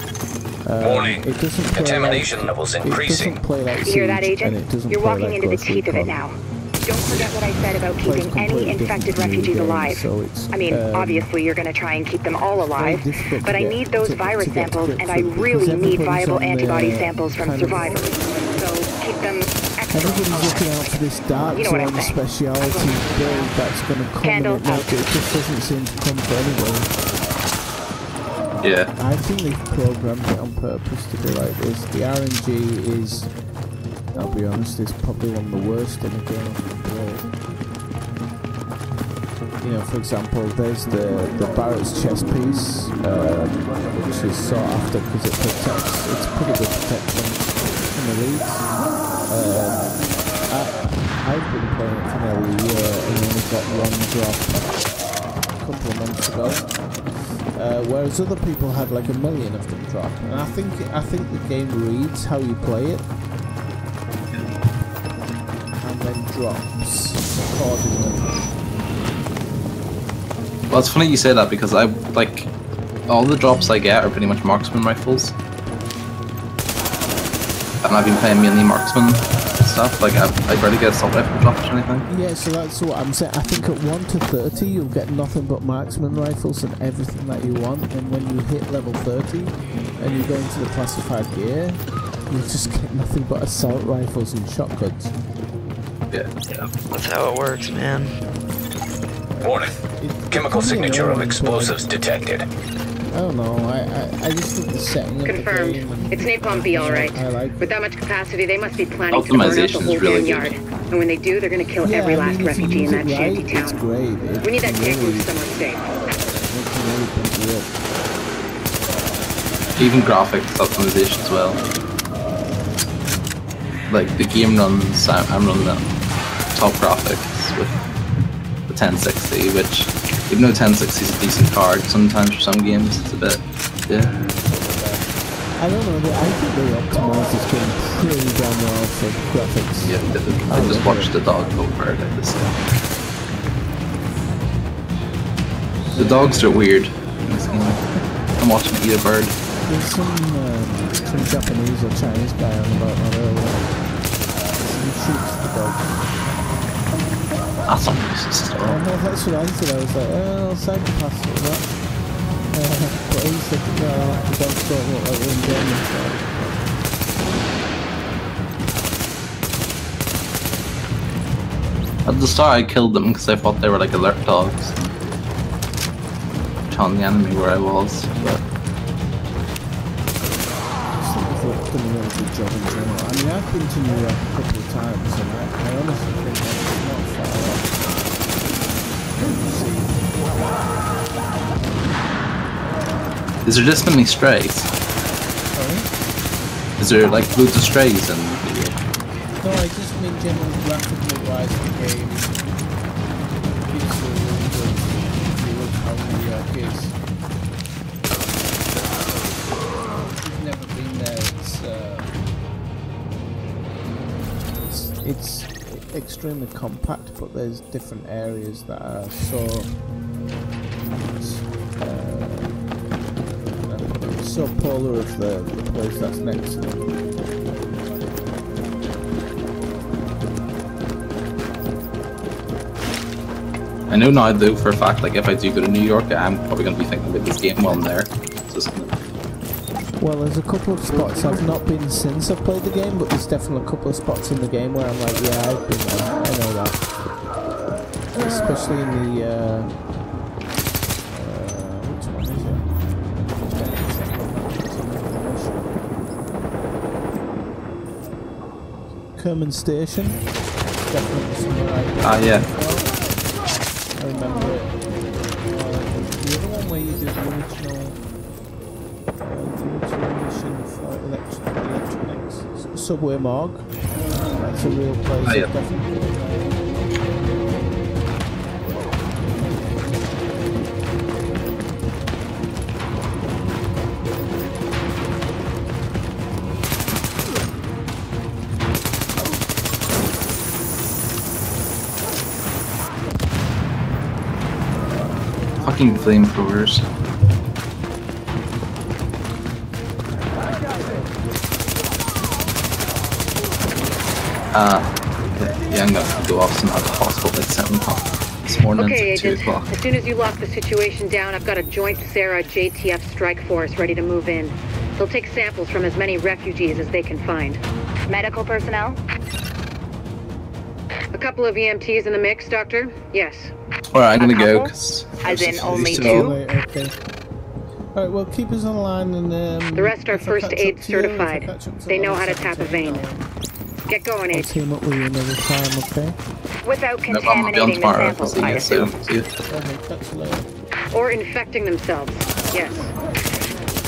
Warning. It doesn't play contamination levels increasing. It doesn't play like you hear that, Siege, Agent? You're walking into the teeth of it now. Don't forget what I said about keeping any infected refugees alive. So it's, I mean, obviously you're going to try and keep them all alive, but I need those virus samples, and I really need viable antibody samples from survivors. So keep them extra everybody's looking out for this dark zone speciality build that's going to come in it, but it just doesn't seem to come for anyone. Yeah. I think they've programmed it on purpose to be like this. The RNG is, I'll be honest, is probably one of the worst in the game. You know, for example, there's the Barrett's chest piece, which is sought after because it protects, it's pretty good protection from the leads. I've been playing it for nearly a year and only got one drop a couple of months ago. Whereas other people had like 1 million of them drop, and I think the game reads how you play it, and then drops accordingly. Well, it's funny you say that because I like all the drops I get are pretty much marksman rifles, and I've been playing mainly marksman stuff. Like I barely get assault rifle drops or anything. Yeah, so that's what I'm saying. I think at 1 to 30 you'll get nothing but marksman rifles and everything that you want, and when you hit level 30 and you go into the classified gear, you just get nothing but assault rifles and shotguns. Yeah, that's how it works, man. Warning. Chemical signature of explosives detected. I don't know, I just think the setting confirmed. of the game... It's napalm B, alright. With that much capacity, they must be planning to burn out Optimization the whole is really damn yard. And when they do, they're gonna kill every last refugee in that shanty town. We need that tank roof somewhere safe. Even graphics optimization as well. Like the game runs, I'm running the top graphics with the 1060, which even though 1060 is a decent card, sometimes for some games it's a bit, yeah. I don't know, I think they optimised this game pretty damn well for graphics. Yeah, I just watched the dog go bird like this. The dogs are weird in this game. I'm watching eat a bird. There's some Japanese or Chinese guy on about that earlier. He shoots the dog. That's not racist at all. That's what I said. I was like, oh, psychopaths or that. But he said, no, the dogs don't look like they're in German. At the start I killed them because I thought they were like alert dogs. Telling the enemy where I was, but... Done a really good job in general. I mean, I've been to New York a couple of times, and I honestly think that's not far off. Is there this many strays? Sorry? Is there like loads of strays in New York? No, I just mean generally graphically wise, the game gives you a really good view of how New York is. Never been there. It's extremely compact, but there's different areas that are so polar of the place that's next to them. I know now though for a fact, like if I do go to New York, I'm probably going to be thinking about this game while I'm there. Well, there's a couple of spots I've not been since I've played the game, but there's definitely a couple of spots in the game where I'm like, yeah, I've been there, I know that. Especially in the, which one is it? Kerman Station. Definitely somewhere I yeah. I remember it. The other one where you did the original mission for electronics, Subway Morgue. That's a real place. Oh, yeah. Definitely. Fucking flamethrowers. Yeah, I'm gonna go off some other hospital at 7 o'clock this morning. Okay, Agent. 2 o'clock. As soon as you lock the situation down, I've got a joint Sarah JTF strike force ready to move in. They'll take samples from as many refugees as they can find. Medical personnel? A couple of EMTs in the mix, Doctor? Yes. Alright, I'm gonna go. Cause as in only 2? Okay. Alright, well, keep us online and the rest are first aid certified. They know how to tap a vein. Get going, I'll team up with you another time, okay? Without contaminating the samples, I assume. Okay, catch you later. Or infecting themselves. Yes.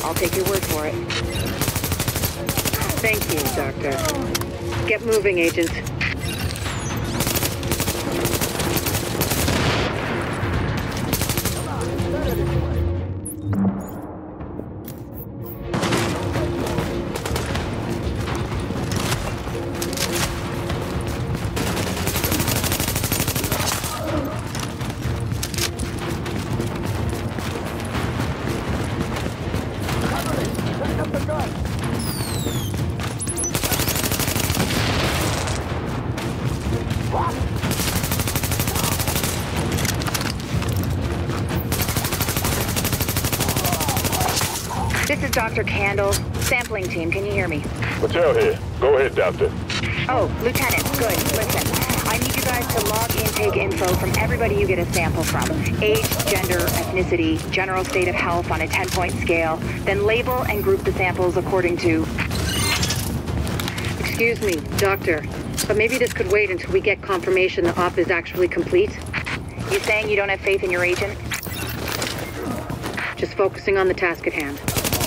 I'll take your word for it. Thank you, Doctor. Get moving, Agent. This is Dr. Candle. Sampling team, can you hear me? Mateo here. Go ahead, Doctor. Oh, Lieutenant, good. Listen, I need you guys to log intake info from everybody you get a sample from. Age, gender, ethnicity, general state of health on a 10-point scale. Then label and group the samples according to... Excuse me, Doctor, but maybe this could wait until we get confirmation the op is actually complete? You saying you don't have faith in your agent? Just focusing on the task at hand.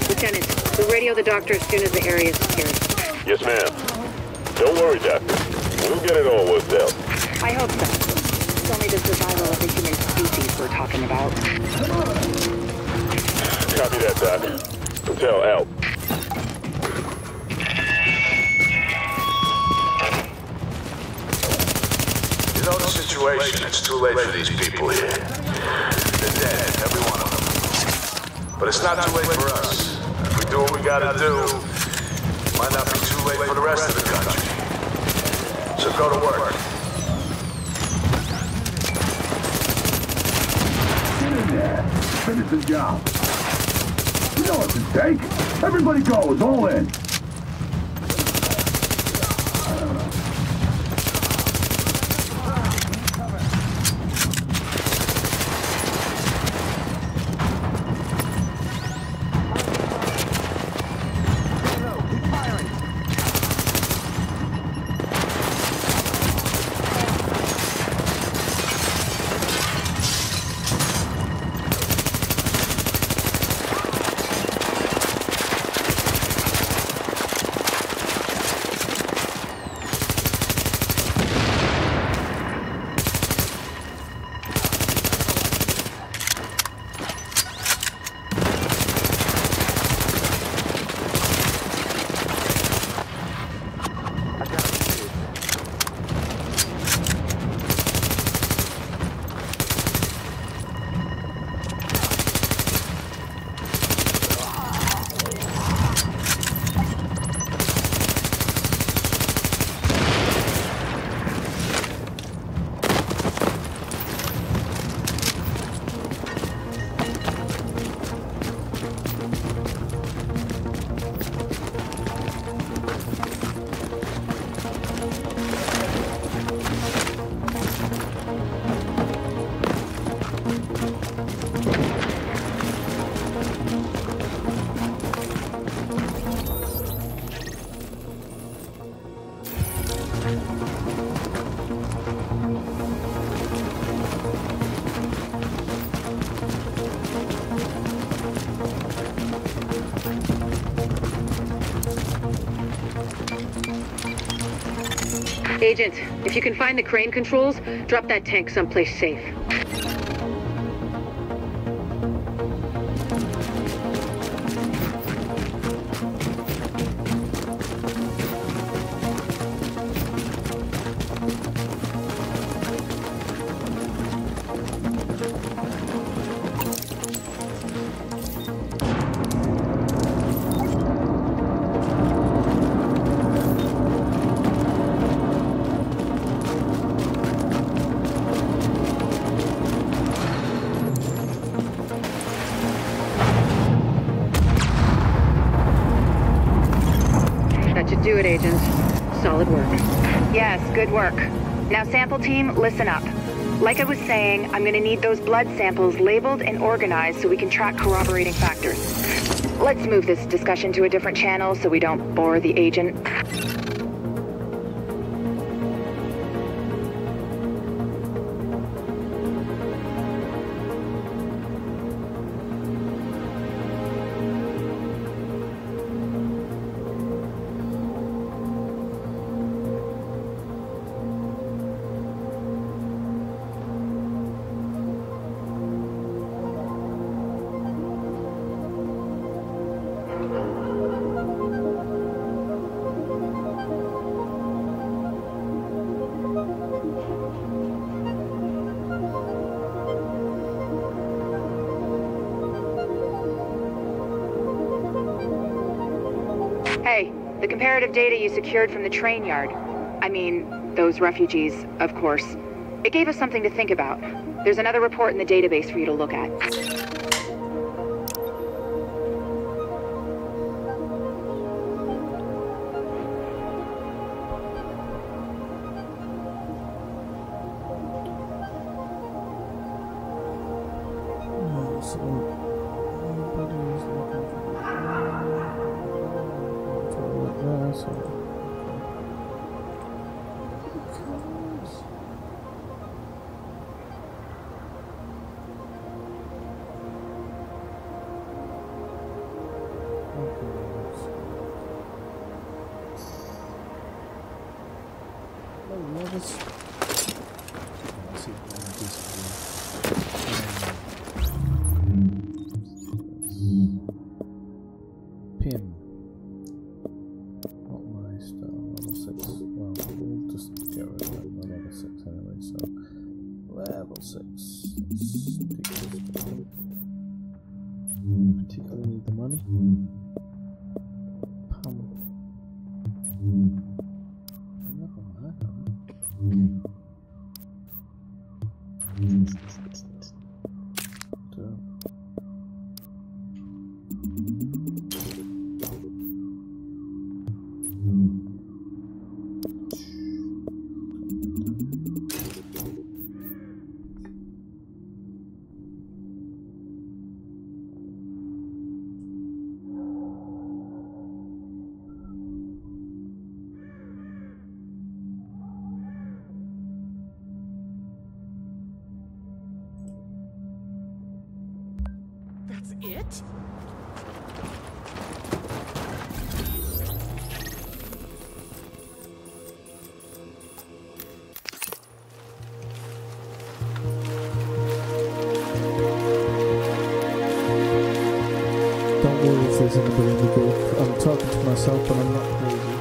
Lieutenant, we'll radio the doctor as soon as the area is secured. Yes, ma'am. Don't worry, Doctor. We'll get it all worked out. I hope so. It's only the survival of the human species we're talking about. Copy that, Doc. Hotel out. You know the situation. It's too late for these people here. They're dead, every one of them. But it's not too late for us. If we do what we gotta do, it might not be too late for the rest of the country. So go to work. Get in there. Finish the job. You know what's at stake. Everybody goes all in. Agent, if you can find the crane controls, drop that tank someplace safe. Do it, Agent. Solid work. Yes, good work. Now, sample team, listen up. Like I was saying, I'm gonna need those blood samples labeled and organized so we can track corroborating factors. Let's move this discussion to a different channel so we don't bore the agent. Hey, the comparative data you secured from the train yard. I mean, those refugees, of course. It gave us something to think about. There's another report in the database for you to look at. Pim. Not my style. Level 6. Well, we'll just get rid of that. We're level 6 anyway, so. Level 6. Particularly need the money. Pam. That's it? Don't worry if there's anybody in the group. I'm talking to myself, but I'm not crazy.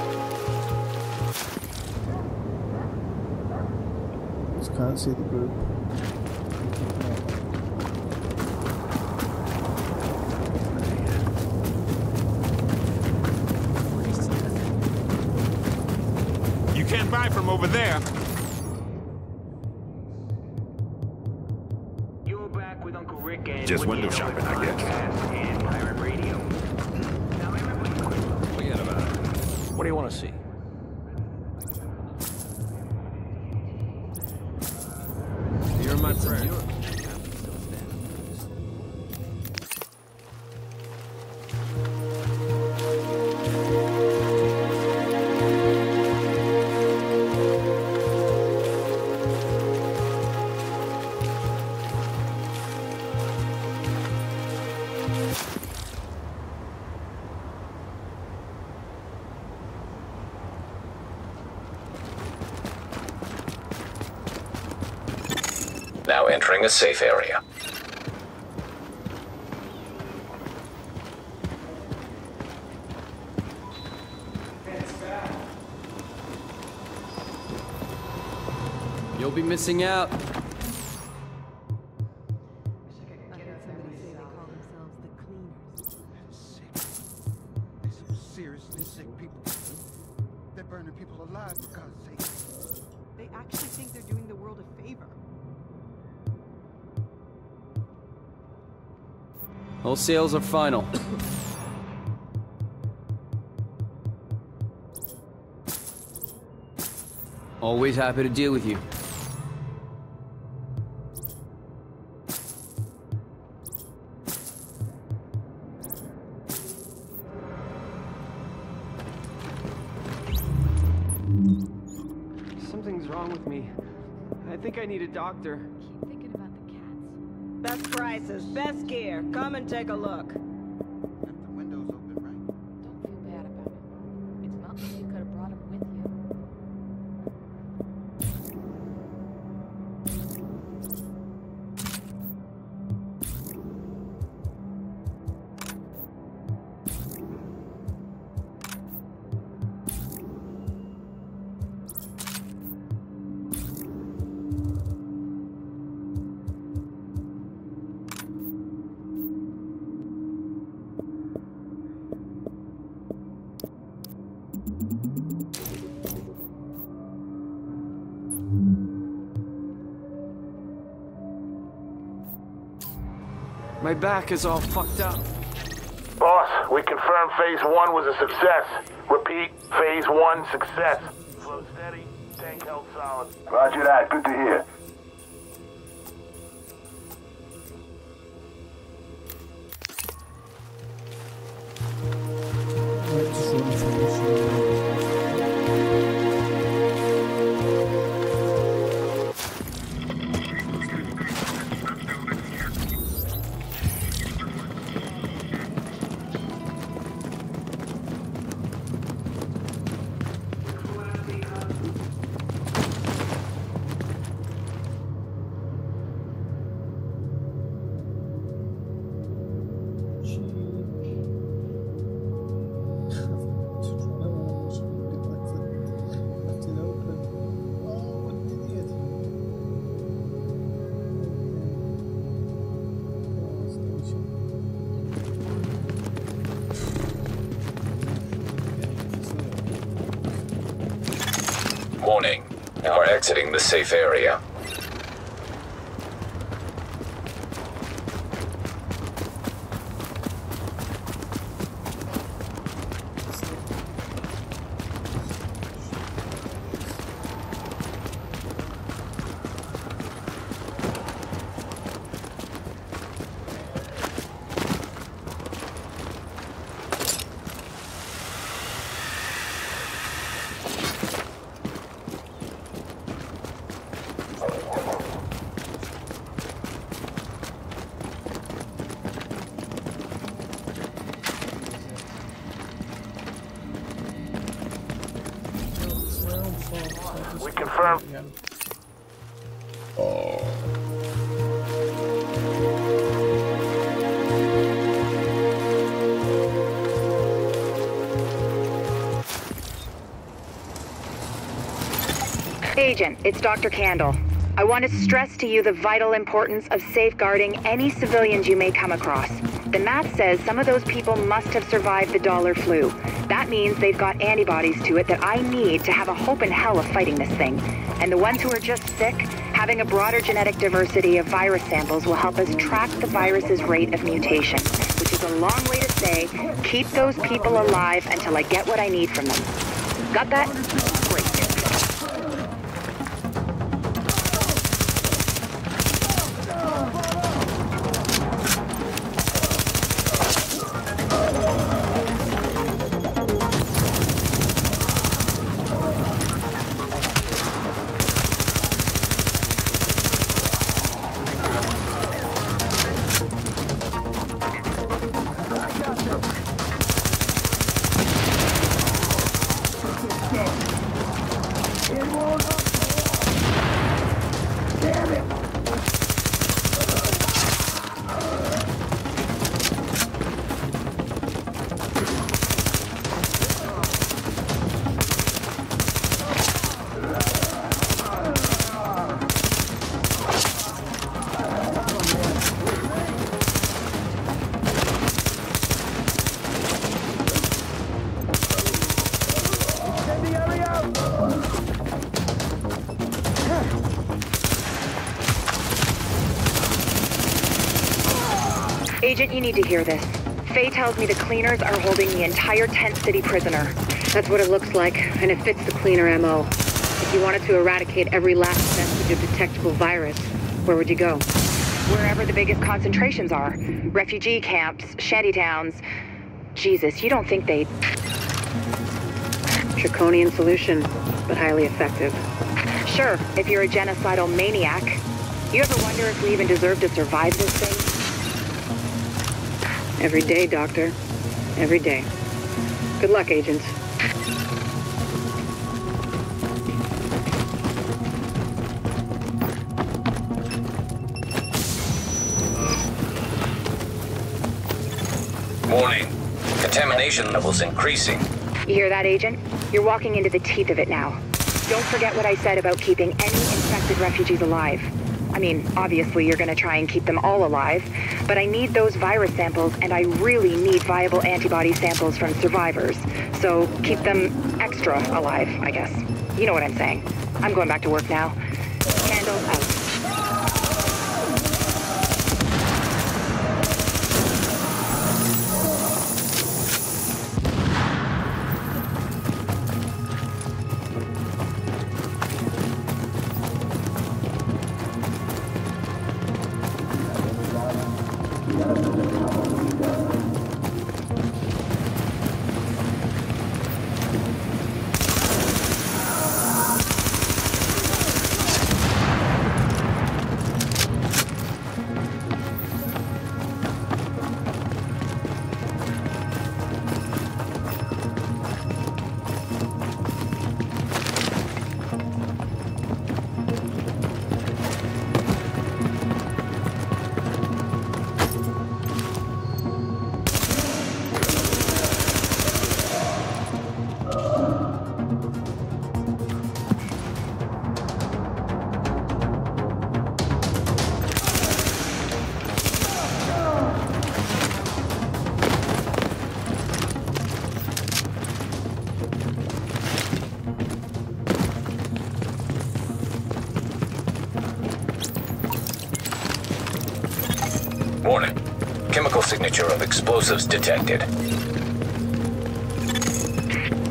Just can't see the group. You can't buy from over there. You're back with Uncle Rick and Just window shopping, I guess. And pirate radio. Forget about it. What do you want to see? You're my friend. entering a safe area. You'll be missing out. Seriously sick people. They're burning people alive for God's sake. They actually think they're doing the world a favor. All sales are final. Always happy to deal with you. Something's wrong with me. I think I need a doctor. Keep thinking about the cats. Best prices, best gear. Come and take a look. Don't feel bad about it. It's not like you could have brought him with you. My back is all fucked up. Boss, we confirm phase 1 was a success. Repeat, phase 1 success. Flow steady, tank held solid. Roger that. Good to hear. Warning, you are exiting the safe area. We confirm. Agent, it's Dr. Candle. I want to stress to you the vital importance of safeguarding any civilians you may come across. The math says some of those people must have survived the dollar flu. That means they've got antibodies to it that I need to have a hope in hell of fighting this thing. And the ones who are just sick, having a broader genetic diversity of virus samples will help us track the virus's rate of mutation, which is a long way to say, keep those people alive until I get what I need from them. Got that? Great. Agent, you need to hear this. Faye tells me the cleaners are holding the entire tent city prisoner. That's what it looks like, and it fits the cleaner MO. If you wanted to eradicate every last vestige of detectable virus, where would you go? Wherever the biggest concentrations are. Refugee camps, shantytowns. Jesus, you don't think they'd... Draconian solution, but highly effective. Sure, if you're a genocidal maniac. You ever wonder if we even deserve to survive this thing? Every day, Doctor. Every day. Good luck, agents. Warning. Contamination levels increasing. You hear that, Agent? You're walking into the teeth of it now. Don't forget what I said about keeping any infected refugees alive. I mean, obviously you're gonna try and keep them all alive, but I need those virus samples, and I really need viable antibody samples from survivors. So keep them extra alive, I guess. You know what I'm saying. I'm going back to work now. Candles out. Warning. Chemical signature of explosives detected.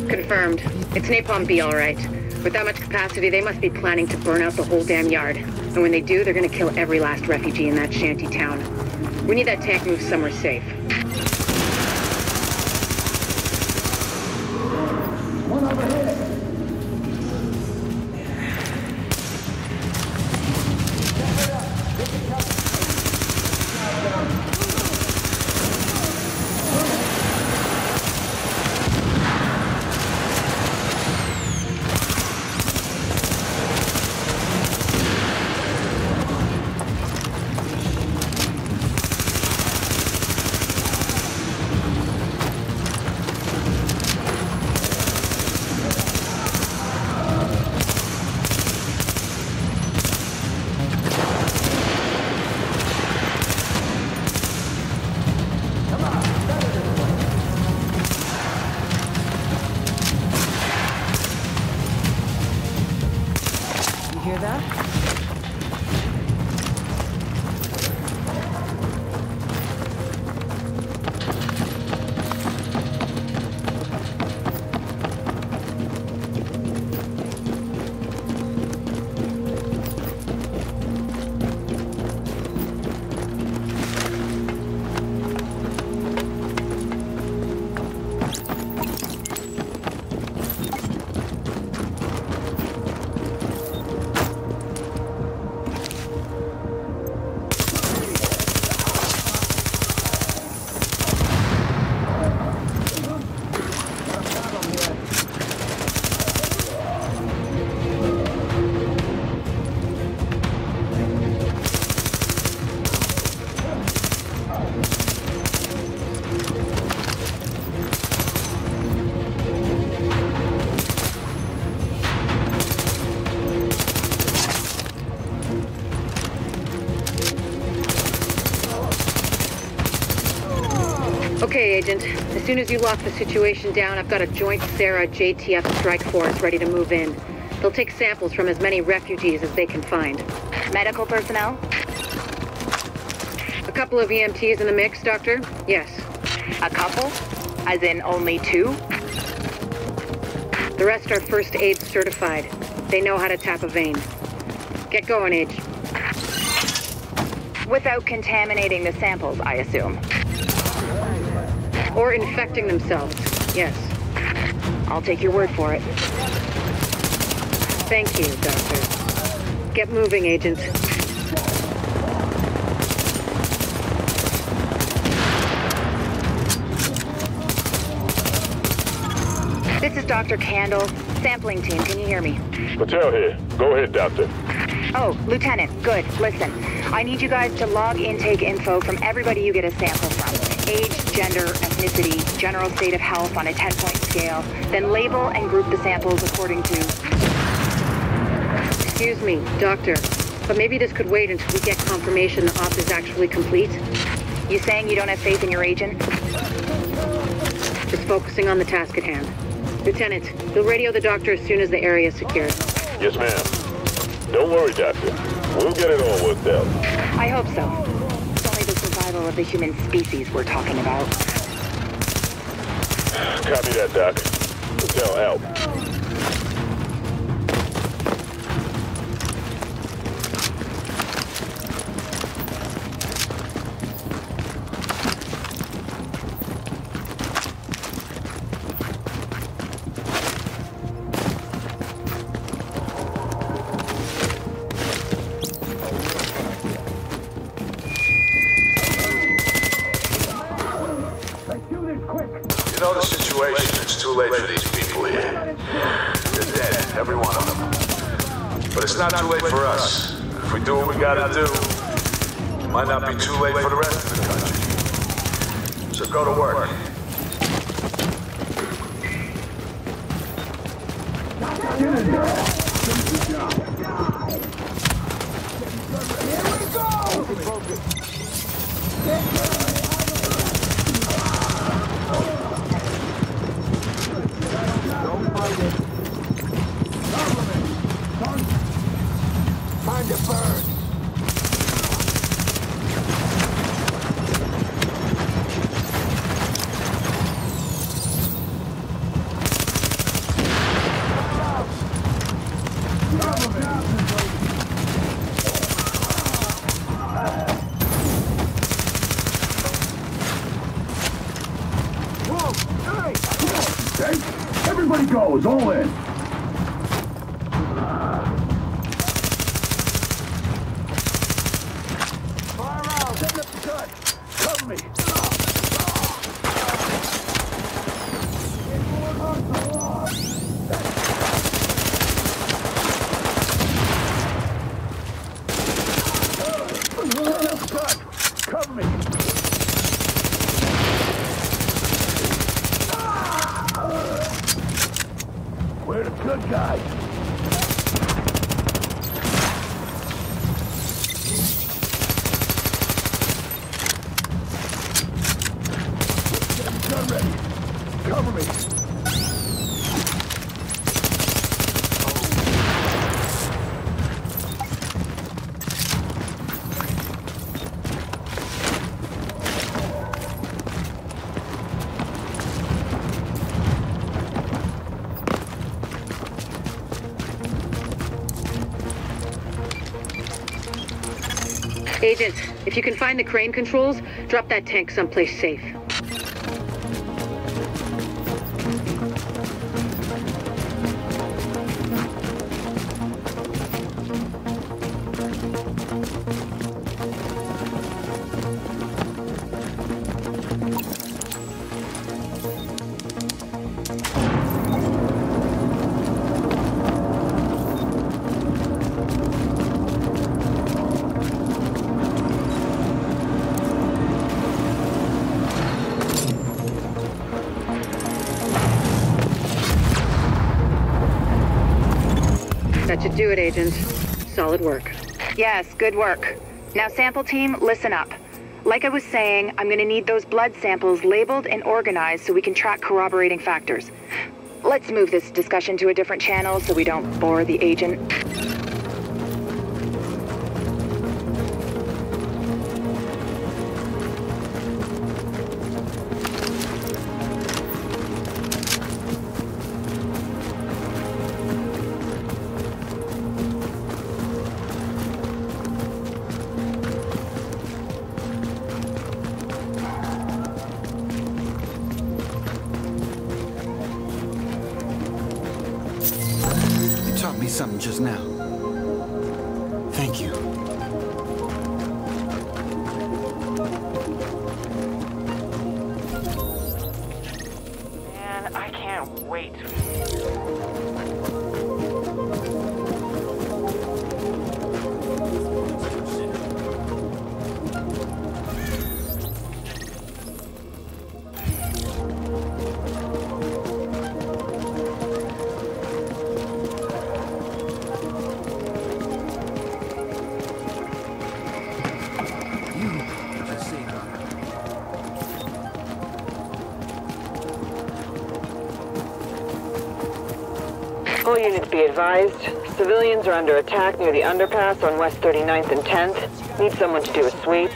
Confirmed. It's Napalm B, all right. With that much capacity, they must be planning to burn out the whole damn yard. And when they do, they're gonna kill every last refugee in that shanty town. We need that tank moved somewhere safe. One over here. Hear that? Okay, Agent. As soon as you lock the situation down, I've got a joint Sarah JTF strike force ready to move in. They'll take samples from as many refugees as they can find. Medical personnel? A couple of EMTs in the mix, Doctor? Yes. A couple? As in only 2? The rest are first aid certified. They know how to tap a vein. Get going, Age. Without contaminating the samples, I assume. Or infecting themselves, yes. I'll take your word for it. Thank you, Doctor. Get moving, Agent. This is Dr. Candle. Sampling team, can you hear me? Patel here. Go ahead, Doctor. Oh, Lieutenant, good. Listen, I need you guys to log intake info from everybody you get a sample from. Age, gender, ethnicity, general state of health on a 10-point scale. Then label and group the samples according to... Excuse me, Doctor, but maybe this could wait until we get confirmation the op is actually complete. You saying you don't have faith in your agent? Just focusing on the task at hand. Lieutenant, you'll radio the doctor as soon as the area is secured. Yes, ma'am. Don't worry, Doctor. We'll get it all worked out. I hope so. It's only the survival of the human species we're talking about. Copy that, Doc. Patel out. You know the situation. It's too late for these people here. They're dead, every one of them. But it's not too late for us. If we do what we gotta do, it might not be too late for the rest of the country. So go to work. Get in there! Finish the job! Here we go! Focus! Time to burn! Whoa! Hey! Everybody goes, all in! Cover me! We're the good guys! Gun ready! Cover me! Agent, if you can find the crane controls, drop that tank someplace safe. That should do it, Agent. Solid work. Yes, good work. Now, sample team, listen up. Like I was saying, I'm gonna need those blood samples labeled and organized so we can track corroborating factors. Let's move this discussion to a different channel so we don't bore the agent. something just now. Thank you. Man, I can't wait. All units be advised. Civilians are under attack near the underpass on West 39th and 10th. Need someone to do a sweep.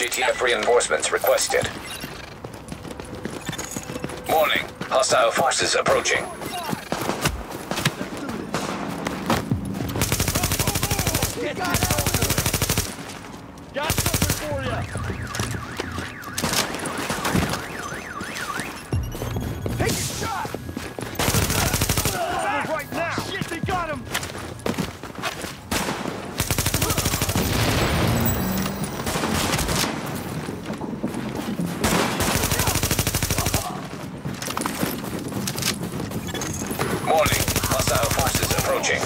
JTF reinforcements requested. Warning, hostile forces approaching. Got something for you! Take a shot! Right now! Shit, they got him! Warning, hostile forces approaching.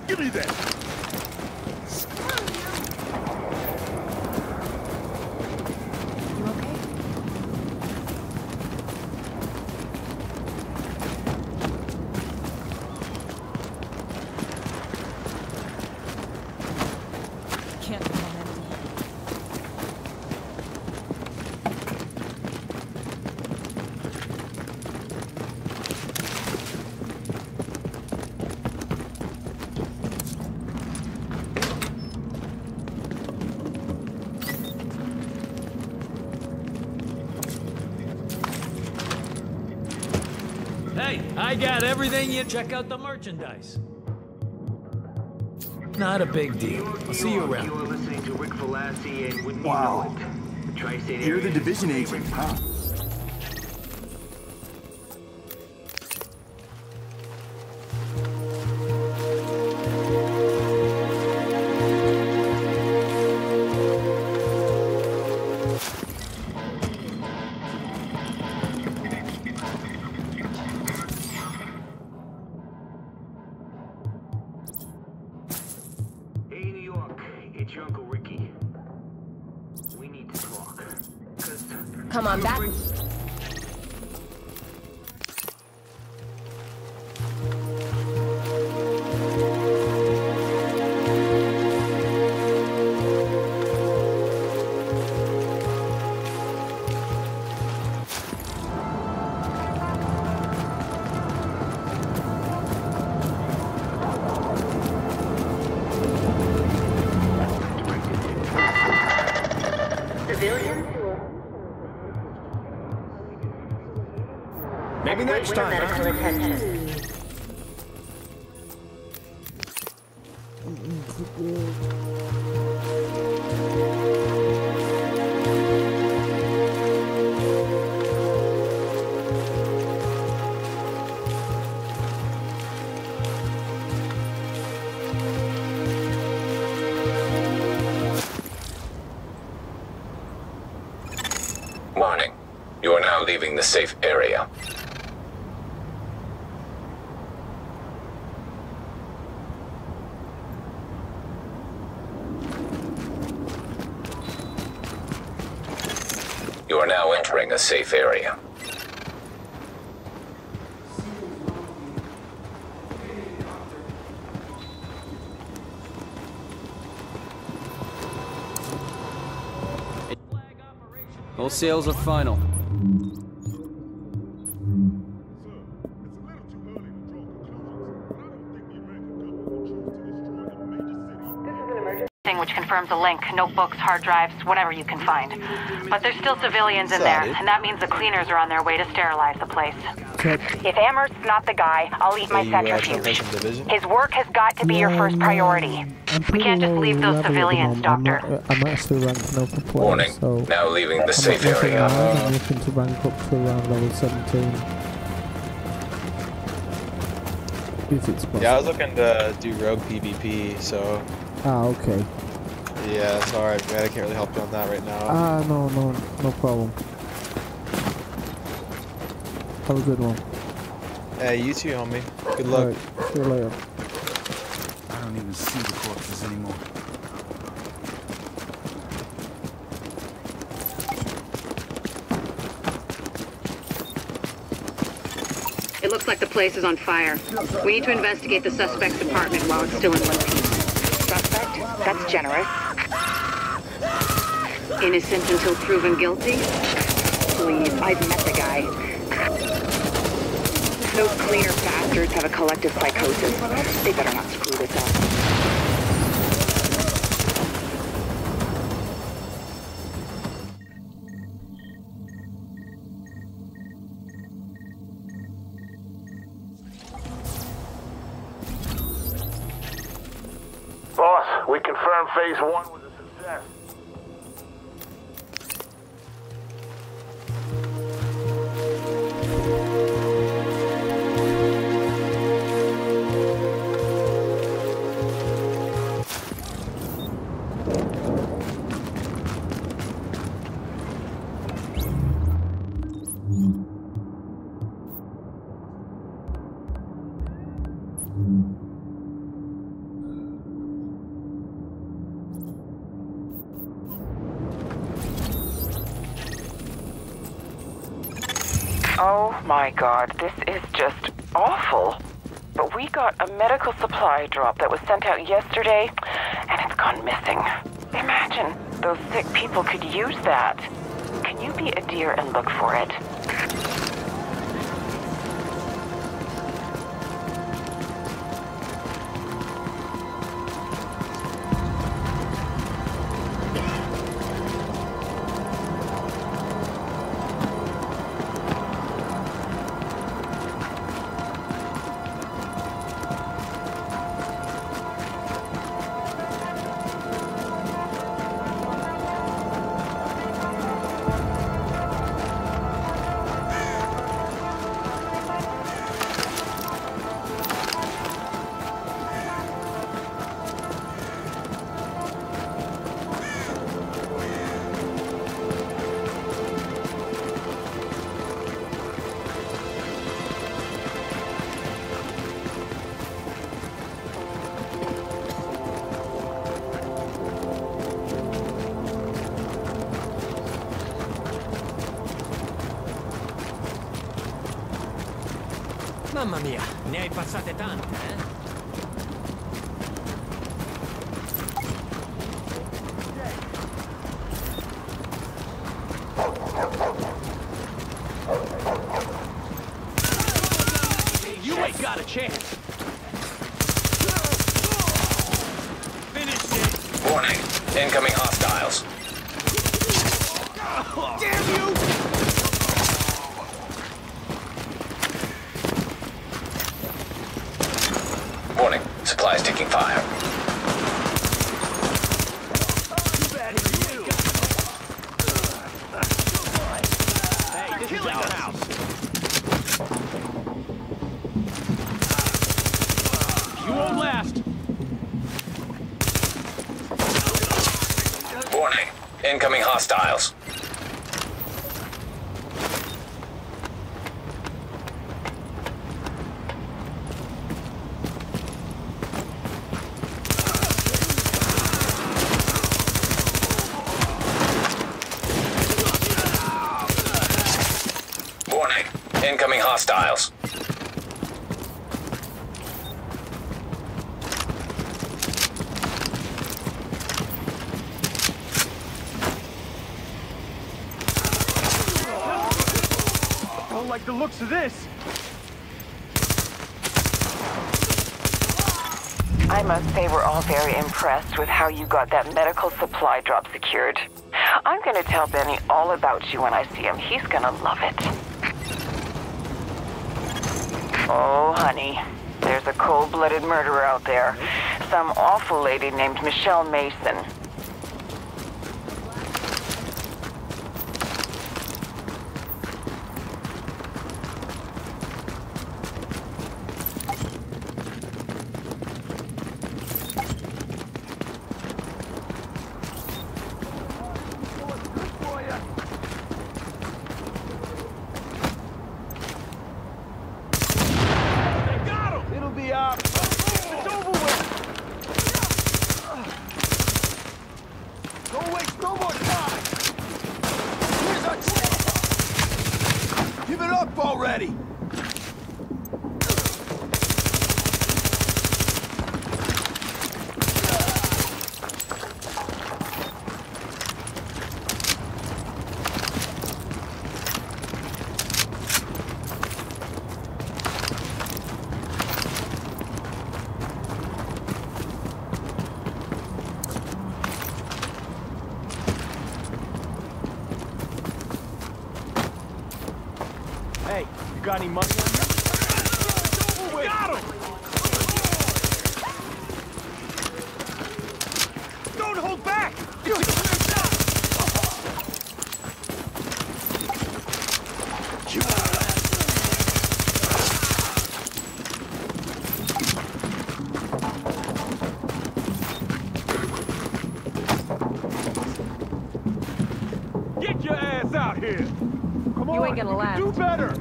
Give me that! Can't be on empty. Hey, I got everything you check out the merchandise. Not a big deal. I'll see you around. You're listening to Rick Velassi and Whitney Wow. Norwood. The Tri-State You're the area division agent, huh? Hey, New York, it's your Uncle Ricky. We need to talk. Come on back. Maybe next time, huh? Warning. You are now leaving the safe area. You are now entering a safe area. All sales are final. Which confirms a link, notebooks, hard drives, whatever you can find. But there's still civilians in there, and that means the cleaners are on their way to sterilize the place. If Amherst's not the guy, I'll eat my centrifuge. His work has got to be your first priority. We can't just leave those civilians, Doctor. I'm actually ranking up a player, Warning. so Now leaving the safe area. I'm looking to rank up to around level 17. If it's possible. Yeah, I was looking to do rogue PvP, so... Ah, okay. Yeah, sorry, man, I can't really help you on that right now. Ah, no problem. Have a good one. Hey, you too, homie. Good luck. Right, see you later. I don't even see the corpses anymore. It looks like the place is on fire. We need to investigate the suspect's apartment while it's still in one piece. Suspect? That's generous. Innocent until proven guilty? Please, I've met the guy. Those cleaner bastards have a collective psychosis. They better not screw this up. Boss, we confirmed phase 1 was a success. Oh my god, this is just awful. But we got a medical supply drop that was sent out yesterday, and it's gone missing. Imagine, those sick people could use that. Can you be a dear and look for it? Mamma mia, ne hai passate tante, eh? You ain't got a chance. Finished it. Warning. Incoming hostiles. Damn you! Warning. Supplies taking fire. Hey, this is our house. You won't last. Warning. Incoming hostiles. Incoming hostiles. I don't like the looks of this. I must say we're all very impressed with how you got that medical supply drop secured. I'm gonna tell Benny all about you when I see him. He's gonna love it. Oh, honey, there's a cold-blooded murderer out there. Some awful lady named Michelle Mason. Hey, you got any money on you? Got him! Don't hold back! It's a clear shot! Get your ass out here! Come on, You ain't gonna last. do better!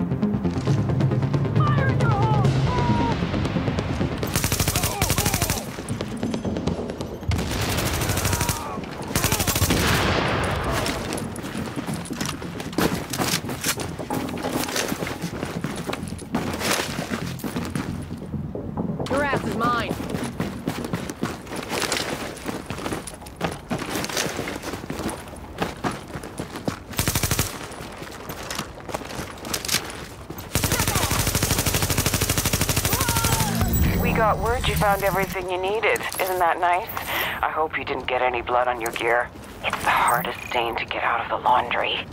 Your ass is mine. We got word you found everything you needed. Isn't that nice? I hope you didn't get any blood on your gear. It's the hardest stain to get out of the laundry.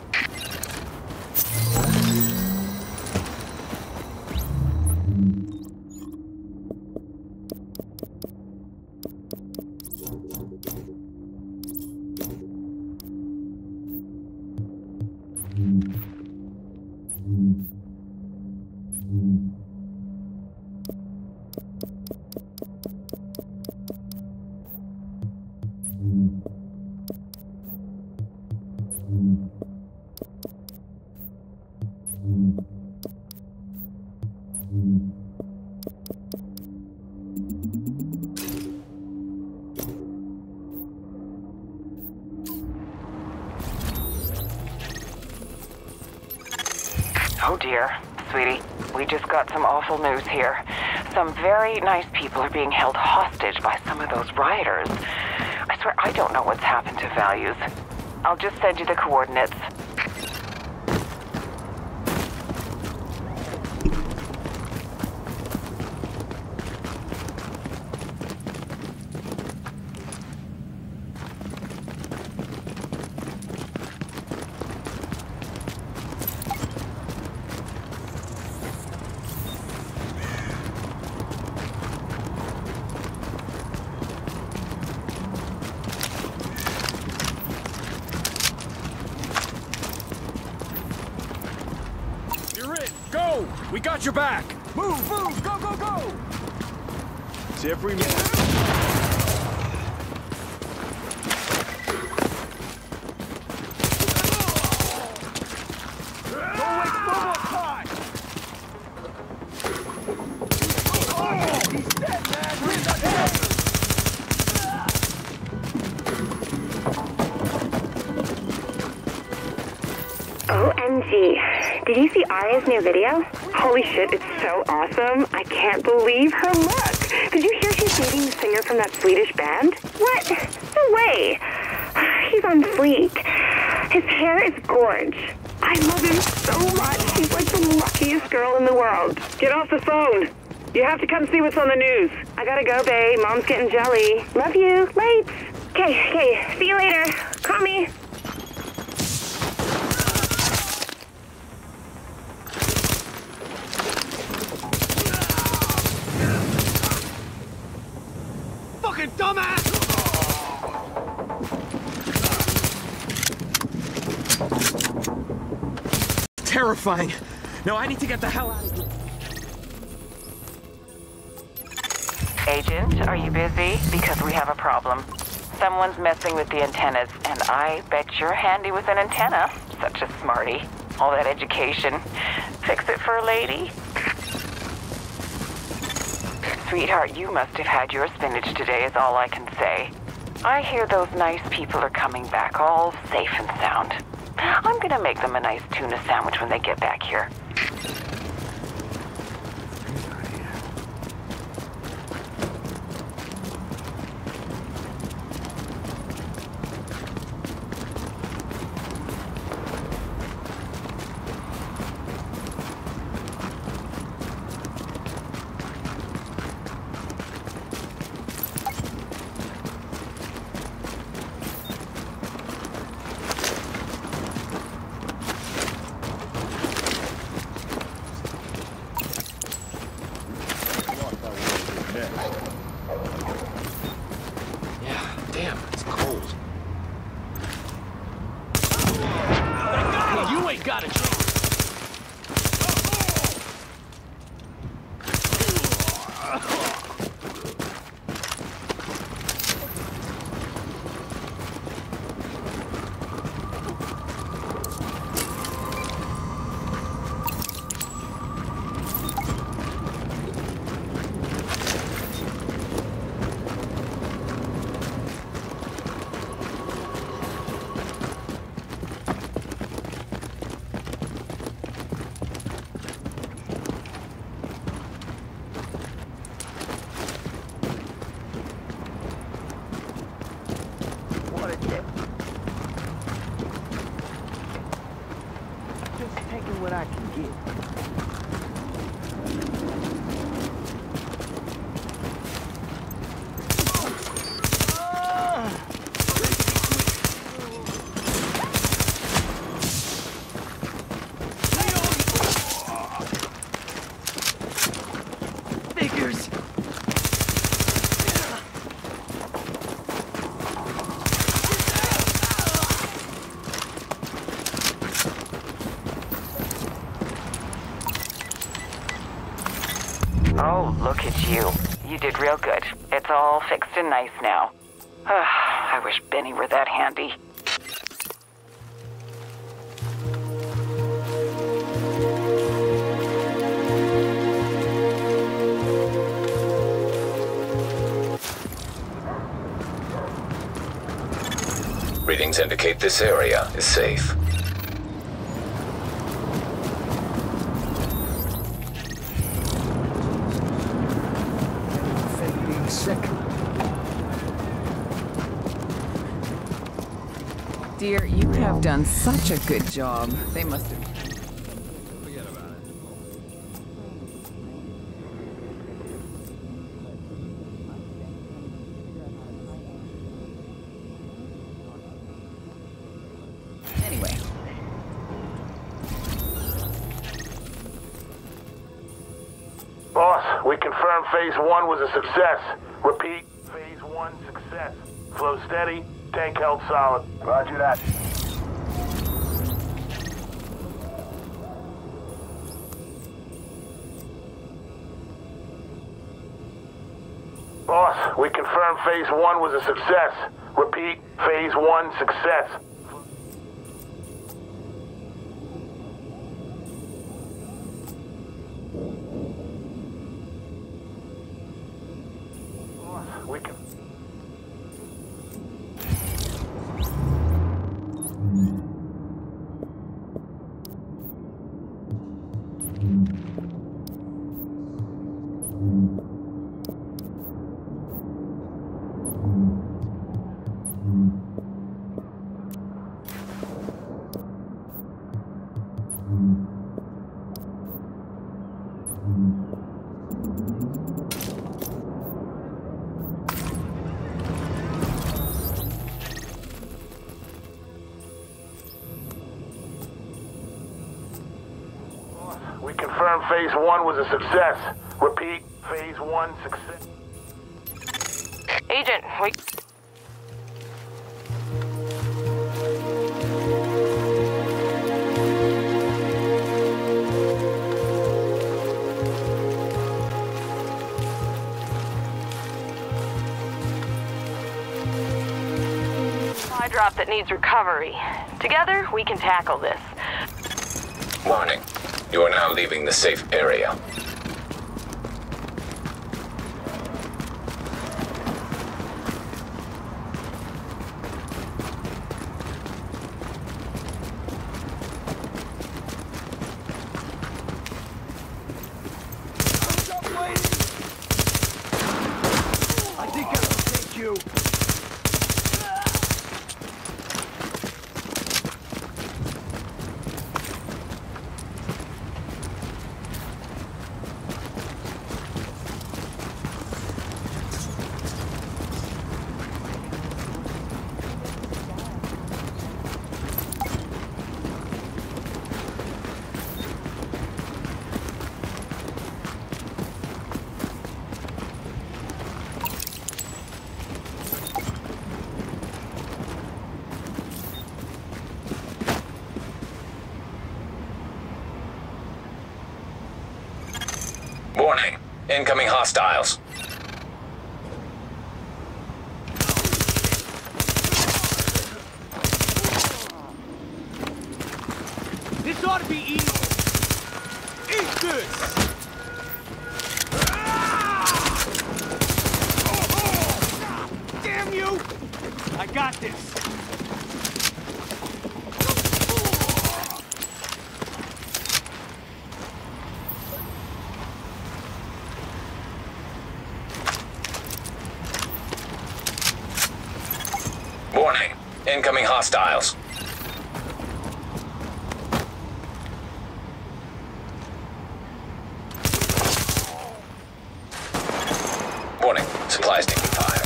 Oh dear, sweetie. We just got some awful news here. Some very nice people are being held hostage by some of those rioters. I swear I don't know what's happened to values. I'll just send you the coordinates. Go! We got your back! Move, move, go, go, go! It's every minute. Don't waste no more time! Oh, he's dead, man! Where's that head? OMG. Did you see Arya's new video? Holy shit, it's so awesome. I can't believe her look. Did you hear she's dating the singer from that Swedish band? What? No way. He's on fleek. His hair is gorge. I love him so much. He's like the luckiest girl in the world. Get off the phone. You have to come see what's on the news. I gotta go, babe. Mom's getting jelly. Love you. Late. Okay. See you later. Call me. Fucking dumbass! Terrifying. No, I need to get the hell out of here. Agent, are you busy? Because we have a problem. Someone's messing with the antennas, and I bet you're handy with an antenna. Such a smarty. All that education. Fix it for a lady. Sweetheart, you must have had your spinach today is all I can say. I hear those nice people are coming back all safe and sound. I'm gonna make them a nice tuna sandwich when they get back here. Oh, look at you. You did real good. It's all fixed and nice now. I wish Benny were that handy. Readings indicate this area is safe. Dear, you have done such a good job. They must have... Forget about it. Anyway. Boss, we confirm Phase 1 was a success. Repeat, Phase 1 success. Flow steady, tank held solid. Roger that. Boss, we confirm Phase 1 was a success. Repeat, Phase 1 success. Boss, we can... We confirm phase 1 was a success. Repeat, phase 1 success. Agent, we... Supply drop that needs recovery. Together, we can tackle this. Warning. You are now leaving the safe area. I think I will take you. Warning. Incoming hostiles. This ought to be easy. Eat this! Damn you! I got this. Warning. Incoming hostiles. Warning. Supplies taking fire.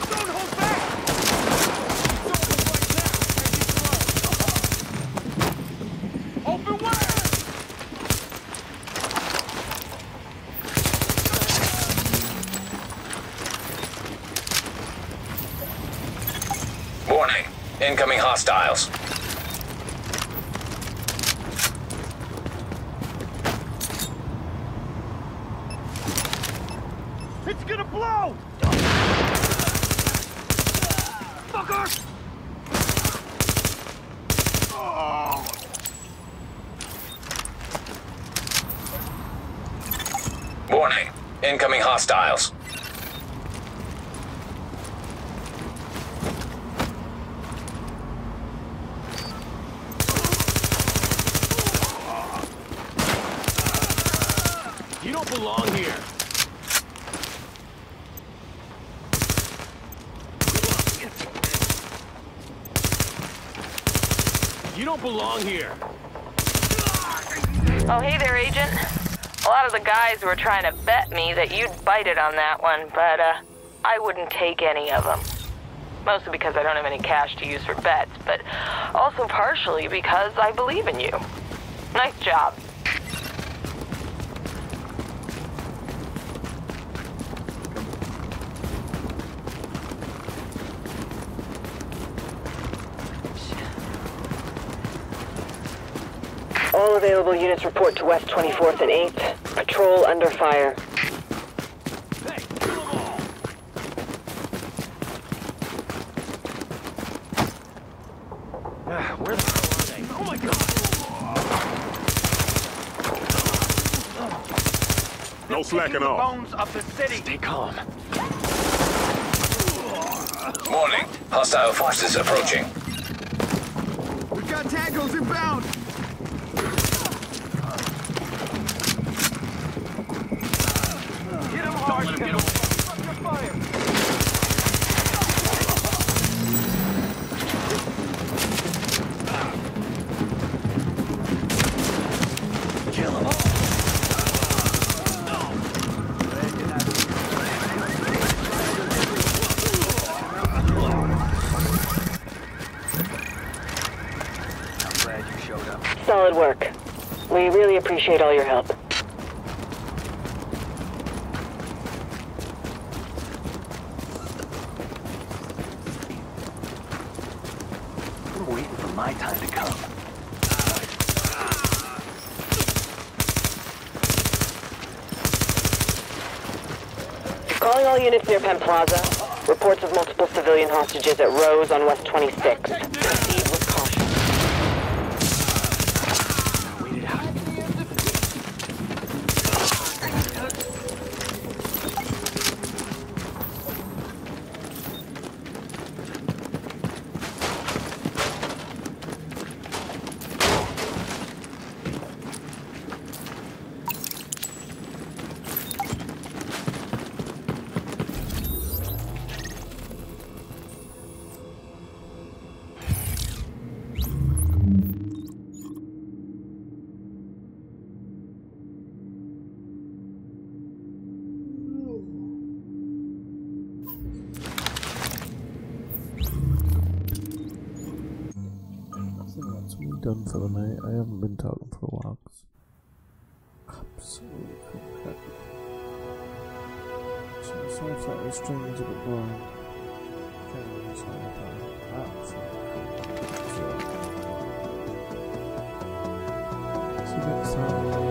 Don't hold back! Open wire! Warning. Incoming hostiles. It's gonna blow! Fucker! Oh. Warning. Incoming hostiles. You don't belong here. You don't belong here. Oh, hey there, Agent. A lot of the guys were trying to bet me that you'd bite it on that one, but, I wouldn't take any of them. Mostly because I don't have any cash to use for bets, but also partially because I believe in you. Nice job. All available units report to West 24th and 8th. Patrol under fire. Hey, kill them all! Where the hell are they? Oh my god! No slacking off. Bones of the city. Stay calm. Warning. Hostile forces approaching. We've got tangos inbound! Hit him hard. Don't let him get away. Stop your fire. Kill him all. Solid work. We really appreciate all your help. I'm waiting for my time to come. Calling all units near Penn Plaza. Reports of multiple civilian hostages at Rose on West 26th. Proceed with caution. Wait it out. Done for the night. I haven't been talking for a while. Absolutely crap. So it sounds like the stream is a bit boring. Can't really say that. Absolutely. See you next time.